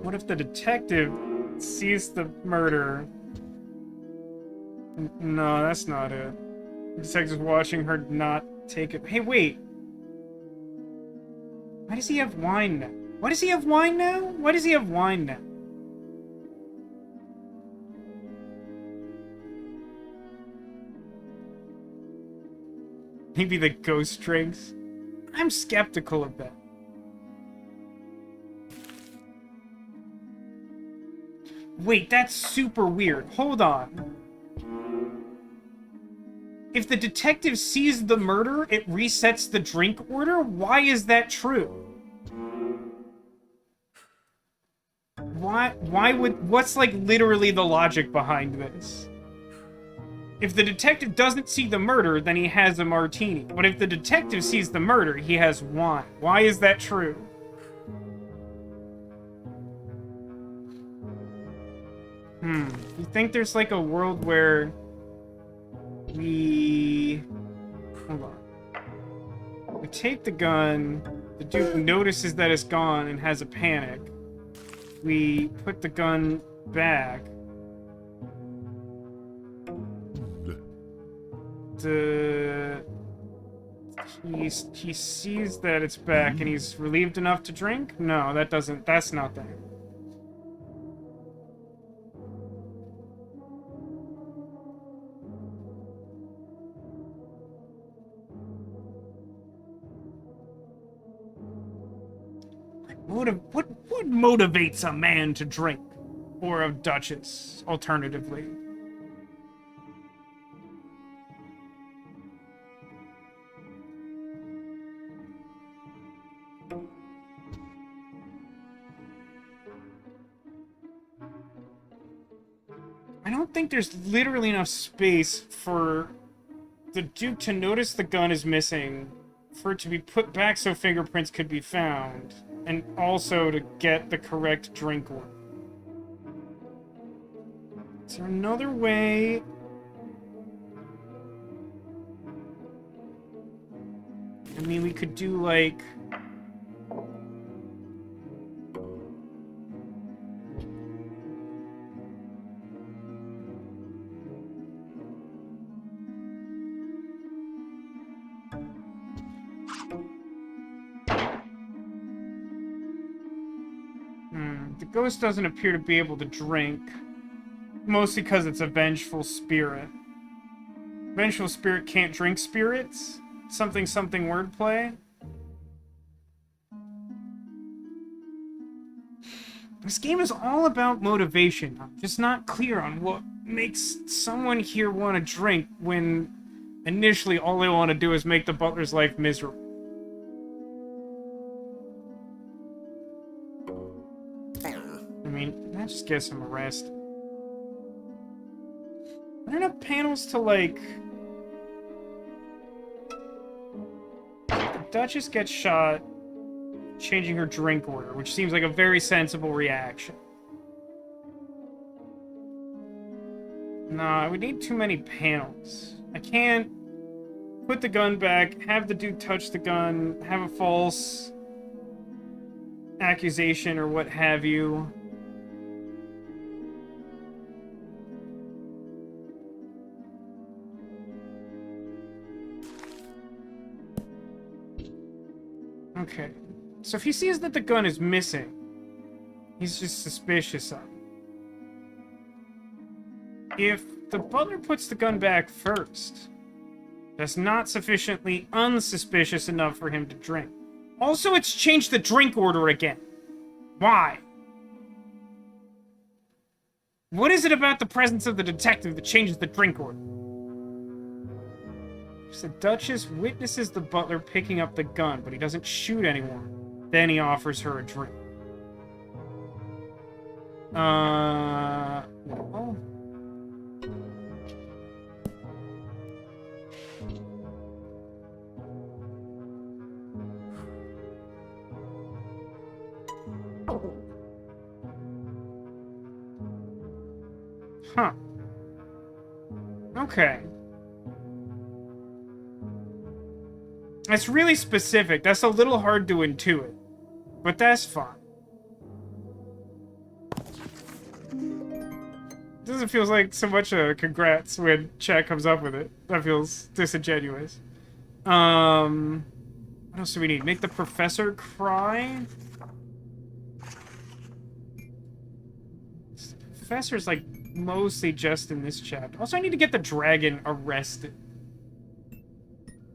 What if the detective sees the murder... No, that's not it. The detective's watching her not take it. Hey, wait. Why does he have wine now? Why does he have wine now? Why does he have wine now? Maybe the ghost drinks. I'm skeptical of that. Wait, that's super weird. Hold on. If the detective sees the murder, it resets the drink order? Why is that true? What's like literally the logic behind this? If the detective doesn't see the murder, then he has a martini. But if the detective sees the murder, he has wine. Why is that true? You think there's like a world where we... Hold on. We take the gun, the dude notices that it's gone and has a panic. We put the gun back. He sees that it's back and he's relieved enough to drink? No, that's not that. What motivates a man to drink? Or a duchess, alternatively. I don't think there's literally enough space for the Duke to notice the gun is missing, for it to be put back so fingerprints could be found, and also to get the correct drink order. Is there another way? I mean, we could do like... The ghost doesn't appear to be able to drink. Mostly because it's a vengeful spirit. Vengeful spirit can't drink spirits? Something wordplay? This game is all about motivation. I'm just not clear on what makes someone here want to drink when initially all they want to do is make the butler's life miserable. I mean, that just gets him arrested. Are there enough panels to, like... The Duchess gets shot, changing her drink order, which seems like a very sensible reaction. Nah, I would need too many panels. I can't put the gun back, have the dude touch the gun, have a false accusation or what have you. Okay. So if he sees that the gun is missing, he's just suspicious of it. If the butler puts the gun back first, that's not sufficiently unsuspicious enough for him to drink. Also, it's changed the drink order again. Why? What is it about the presence of the detective that changes the drink order? The Duchess witnesses the butler picking up the gun, but he doesn't shoot anyone. Then he offers her a drink. Well. Huh. Okay. That's really specific. That's a little hard to intuit. But that's fine. Doesn't feel like so much a congrats when chat comes up with it. That feels disingenuous. What else do we need? Make the professor cry? The professor's like mostly just in this chapter. Also, I need to get the dragon arrested.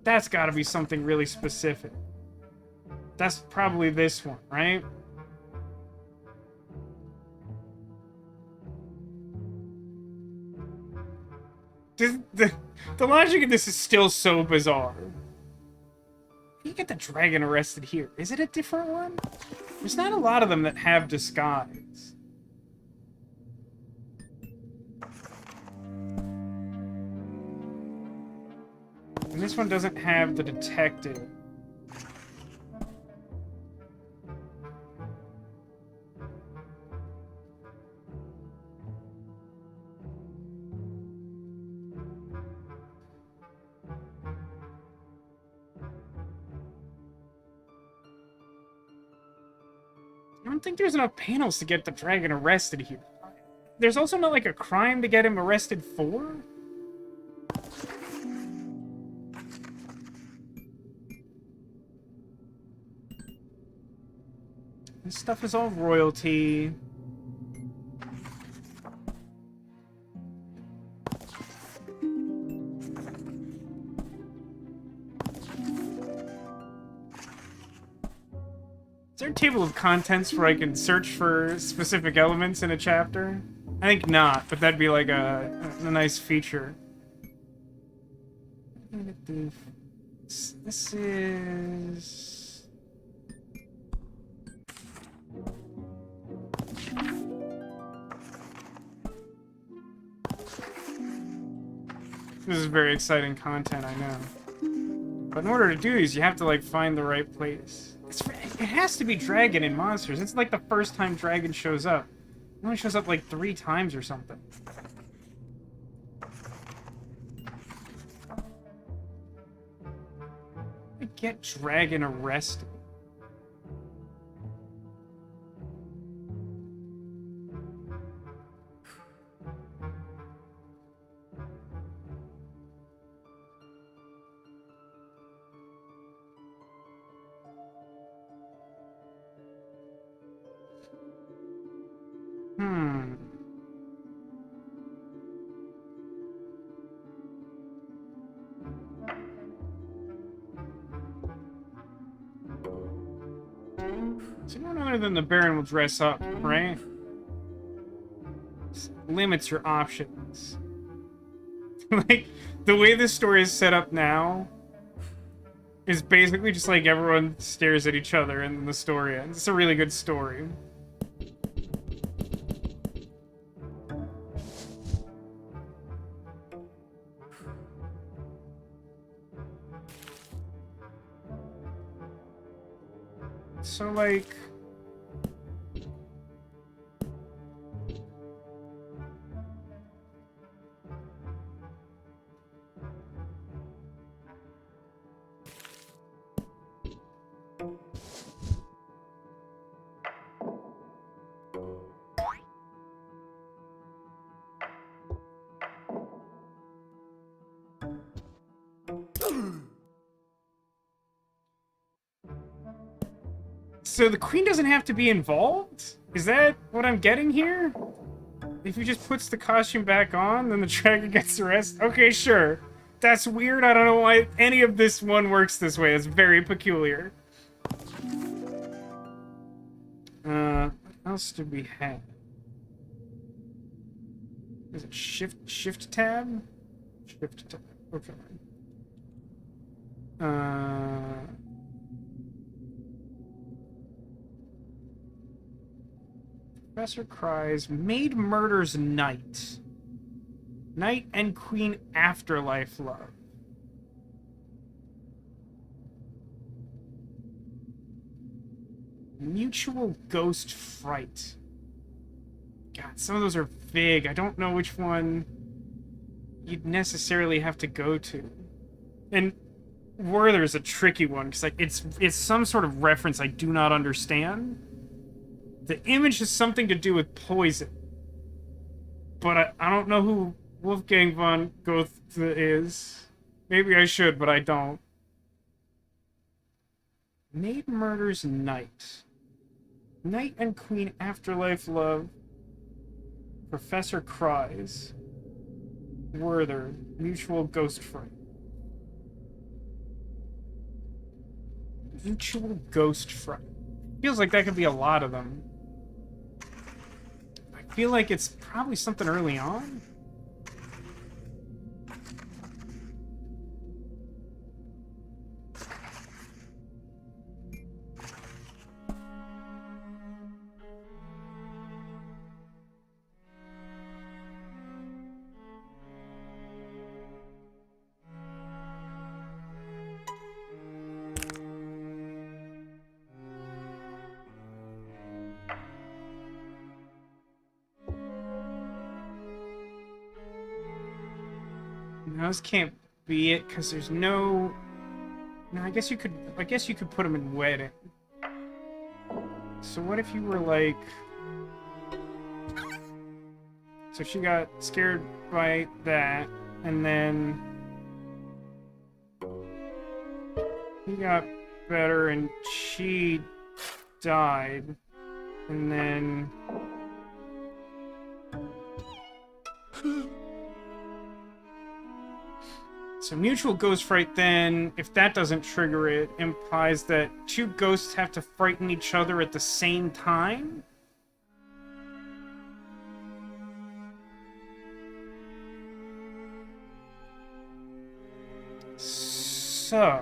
That's gotta be something really specific. That's probably this one, right? The logic of this is still so bizarre. You get the dragon arrested here. Is it a different one? There's not a lot of them that have disguise. And this one doesn't have the detective. I don't think there's enough panels to get the dragon arrested here. There's also not like a crime to get him arrested for? This stuff is all royalty. Is there a table of contents where I can search for specific elements in a chapter? I think not, but that'd be like a nice feature. This is... This is very exciting content, I know. But in order to do these, you have to, like, find the right place. It has to be dragon in monsters. It's like the first time dragon shows up. It only shows up, like, 3 times or something. I get dragon arrested. So no other than the Baron will dress up, right? This limits your options. Like, the way this story is set up now is basically just like everyone stares at each other and the story ends. It's a really good story. So, like... So the queen doesn't have to be involved? Is that what I'm getting here? If he just puts the costume back on, then the dragon gets arrested? Okay, sure. That's weird. I don't know why any of this one works this way. It's very peculiar. What else did we have? Is it shift tab? Shift tab. Okay. Professor cries, maid murders knight. Knight and queen afterlife love. Mutual ghost fright. God, some of those are vague. I don't know which one you'd necessarily have to go to. And Werther's a tricky one, because like it's some sort of reference I do not understand. The image has something to do with poison. But I don't know who Wolfgang von Goethe is. Maybe I should, but I don't. Maid murders knight. Knight and queen afterlife love. Professor cries. Werther, mutual ghost fright. Mutual ghost fright. Feels like that could be a lot of them. I feel like it's probably something early on. No, this can't be it because there's no. No, I guess you could. I guess you could put them in wedding. So what if you were like? So she got scared by that, and then he got better, and she died, and then. So mutual ghost fright then, if that doesn't trigger it, implies that two ghosts have to frighten each other at the same time? So...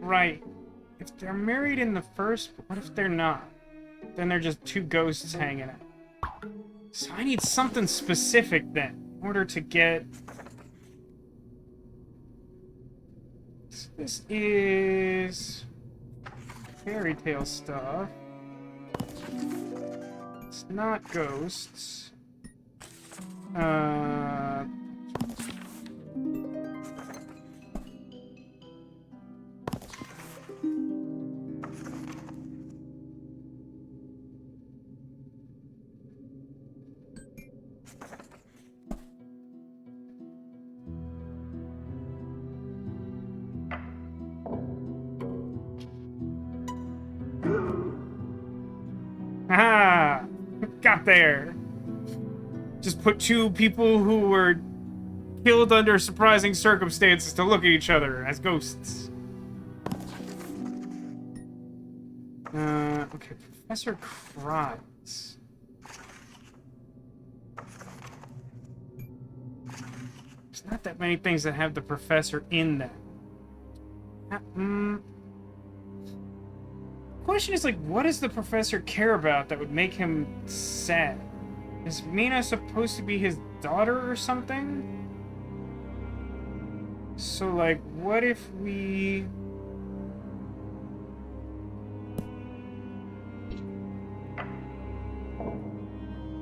Right. If they're married in the first, what if they're not? Then they're just two ghosts hanging out. So I need something specific then, in order to get... So this is... fairy tale stuff. It's not ghosts. Aha! Got there. Just put two people who were killed under surprising circumstances to look at each other as ghosts. Okay, Professor cries. There's not that many things that have the professor in them. Question is, like, what does the professor care about that would make him sad? Is Mina supposed to be his daughter or something? So, like, what if we...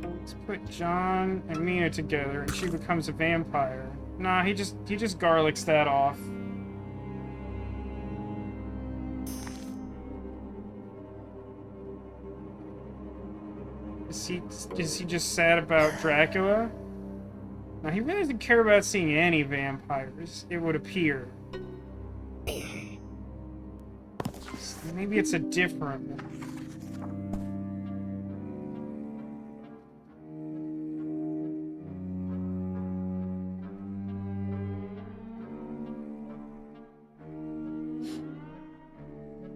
Let's put John and Mina together and she becomes a vampire. Nah, he just garlics that off. Is he just sad about Dracula? Now, he really doesn't care about seeing any vampires, it would appear. So maybe it's a different one.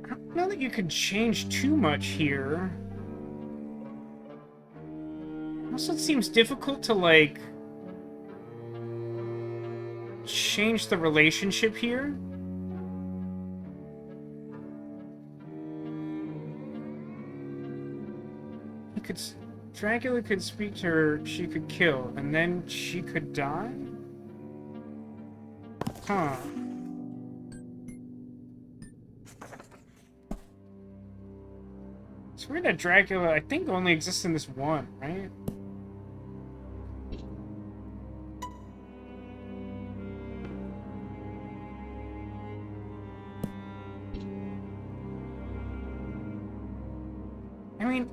I don't know that you could change too much here. Also, it seems difficult to, like, change the relationship here. Dracula could speak to her, she could kill, and then she could die? Huh. It's weird that Dracula, I think, only exists in this one, right? I mean,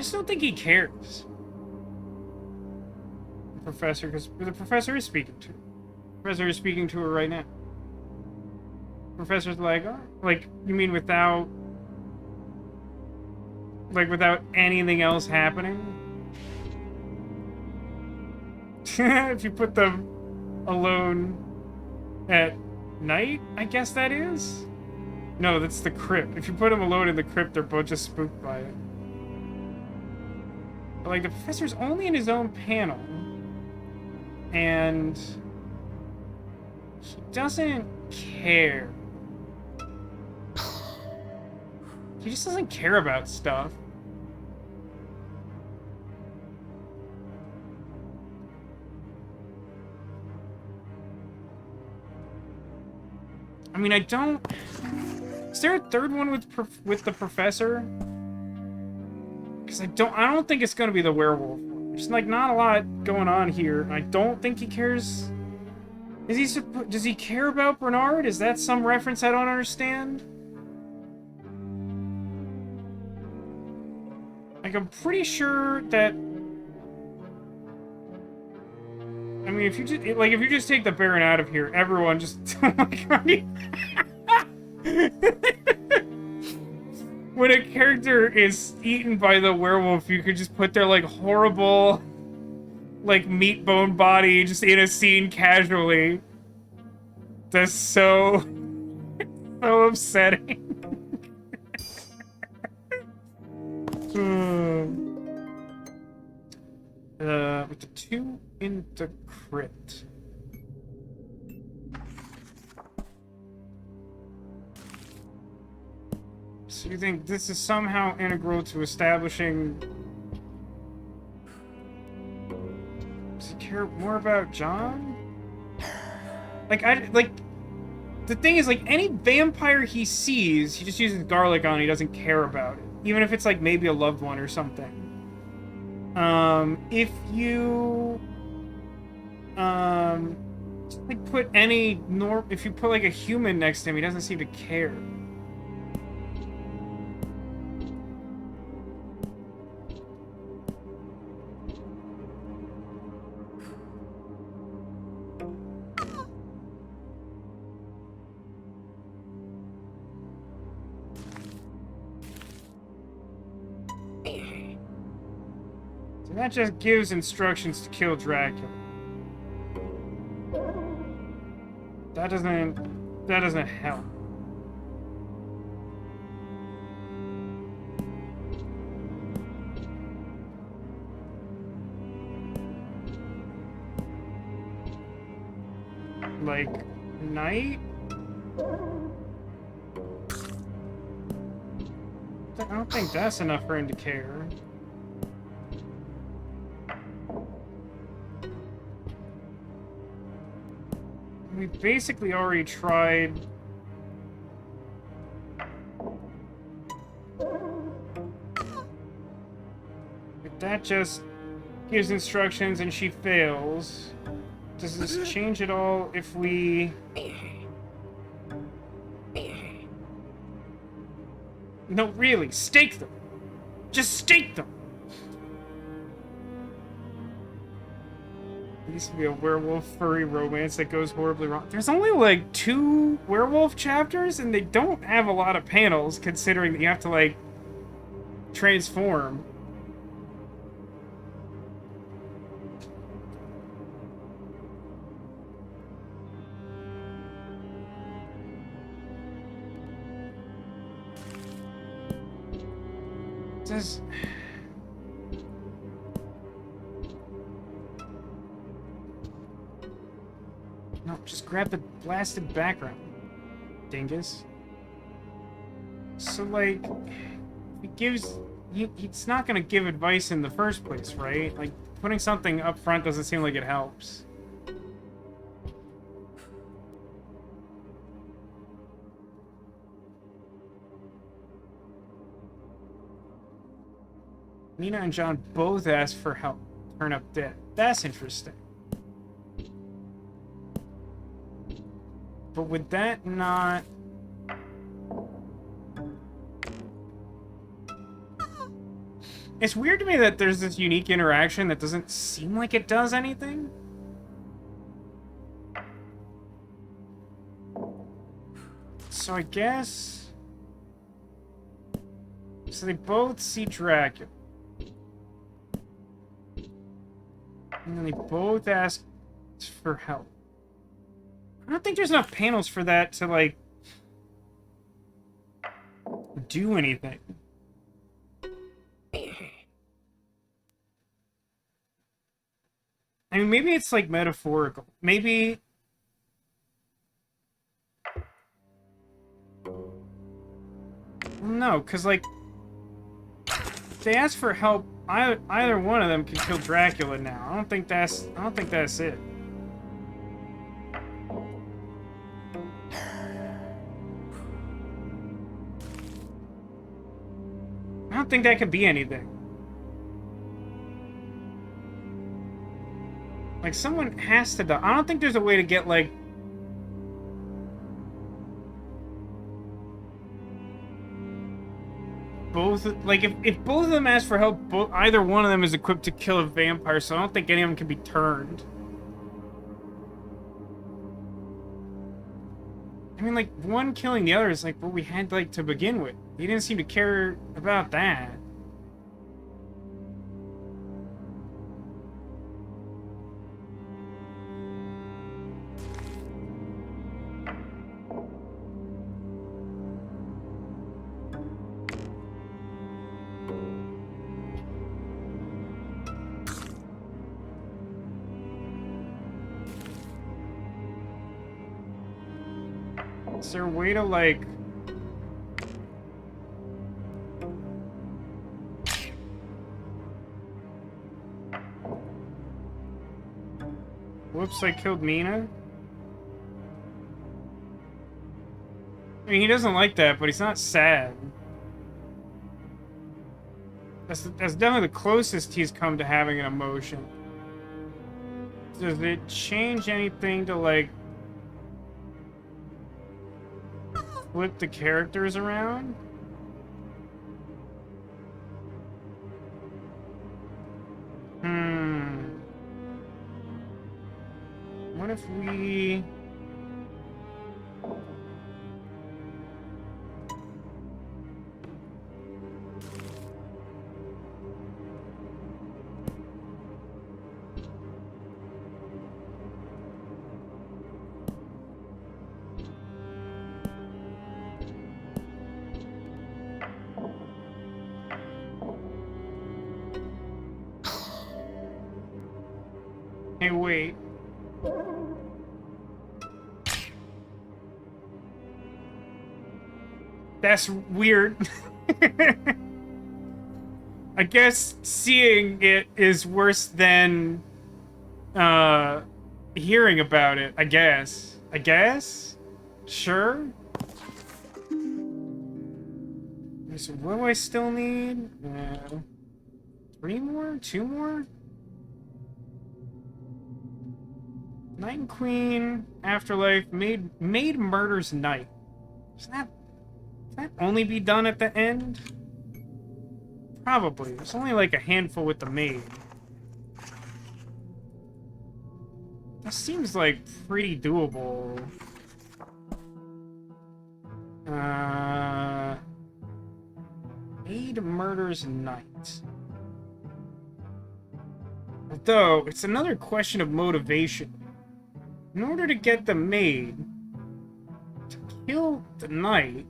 just don't think he cares. The professor, because the professor is speaking to her. The professor is speaking to her right now. The professor's like, oh, like, you mean without... Like, without anything else happening? If you put them alone at night, I guess that is? No, that's the crypt. If you put them alone in the crypt, they're both just spooked by it. But, like, the professor's only in his own panel. And... he doesn't care. He just doesn't care about stuff. I mean, I don't... Is there a third one with the professor? Because I don't think it's gonna be the werewolf one. There's like not a lot going on here. I don't think he cares. Does he care about Bernard? Is that some reference I don't understand? Like, I'm pretty sure that... I mean, if you just take the Baron out of here, everyone just... Oh my god. When a character is eaten by the werewolf, you could just put their, like, horrible, like, meat bone body just in a scene casually. That's so... so upsetting. With the 2 in the crypt. So you think this is somehow integral to establishing... Does he care more about John? Like, the thing is, like, any vampire he sees, he just uses garlic on, he doesn't care about it. Even if it's, like, maybe a loved one or something. If you... just, like, if you put, like, a human next to him, he doesn't seem to care. That just gives instructions to kill Dracula. That doesn't help. Like, night? I don't think that's enough for him to care. We basically already tried... If that just gives instructions and she fails, does this change at all if we... No, really, stake them! Just stake them! There used to be a werewolf furry romance that goes horribly wrong. There's only like 2 werewolf chapters, and they don't have a lot of panels, considering that you have to, like, transform. Does... No, just grab the blasted background, dingus. So, like, it gives... It's not gonna give advice in the first place, right? Like, putting something up front doesn't seem like it helps. Nina and John both asked for help. Turn up dead. That's interesting. But would that not... It's weird to me that there's this unique interaction that doesn't seem like it does anything. So I guess... So they both see Dracula. And then they both ask for help. I don't think there's enough panels for that to, like, do anything. I mean, maybe it's, like, metaphorical. Maybe... No, because, like, if they ask for help, either one of them can kill Dracula now. I don't think that's it. I don't think that could be anything. Like, someone has to die. I don't think there's a way to get, like... both... Like, if both of them ask for help, either one of them is equipped to kill a vampire, so I don't think any of them can be turned. I mean, like, one killing the other is, like, what we had, like, to begin with. He didn't seem to care about that. Is there a way to, like... Whoops, I killed Mina? I mean, he doesn't like that, but he's not sad. That's definitely the closest he's come to having an emotion. Does it change anything to, like... flip the characters around? What if we... Hey, wait. That's weird. I guess seeing it is worse than hearing about it, I guess. Sure. So what do I still need? 3 more? 2 more? Night and Queen, Afterlife, Maid murders Night. Does that only be done at the end? Probably. There's only like a handful with the Maid. That seems like pretty doable. Maid murders Night. Although, it's another question of motivation. In order to get the Maid to kill the Knight,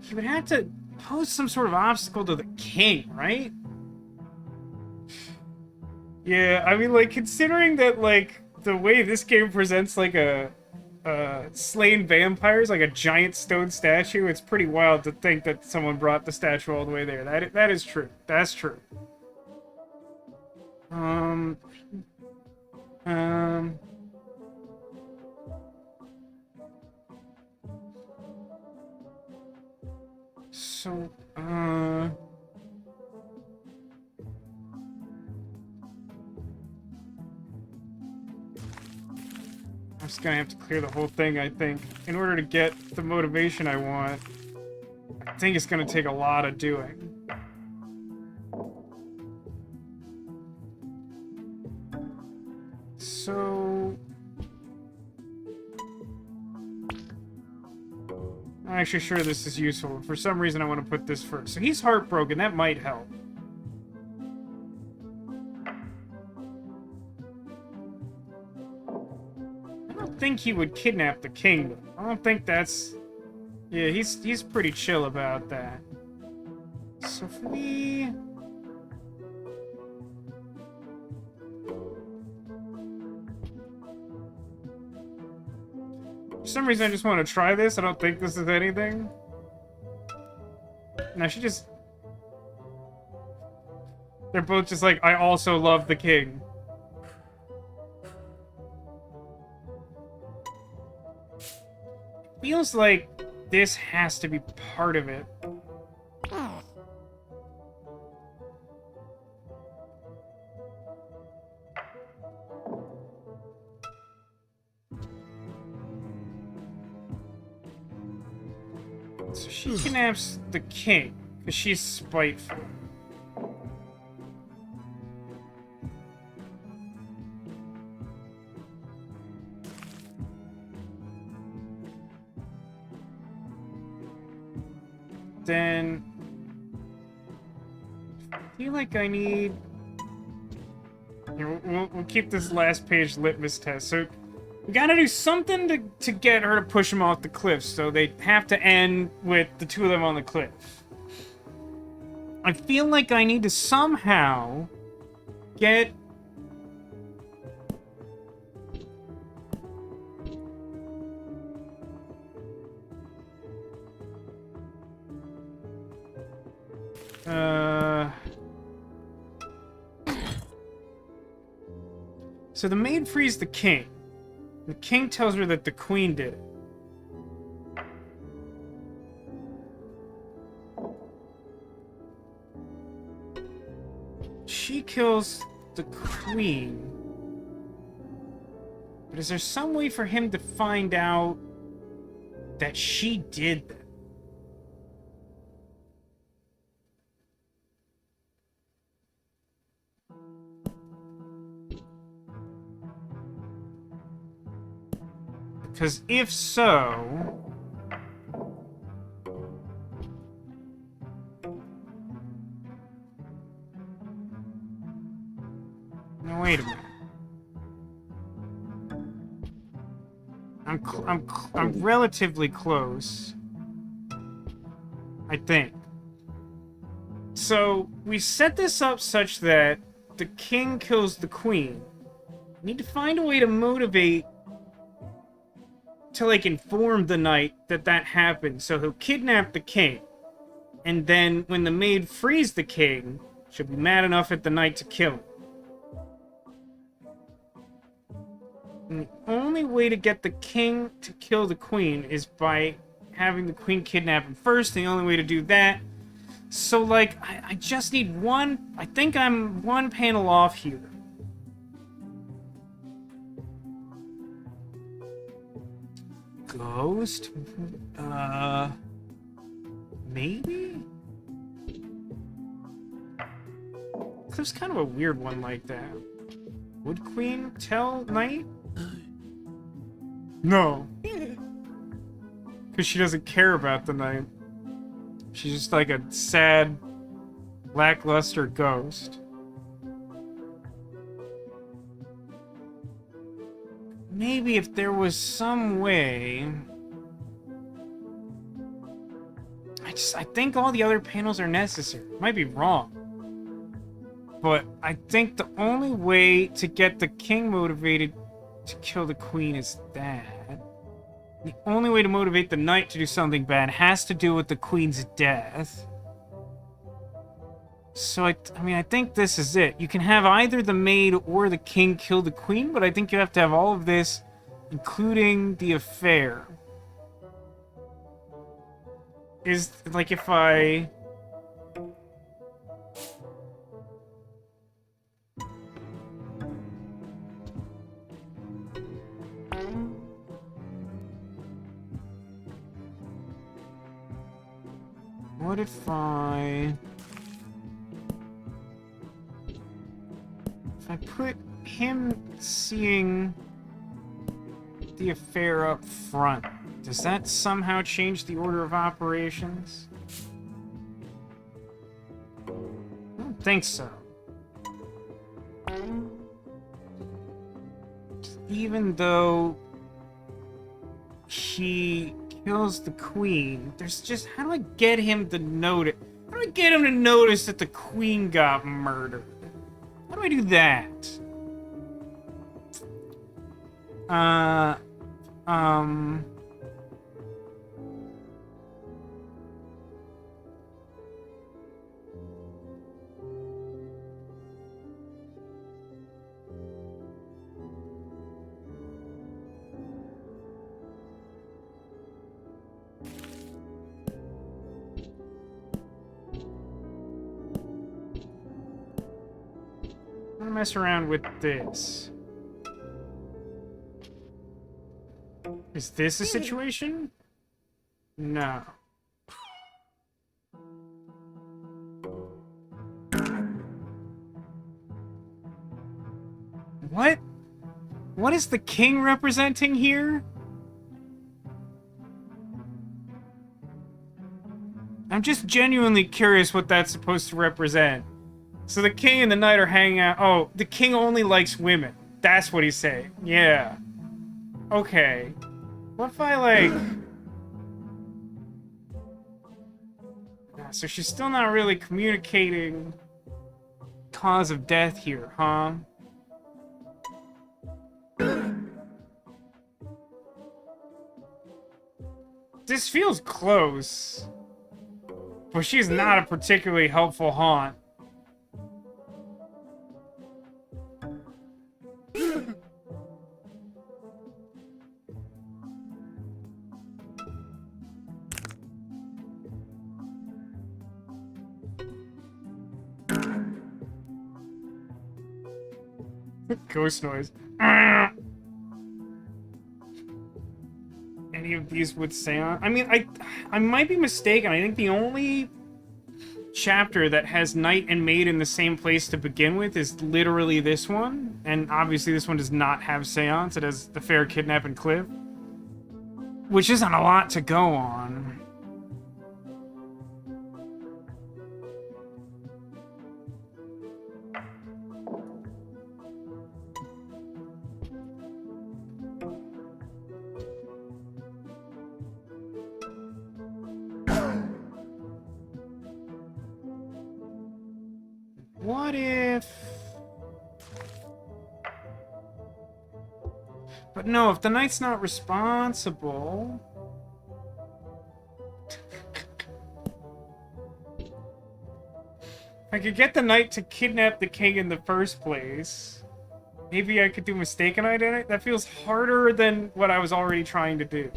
he would have to pose some sort of obstacle to the king, right? Yeah, I mean, like, considering that, like, the way this game presents, like, a slain vampires, like a giant stone statue, it's pretty wild to think that someone brought the statue all the way there. That is true. That's true. So, I'm just gonna have to clear the whole thing, I think, in order to get the motivation I want. I think it's gonna take a lot of doing. I'm actually sure this is useful. For some reason, I want to put this first. So he's heartbroken. That might help. I don't think he would kidnap the king, though. I don't think that's... Yeah, he's pretty chill about that. So if we... For some reason, I just want to try this. I don't think this is anything. No, she just... They're both just like, I also love the king. Feels like this has to be part of it. So she kidnaps the king, because she's spiteful. Then... I feel like I need... Here, we'll keep this last page litmus test. So, we gotta do something to get her to push him off the cliff, so they have to end with the two of them on the cliff. I feel like I need to somehow get... So the maid frees the king. The king tells her that the queen did it. She kills the queen. But is there some way for him to find out that she did that? Because if so... No, wait a minute. I'm relatively close. I think. So, we set this up such that the king kills the queen. We need to find a way to motivate... to, like, inform the knight that that happened. So he'll kidnap the king. And then, when the maid frees the king, she'll be mad enough at the knight to kill him. And the only way to get the king to kill the queen is by having the queen kidnap him first. The only way to do that... So, like, I just need one... I think I'm one panel off here. Ghost? Maybe? There's kind of a weird one like that. Would Queen tell Knight? No. Because she doesn't care about the Knight. She's just like a sad, lackluster ghost. Maybe if there was some way... I think all the other panels are necessary. Might be wrong. But I think the only way to get the king motivated to kill the queen is that. The only way to motivate the knight to do something bad has to do with the queen's death. So, I mean, I think this is it. You can have either the maid or the king kill the queen, but I think you have to have all of this, including the affair. Is, like, if I... What if I put him seeing the affair up front, Does that somehow change the order of operations? I don't think so. Even though he kills the queen, there's just... How do I get him to notice? How do I get him to notice that the queen got murdered? How do I do that? I'm gonna mess around with this. Is this a situation? No. What? What is the king representing here? I'm just genuinely curious what that's supposed to represent. So the king and the knight are hanging out. Oh, the king only likes women. That's what he's saying. Yeah. Okay. What if I, like... So she's still not really communicating cause of death here, huh? This feels close. But she's not a particularly helpful haunt. Ghost noise. Any of these would seance? I mean, I might be mistaken. I think the only chapter that has knight and maid in the same place to begin with is literally this one. And obviously this one does not have seance. It has the fair, kidnap, and cliff. Which isn't a lot to go on. What if... But no, if the knight's not responsible... If I could get the knight to kidnap the king in the first place, maybe I could do mistaken identity? That feels harder than what I was already trying to do.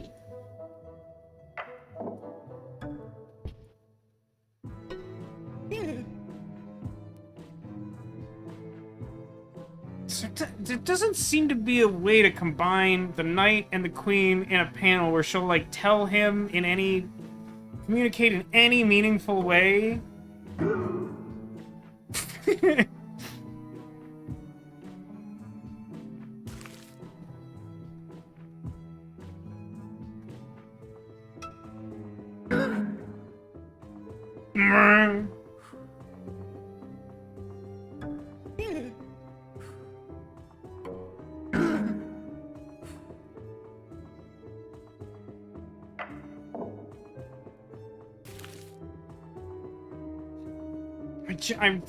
So there doesn't seem to be a way to combine the knight and the queen in a panel where she'll, like, tell him in any... communicate in any meaningful way.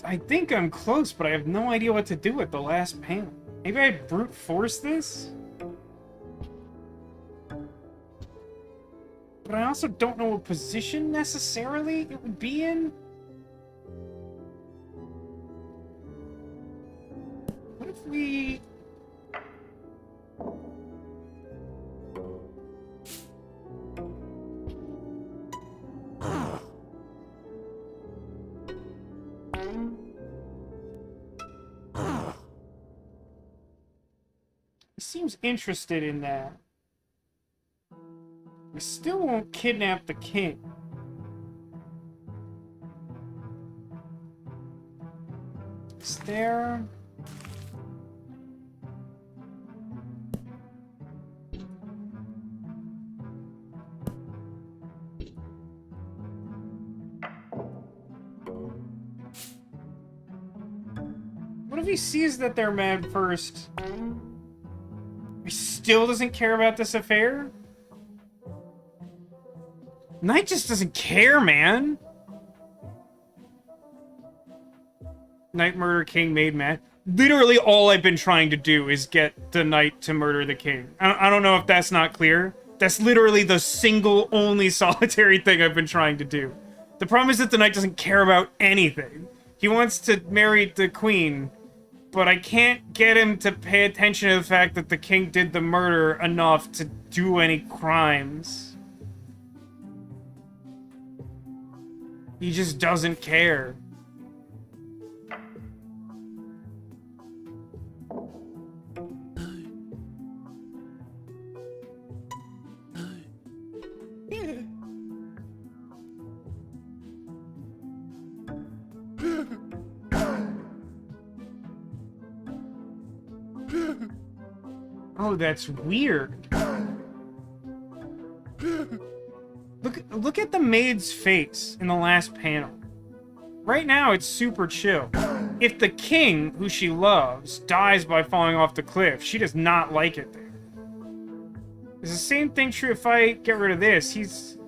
I think I'm close, but I have no idea what to do with the last panel. Maybe I brute force this? But I also don't know what position necessarily it would be in. What if we... He seems interested in that. We still won't kidnap the king. Is there... What if he sees that they're mad first? He still doesn't care about this affair? Knight just doesn't care, man. Knight murder king made mad. Literally all I've been trying to do is get the knight to murder the king. I don't know if that's not clear. That's literally the single, only solitary thing I've been trying to do. The problem is that the knight doesn't care about anything. He wants to marry the queen, but I can't get him to pay attention to the fact that the king did the murder enough to do any crimes. He just doesn't care. Oh, that's weird. Look at the maid's face in the last panel. Right now, it's super chill. If the king, who she loves, dies by falling off the cliff, she does not like it there. Is the same thing true if I get rid of this?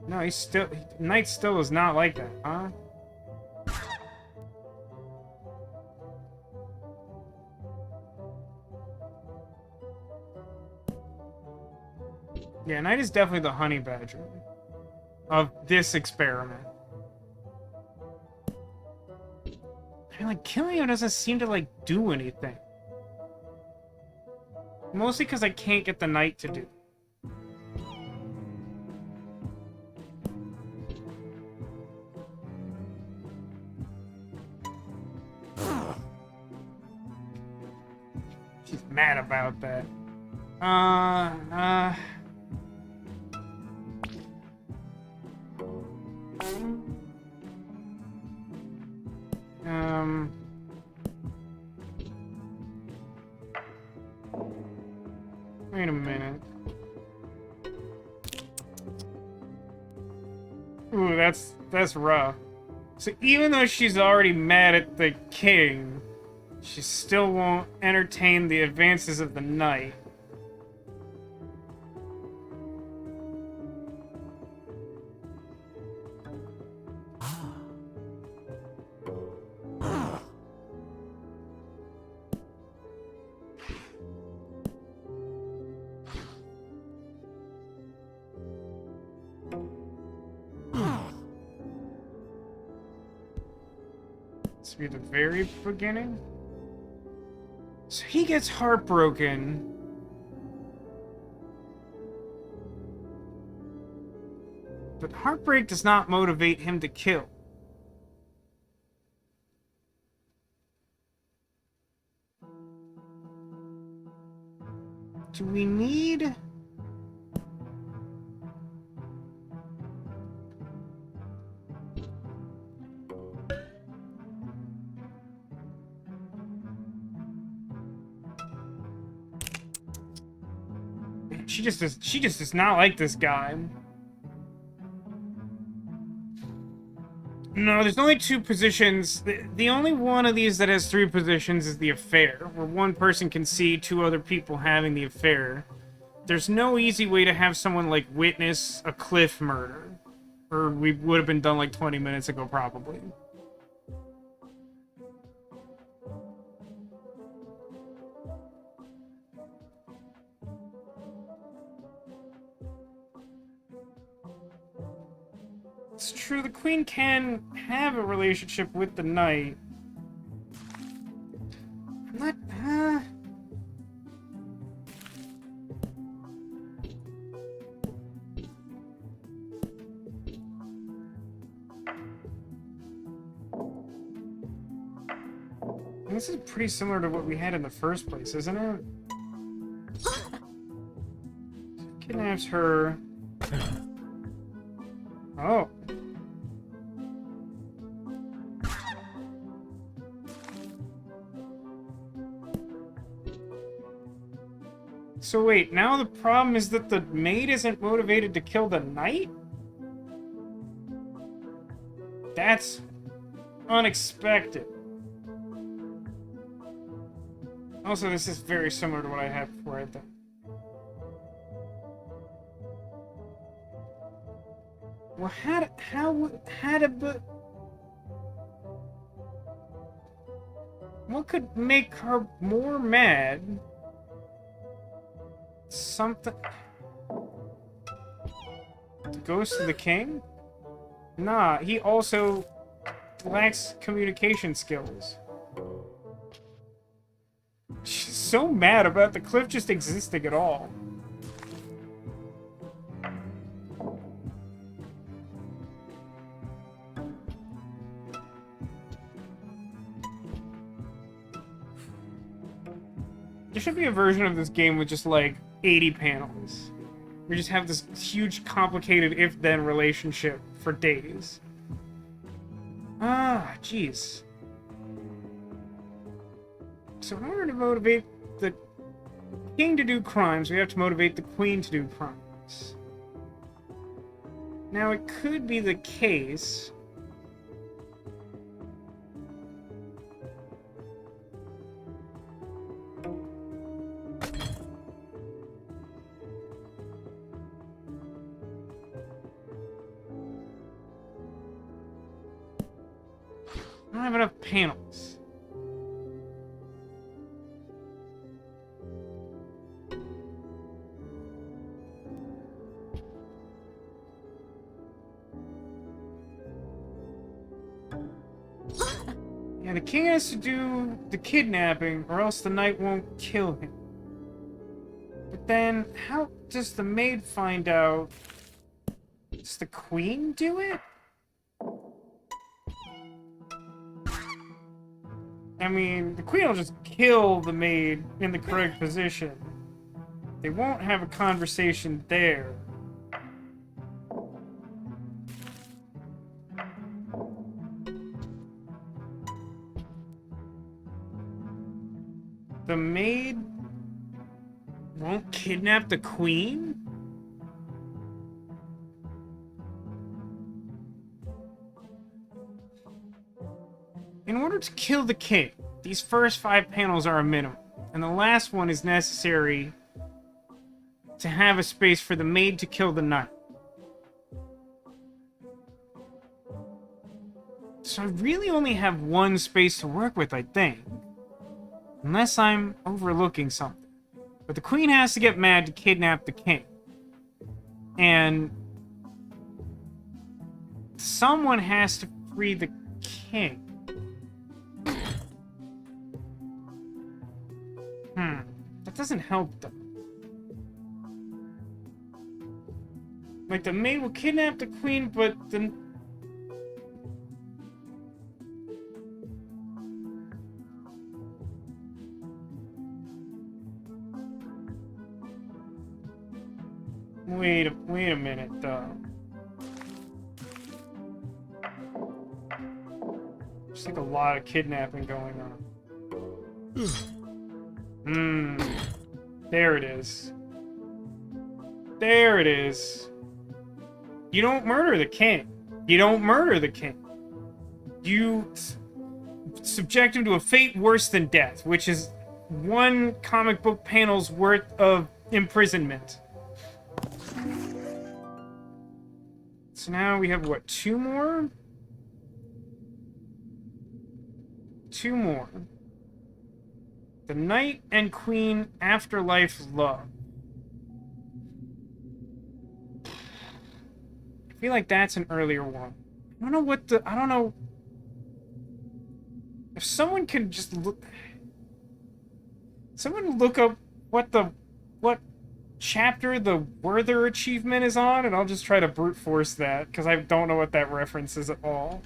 No, Knight still does not like that, huh? Yeah, Knight is definitely the honey badger of this experiment. I mean, like, killing him doesn't seem to, like, do anything. Mostly because I can't get the knight to do it. She's mad about that. Wait a minute. Ooh, that's rough. So even though she's already mad at the king, she still won't entertain the advances of the knight. This will be the very beginning. So he gets heartbroken. But heartbreak does not motivate him to kill. Do we need... She just does not like this guy. No, there's only two positions. The only one of these that has three positions is the affair, where one person can see two other people having the affair. There's no easy way to have someone, like, witness a cliff murder. Or we would have been done, like, 20 minutes ago, probably. It's true, the queen can have a relationship with the knight. I'm not... This is pretty similar to what we had in the first place, isn't it? Kidnaps her. Oh. So wait, now the problem is that the maid isn't motivated to kill the knight? That's unexpected. Also, this is very similar to what I had before, I think. Well, what could make her more mad? Something... The ghost of the king? Nah, he also lacks communication skills. She's so mad about the cliff just existing at all. There should be a version of this game with just like 80 panels. We just have this huge, complicated if-then relationship for days. Ah, jeez. So in order to motivate the king to do crimes, we have to motivate the queen to do crimes. Now, it could be the case... I don't have enough panels. Yeah, the king has to do the kidnapping, or else the knight won't kill him. But then, how does the maid find out? Does the queen do it? I mean, the queen will just kill the maid in the correct position. They won't have a conversation there. The maid won't kidnap the queen? In order to kill the king, these first 5 panels are a minimum, and the last one is necessary to have a space for the maid to kill the knight. So I really only have one space to work with, I think. Unless I'm overlooking something. But the queen has to get mad to kidnap the king. And someone has to free the king. That doesn't help them. Like, the maid will kidnap the queen, but the... Wait a minute, though. There's like a lot of kidnapping going on. There it is. There it is. You don't murder the king. You don't murder the king. You subject him to a fate worse than death, which is 1 comic book panel's worth of imprisonment. So now we have, what, 2 more? 2 more. The Knight and Queen Afterlife Love. I feel like that's an earlier one. I don't know what the... I don't know... If someone can just look... Someone look up what chapter the Werther achievement is on, and I'll just try to brute force that, because I don't know what that reference is at all.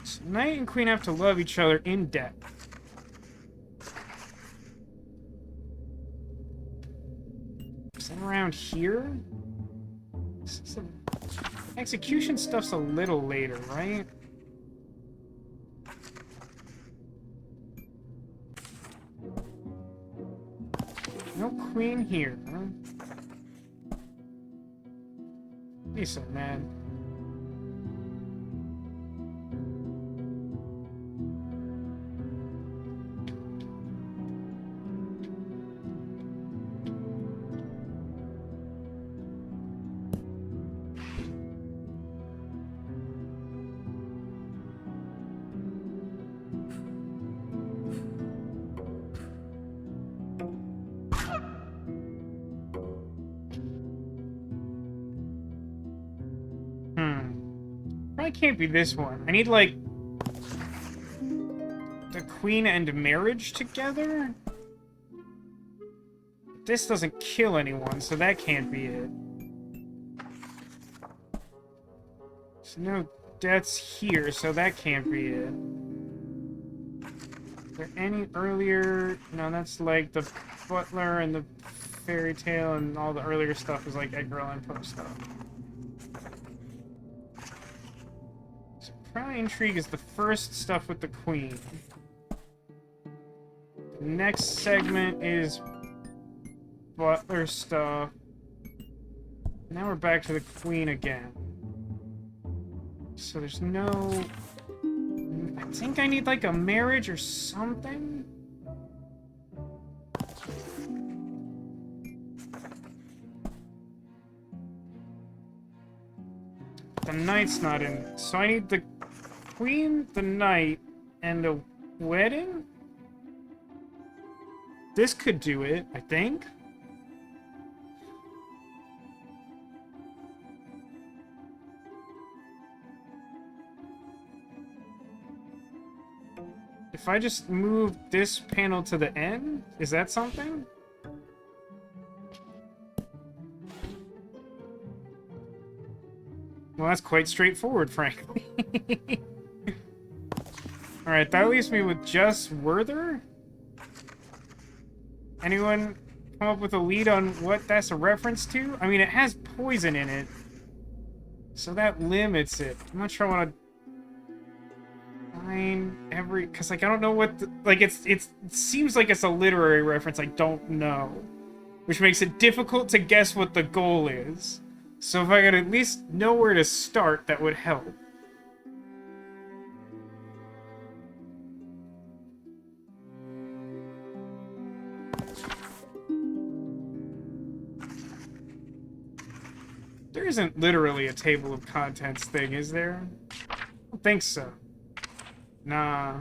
So Knight and Queen have to love each other in depth. Is that around here? Execution stuff's a little later, right? No queen here, huh? He's so mad. probably can't be this one. I need, like, the queen and marriage together? This doesn't kill anyone, so that can't be it. So no deaths here, so that can't be it. Is there any earlier... No, that's like the butler and the fairy tale and all the earlier stuff is like Edgar Allan Poe stuff. So probably intrigue is the first stuff with the queen. The next segment is butler stuff. Now we're back to the queen again. So there's no... I think I need like a marriage or something? The knight's not in. So I need the queen, the knight, and a wedding? This could do it, I think. If I just move this panel to the end, is that something? Well, that's quite straightforward, frankly. Alright, that leaves me with just Werther? Anyone come up with a lead on what that's a reference to? I mean, it has poison in it, so that limits it. I'm not sure I want to find every... Because, like, I don't know what... Like, it seems like it's a literary reference. I don't know. Which makes it difficult to guess what the goal is. So if I could at least know where to start, that would help. There isn't literally a table of contents thing, is there? I don't think so. Nah.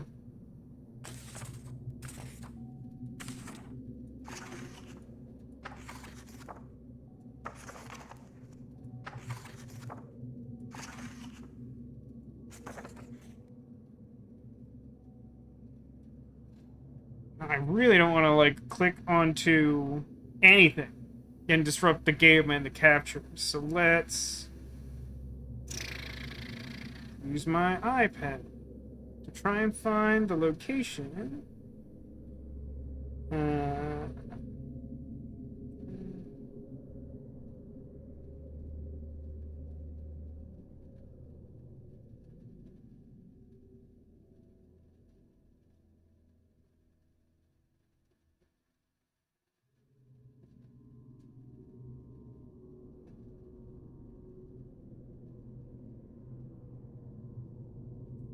I really don't want to, like, click onto anything and disrupt the game and the capture. So let's use my iPad to try and find the location.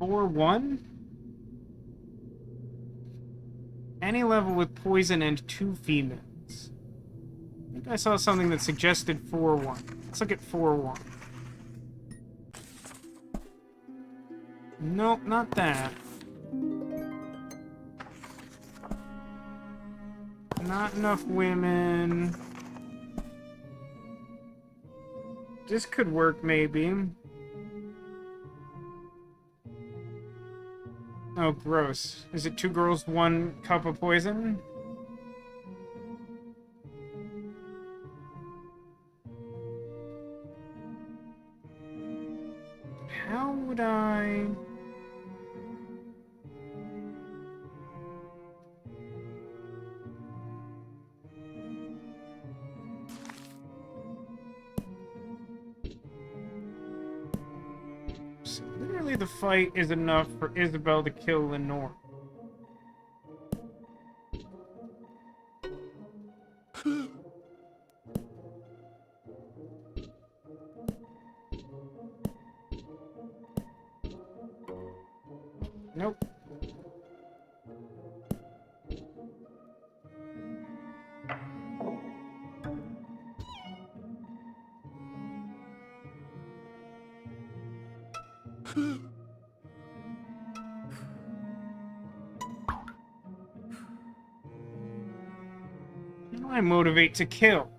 Or one? Any level with poison and 2 females. I think I saw something that suggested 4-1. Let's look at 4-1. Nope, not that. Not enough women. This could work, maybe. Oh, gross. Is it 2 girls, 1 cup of poison? How would I... So literally the fight is enough for Isabel to kill Lenore. Nope. I motivate to kill.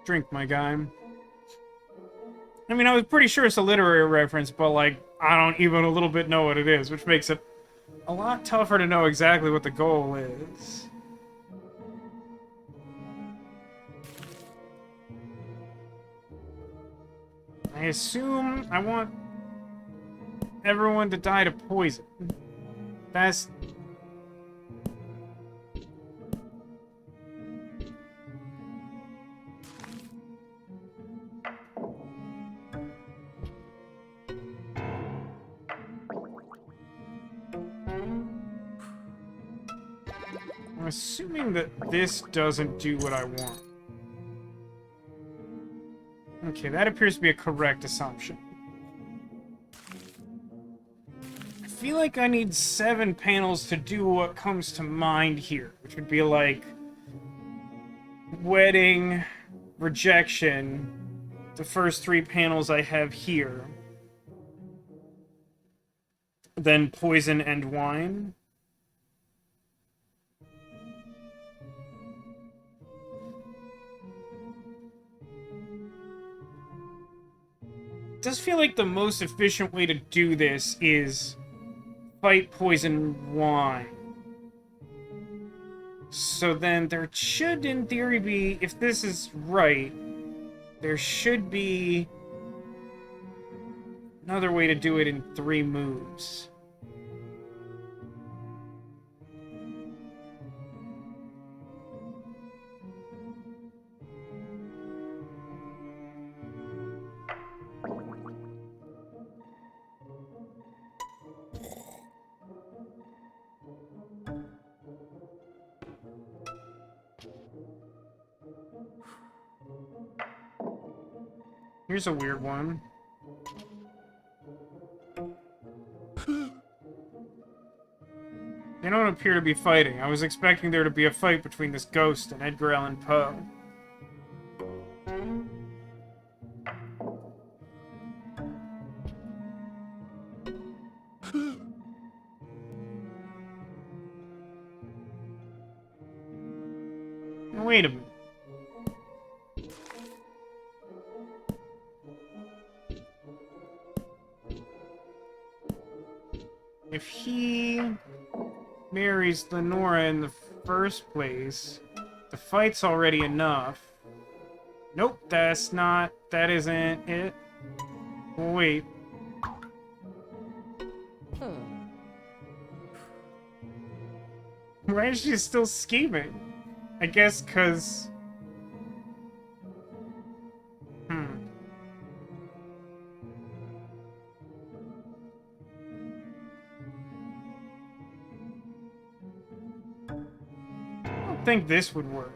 Drink, my guy. I mean, I was pretty sure it's a literary reference, but, like, I don't even a little bit know what it is, which makes it a lot tougher to know exactly what the goal is. I assume I want everyone to die to poison. That's... I'm assuming that this doesn't do what I want. Okay, that appears to be a correct assumption. I feel like I need 7 panels to do what comes to mind here, which would be like wedding, rejection, the first 3 panels I have here, then poison and wine. It does feel like the most efficient way to do this is fight, poison, wine. So then there should, in theory, be, if this is right, there should be another way to do it in 3 moves. Here's a weird one. They don't appear to be fighting. I was expecting there to be a fight between this ghost and Edgar Allan Poe. Wait a minute. If he marries Lenora in the first place, the fight's already enough. Nope, that's not... that isn't it. Wait. Why is she still scheming? I guess because... I don't think this would work.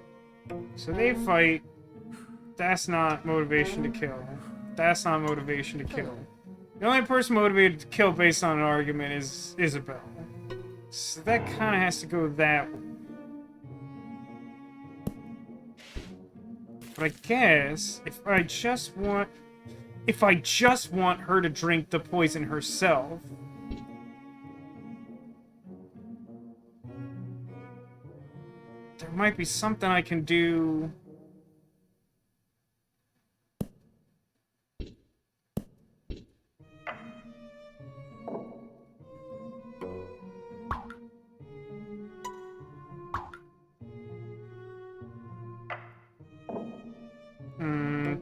So they fight. That's not motivation to kill. That's not motivation to kill. The only person motivated to kill based on an argument is Isabel. So that kind of has to go that way. But I guess if I just want her to drink the poison herself, there might be something I can do.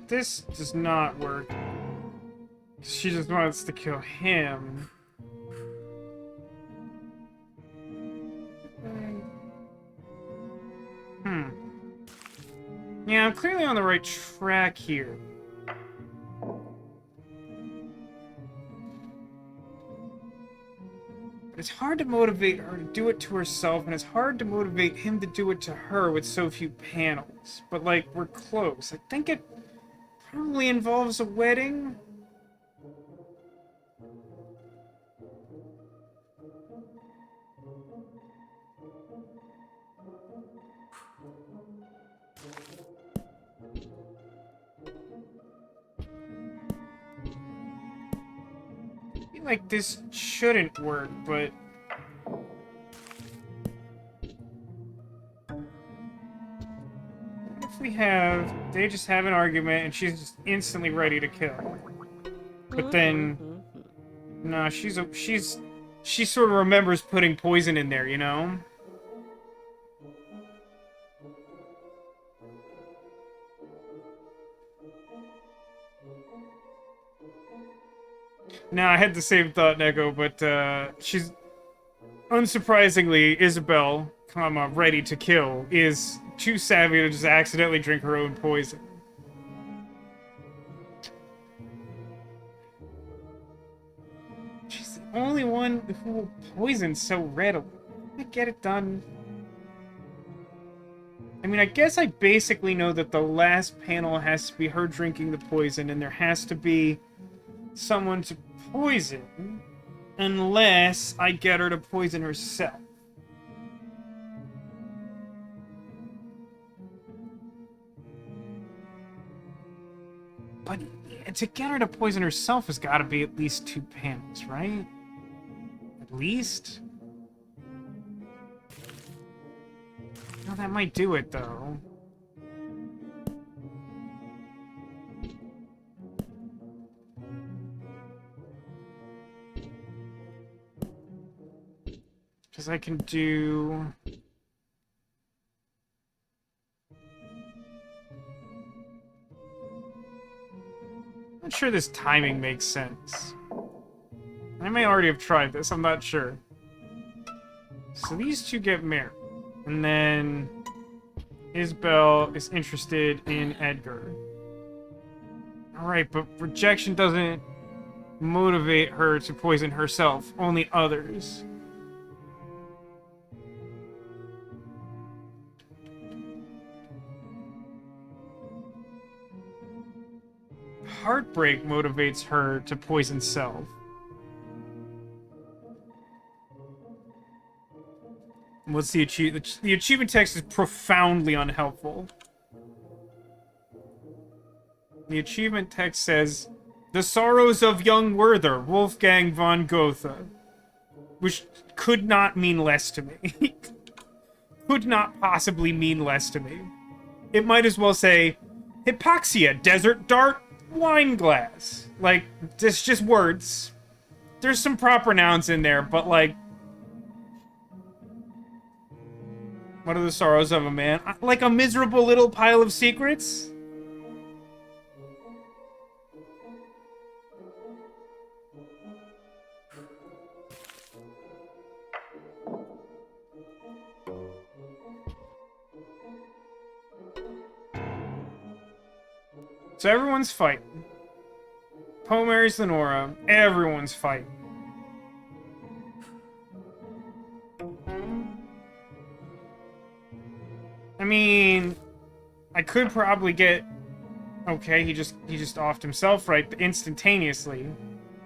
This does not work. She just wants to kill him. Yeah, I'm clearly on the right track here. But it's hard to motivate her to do it to herself, and it's hard to motivate him to do it to her with so few panels. But, like, we're close. I think it probably involves a wedding. I feel like this shouldn't work, but... What if we they just have an argument, and she's just instantly ready to kill. But then, no, she sort of remembers putting poison in there, you know? No, I had the same thought, Neko, but she's unsurprisingly Isabel, ready to kill, is too savvy to just accidentally drink her own poison. She's the only one who will poison so readily. I get it done. I mean, I guess I basically know that the last panel has to be her drinking the poison, and there has to be someone to poison, unless I get her to poison herself. But to get her to poison herself has got to be at least 2 panels, right? At least? No, that might do it, though. Because I can do... I'm not sure this timing makes sense. I may already have tried this, I'm not sure. So these two get married. And then Isabel is interested in Edgar. Alright, but rejection doesn't motivate her to poison herself, only others. Heartbreak motivates her to poison self. What's the achievement? The achievement text is profoundly unhelpful. The achievement text says, "The sorrows of young Werther, Wolfgang von Goethe," which could not mean less to me. Could not possibly mean less to me. It might as well say, "Hypoxia, desert dart, wine glass." Like, it's just words. There's some proper nouns in there, but like, what are the sorrows of a man? Like a miserable little pile of secrets? So everyone's fighting. Poe marries Lenora. Everyone's fighting. I mean, I could probably get... Okay, he just offed himself right instantaneously.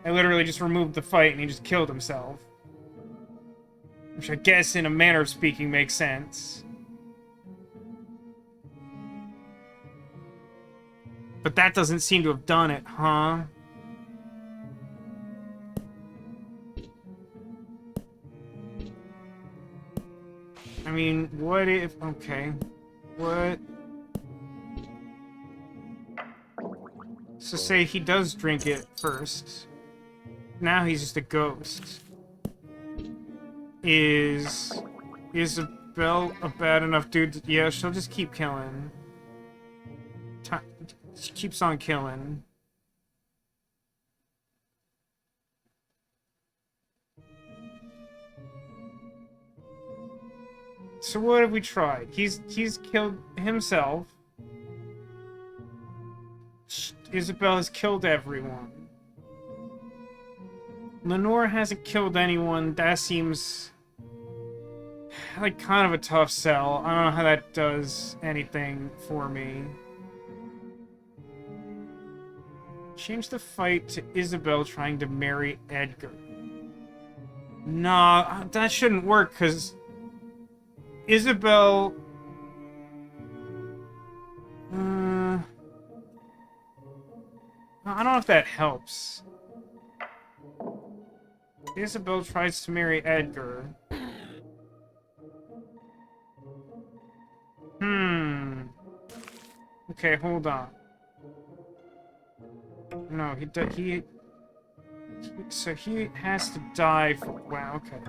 I literally just removed the fight and he just killed himself. Which I guess, in a manner of speaking, makes sense. But that doesn't seem to have done it, huh? I mean, what if... Okay. What... So say he does drink it first. Now he's just a ghost. Is Isabel a bad enough dude to... Yeah, she'll just keep killing. She keeps on killing. So what have we tried? He's killed himself. Isabel has killed everyone. Lenore hasn't killed anyone. That seems like kind of a tough sell. I don't know how that does anything for me. Change the fight to Isabel trying to marry Edgar. Nah, that shouldn't work, because Isabel... I don't know if that helps. Isabel tries to marry Edgar. Okay, hold on. No, so he has to die for... Wow, okay.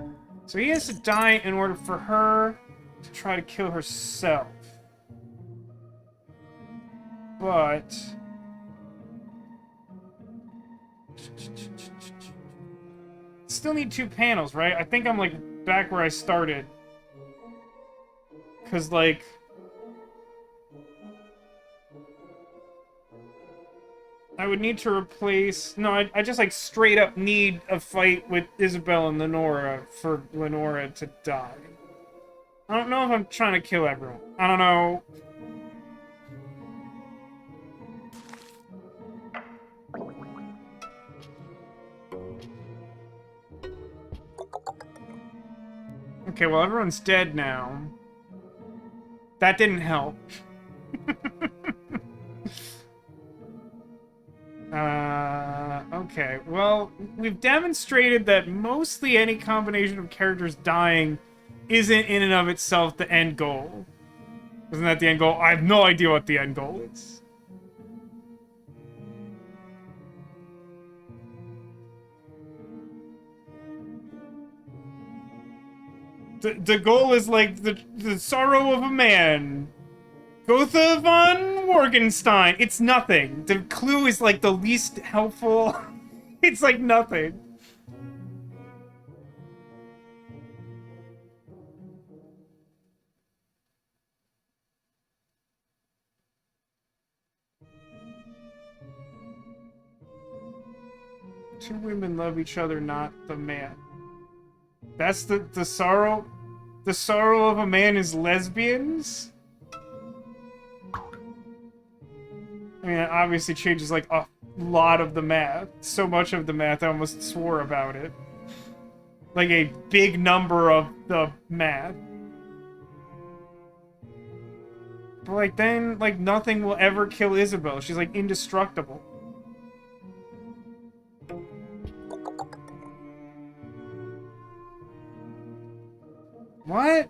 So he has to die in order for her to try to kill herself. But... Still need 2 panels, right? I think I'm, like, back where I started. Because, like... I would need to replace... No, I just, like, straight up need a fight with Isabel and Lenora for Lenora to die. I don't know if I'm trying to kill everyone. I don't know. Okay, well, everyone's dead now. That didn't help. Okay. Well, we've demonstrated that mostly any combination of characters dying isn't in and of itself the end goal. Isn't that the end goal? I have no idea what the end goal is. The goal is like the sorrow of a man. Gotha von Morgenstein. It's nothing. The clue is like the least helpful. It's like nothing. Two women love each other, not the man. That's the sorrow. The sorrow of a man is lesbians? I mean, it obviously changes, like, a lot of the math. So much of the math, I almost swore about it. Like, a big number of the math. But, like, then, like, nothing will ever kill Isabel. She's, like, indestructible. What?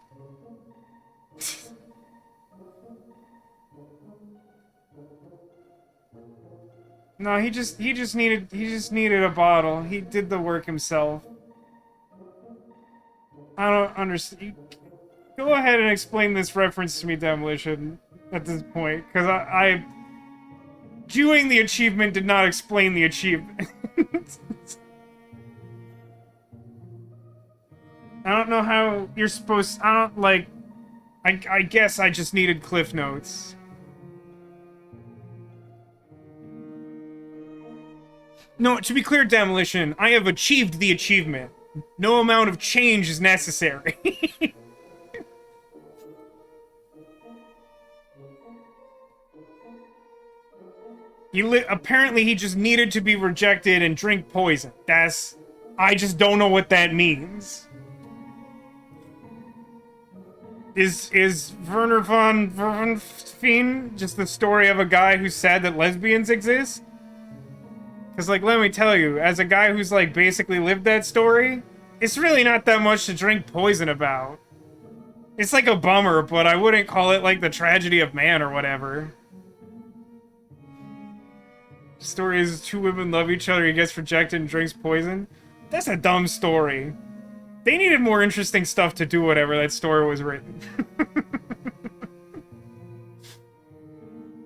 No, he just needed a bottle. He did the work himself. I don't understand. Go ahead and explain this reference to me, Demolition, at this point, because I doing the achievement did not explain the achievement. I don't know how you're supposed... I don't, like... I guess I just needed Cliff Notes. No, to be clear, Demolition, I have achieved the achievement. No amount of change is necessary. Apparently he just needed to be rejected and drink poison. I just don't know what that means. Is Werner von Verfeen just the story of a guy who's sad that lesbians exist? Because, like, let me tell you, as a guy who's, like, basically lived that story, it's really not that much to drink poison about. It's, like, a bummer, but I wouldn't call it, like, the tragedy of man or whatever. The story is 2 women love each other, he gets rejected and drinks poison. That's a dumb story. They needed more interesting stuff to do whatever that story was written.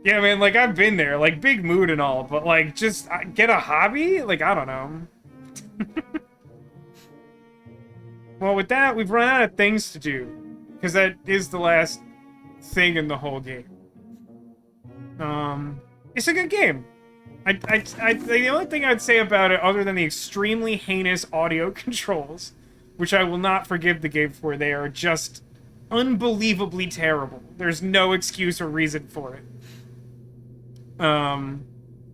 Yeah, man, like, I've been there. Like, big mood and all, but, like, just get a hobby? Like, I don't know. Well, with that, we've run out of things to do. Because that is the last thing in the whole game. It's a good game. The only thing I'd say about it, other than the extremely heinous audio controls, which I will not forgive the game for, they are just unbelievably terrible. There's no excuse or reason for it.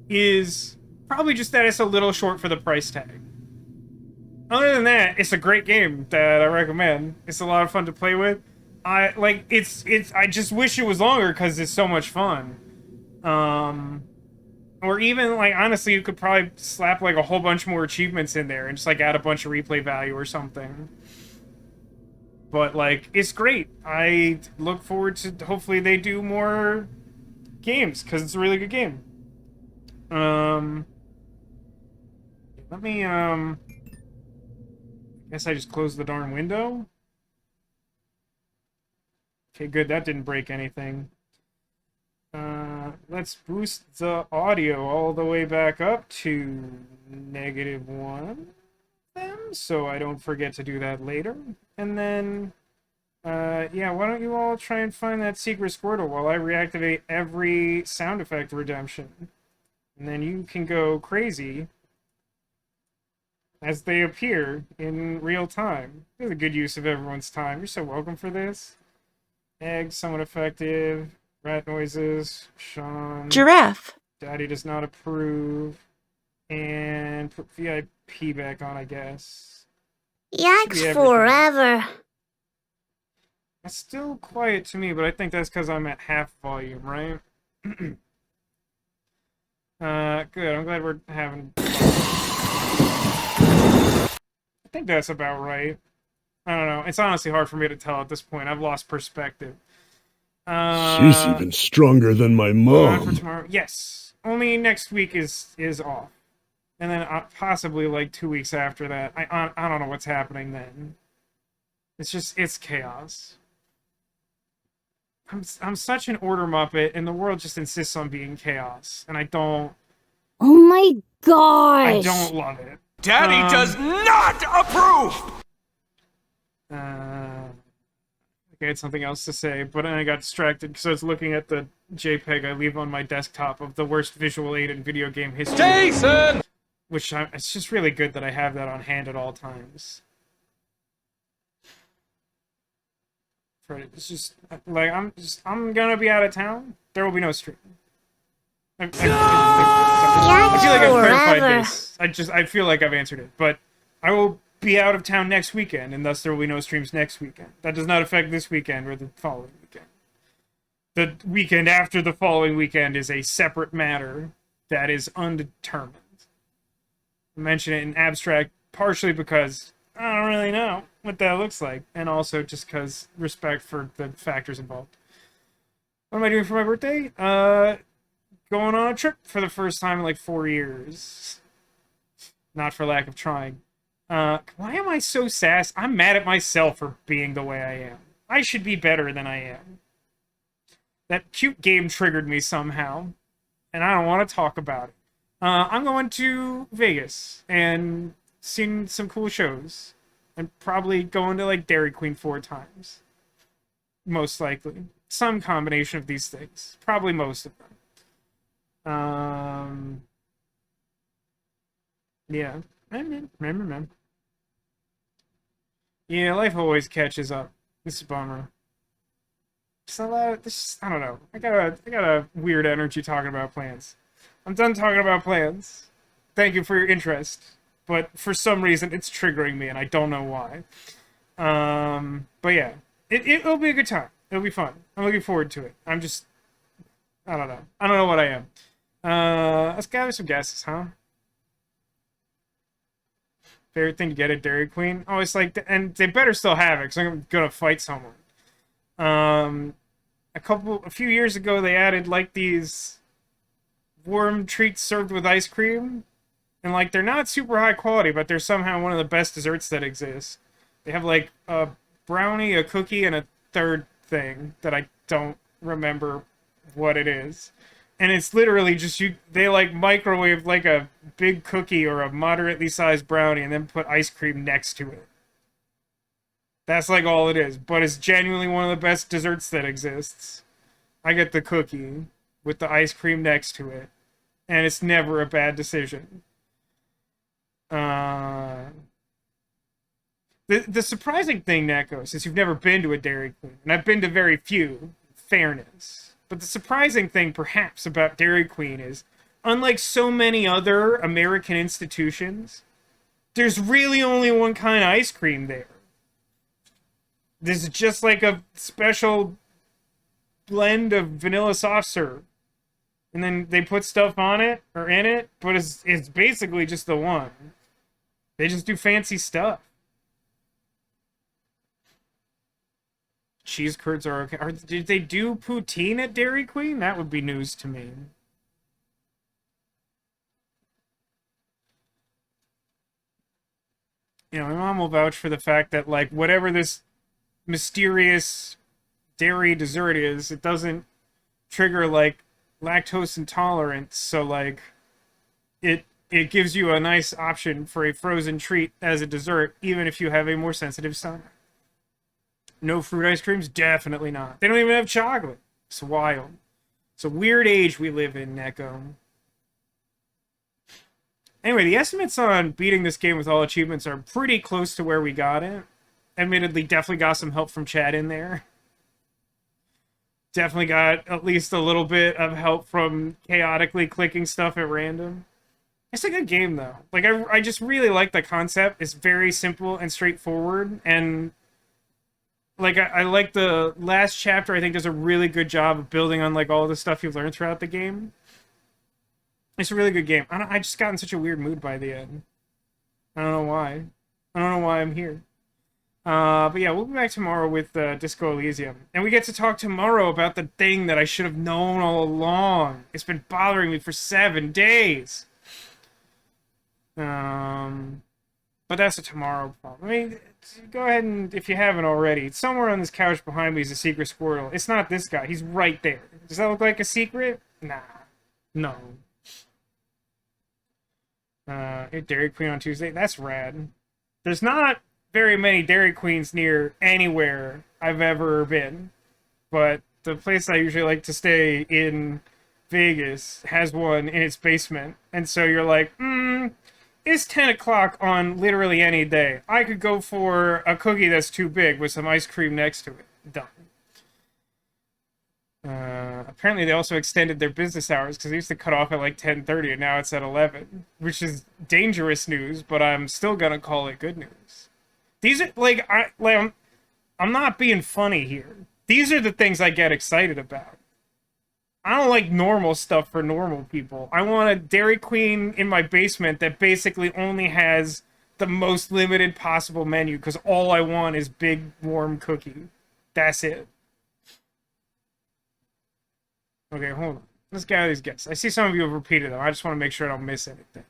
Is probably just that it's a little short for the price tag. Other than that, it's a great game that I recommend. It's a lot of fun to play with. I just wish it was longer because it's so much fun. Or even, like, honestly, you could probably slap, like, a whole bunch more achievements in there and just, like, add a bunch of replay value or something. But, like, it's great. I look forward to, hopefully they do more games, because it's a really good game. Let me, guess I just closed the darn window. Okay, good, that didn't break anything. Let's boost the audio all the way back up to -1 them, so I don't forget to do that later. And then, yeah, why don't you all try and find that secret Squirtle while I reactivate every sound effect redemption. And then you can go crazy as they appear in real time. This is a good use of everyone's time. You're so welcome for this. Eggs, somewhat effective. Rat noises. Sean. Giraffe. Daddy does not approve. And put VIP back on, I guess. Yikes forever. It's still quiet to me, but I think that's because I'm at half volume, right? Good. I'm glad we're having fun. I think that's about right. I don't know. It's honestly hard for me to tell at this point. I've lost perspective. She's even stronger than my mom. For tomorrow, yes. Only next week is off, and then possibly like 2 weeks after that. I don't know what's happening then. It's chaos. I'm such an order muppet, and the world just insists on being chaos, and I don't. Oh my gosh! I don't love it. Daddy does not approve. I had something else to say, but then I got distracted because I was looking at the JPEG I leave on my desktop of the worst visual aid in video game history. Jason! It's just really good that I have that on hand at all times. It's just, like, I'm gonna be out of town. There will be no stream. I feel like I've clarified this. I feel like I've answered it, but I will be out of town next weekend, and thus there will be no streams next weekend. That does not affect this weekend or the following weekend. The weekend after the following weekend is a separate matter that is undetermined. I mention it in abstract partially because I don't really know what that looks like, and also just because respect for the factors involved. What am I doing for my birthday? Going on a trip for the first time in like 4 years. Not for lack of trying. Why am I so sass? I'm mad at myself for being the way I am. I should be better than I am. That cute game triggered me somehow, and I don't want to talk about it. I'm going to Vegas and seeing some cool shows. And probably going to, like, Dairy Queen 4 times. Most likely. Some combination of these things. Probably most of them. Yeah. Remember. Yeah, life always catches up. This is a bummer. Just a lot of this. I don't know. I got a weird energy talking about plans. I'm done talking about plans. Thank you for your interest, but for some reason it's triggering me, and I don't know why. But yeah, it'll be a good time. It'll be fun. I'm looking forward to it. I don't know. I don't know what I am. Let's gather some guesses, huh? Favorite thing to get at Dairy Queen? Oh, it's like, and they better still have it, because I'm gonna fight someone. A few years ago, they added, like, these warm treats served with ice cream. And, like, they're not super high quality, but they're somehow one of the best desserts that exist. They have, like, a brownie, a cookie, and a third thing that I don't remember what it is. And it's literally just, they, like, microwave, like, a big cookie or a moderately sized brownie and then put ice cream next to it. That's, like, all it is. But it's genuinely one of the best desserts that exists. I get the cookie with the ice cream next to it. And it's never a bad decision. The surprising thing, Neko, since you've never been to a Dairy Queen, and I've been to very few, fairness, but the surprising thing, perhaps, about Dairy Queen is, unlike so many other American institutions, there's really only one kind of ice cream there. This is just like a special blend of vanilla soft serve. And then they put stuff on it, or in it, but it's basically just the one. They just do fancy stuff. cheese curds are okay. Did they do poutine at Dairy Queen? That would be news to me. You know, my mom will vouch for the fact that, like, whatever this mysterious dairy dessert is, it doesn't trigger, like, lactose intolerance, so, like, it gives you a nice option for a frozen treat as a dessert, even if you have a more sensitive stomach. No fruit ice creams? Definitely not. They don't even have chocolate. It's wild. It's a weird age we live in, Neko. Anyway, the estimates on beating this game with all achievements are pretty close to where we got it. Admittedly, definitely got some help from chat in there. Definitely got at least a little bit of help from chaotically clicking stuff at random. It's a good game, though. Like, I just really like the concept. It's very simple and straightforward, and like, I like the last chapter. I think does a really good job of building on, like, all the stuff you've learned throughout the game. It's a really good game. I just got in such a weird mood by the end. I don't know why. I don't know why I'm here. But yeah, we'll be back tomorrow with Disco Elysium. And we get to talk tomorrow about the thing that I should have known all along. It's been bothering me for 7 days. But that's a tomorrow problem. I mean, go ahead and, if you haven't already, somewhere on this couch behind me is a secret Squirtle. It's not this guy. He's right there. Does that look like a secret? Nah. No. Dairy Queen on Tuesday. That's rad. There's not very many Dairy Queens near anywhere I've ever been, but the place I usually like to stay in Vegas has one in its basement, and so you're like, it's 10 o'clock on literally any day. I could go for a cookie that's too big with some ice cream next to it. Done. Apparently they also extended their business hours because they used to cut off at like 10:30 and now it's at 11, which is dangerous news, but I'm still gonna call it good news. These are like I'm not being funny here. These are the things I get excited about. I don't like normal stuff for normal people. I want a Dairy Queen in my basement that basically only has the most limited possible menu because all I want is big warm cookie. That's it. Okay, hold on. Let's gather these guesses. I see some of you have repeated them. I just want to make sure I don't miss anything.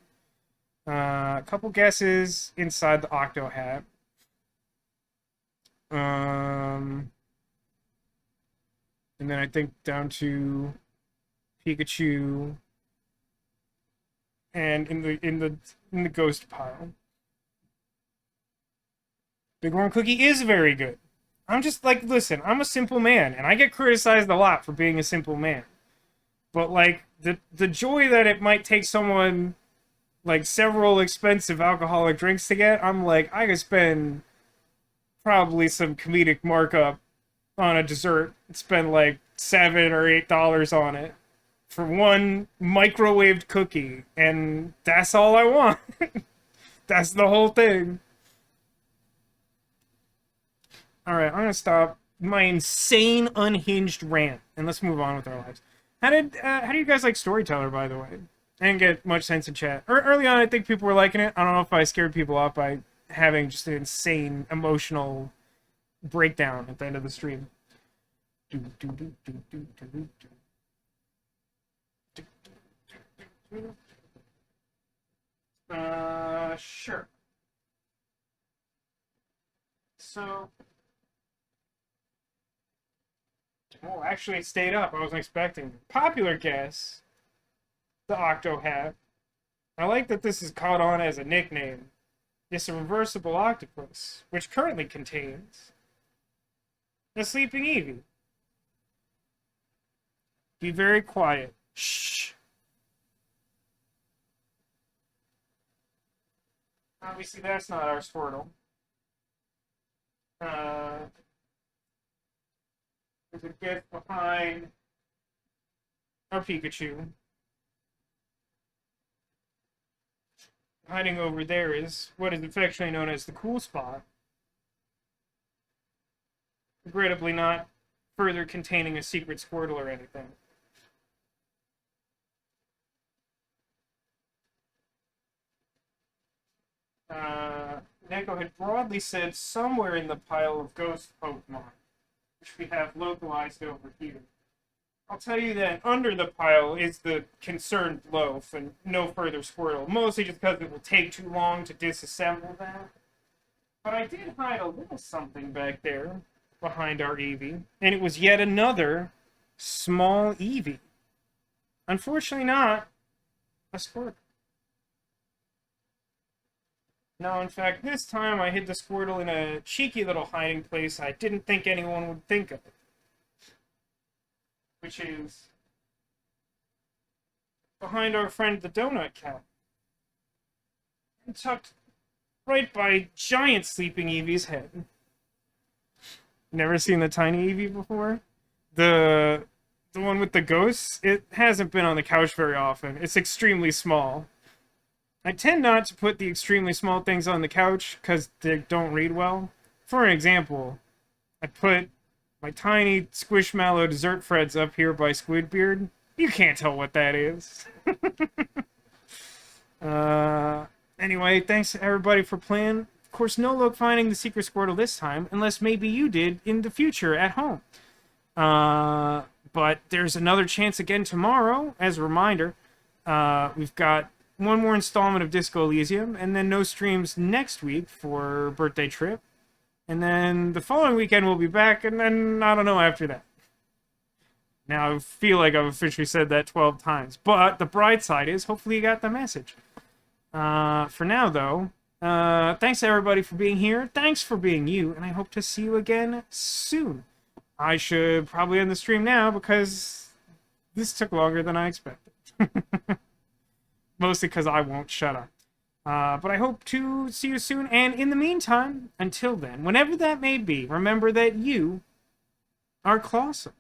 A couple guesses inside the Octo hat. And then I think down to Pikachu and in the ghost pile. Big Worm Cookie is very good. I'm just like, listen, I'm a simple man, and I get criticized a lot for being a simple man. But, like, the joy that it might take someone, like, several expensive alcoholic drinks to get, I'm like, I could spend probably some comedic markup on a dessert. Spend, like, $7 or $8 on it for one microwaved cookie, and that's all I want. That's the whole thing. Alright, I'm gonna stop my insane unhinged rant, and let's move on with our lives. How do you guys like Storyteller, by the way? I didn't get much sense in chat. Early on, I think people were liking it. I don't know if I scared people off by having just an insane emotional breakdown at the end of the stream. Sure. So... Oh, actually, it stayed up. I wasn't expecting. Popular guess, the Octo Hat. I like that this is caught on as a nickname. It's a reversible octopus, which currently contains the Sleeping Eevee. Be very quiet. Shh. Obviously, that's not our Squirtle. There's a gift behind our Pikachu. Hiding over there is what is affectionately known as the cool spot. Regrettably not further containing a secret Squirtle or anything. Neko had broadly said somewhere in the pile of ghost Pokemon. which we have localized over here. I'll tell you that under the pile is the concerned loaf and no further Squirtle, mostly just because it will take too long to disassemble that. But I did hide a little something back there behind our Eevee, and it was yet another small Eevee. Unfortunately not a Squirtle. No, in fact, this time I hid the Squirtle in a cheeky little hiding place I didn't think anyone would think of it. Which is behind our friend the Donut Cat. And tucked right by giant sleeping Eevee's head. Never seen the tiny Eevee before? The one with the ghosts? It hasn't been on the couch very often. It's extremely small. I tend not to put the extremely small things on the couch because they don't read well. For an example, I put my tiny Squishmallow Dessert Freds up here by Squidbeard. You can't tell what that is. Anyway, thanks to everybody for playing. Of course, no luck finding the secret Squirtle this time, unless maybe you did in the future at home. But there's another chance again tomorrow, as a reminder. We've got one more installment of Disco Elysium, and then no streams next week for Birthday Trip. And then the following weekend we'll be back, and then I don't know after that. Now, I feel like I've officially said that 12 times. But the bright side is, hopefully you got the message. For now, though, thanks everybody for being here. Thanks for being you, and I hope to see you again soon. I should probably end the stream now, because this took longer than I expected. Mostly because I won't shut up. But I hope to see you soon, and in the meantime, until then, whenever that may be, remember that you are Clawsome.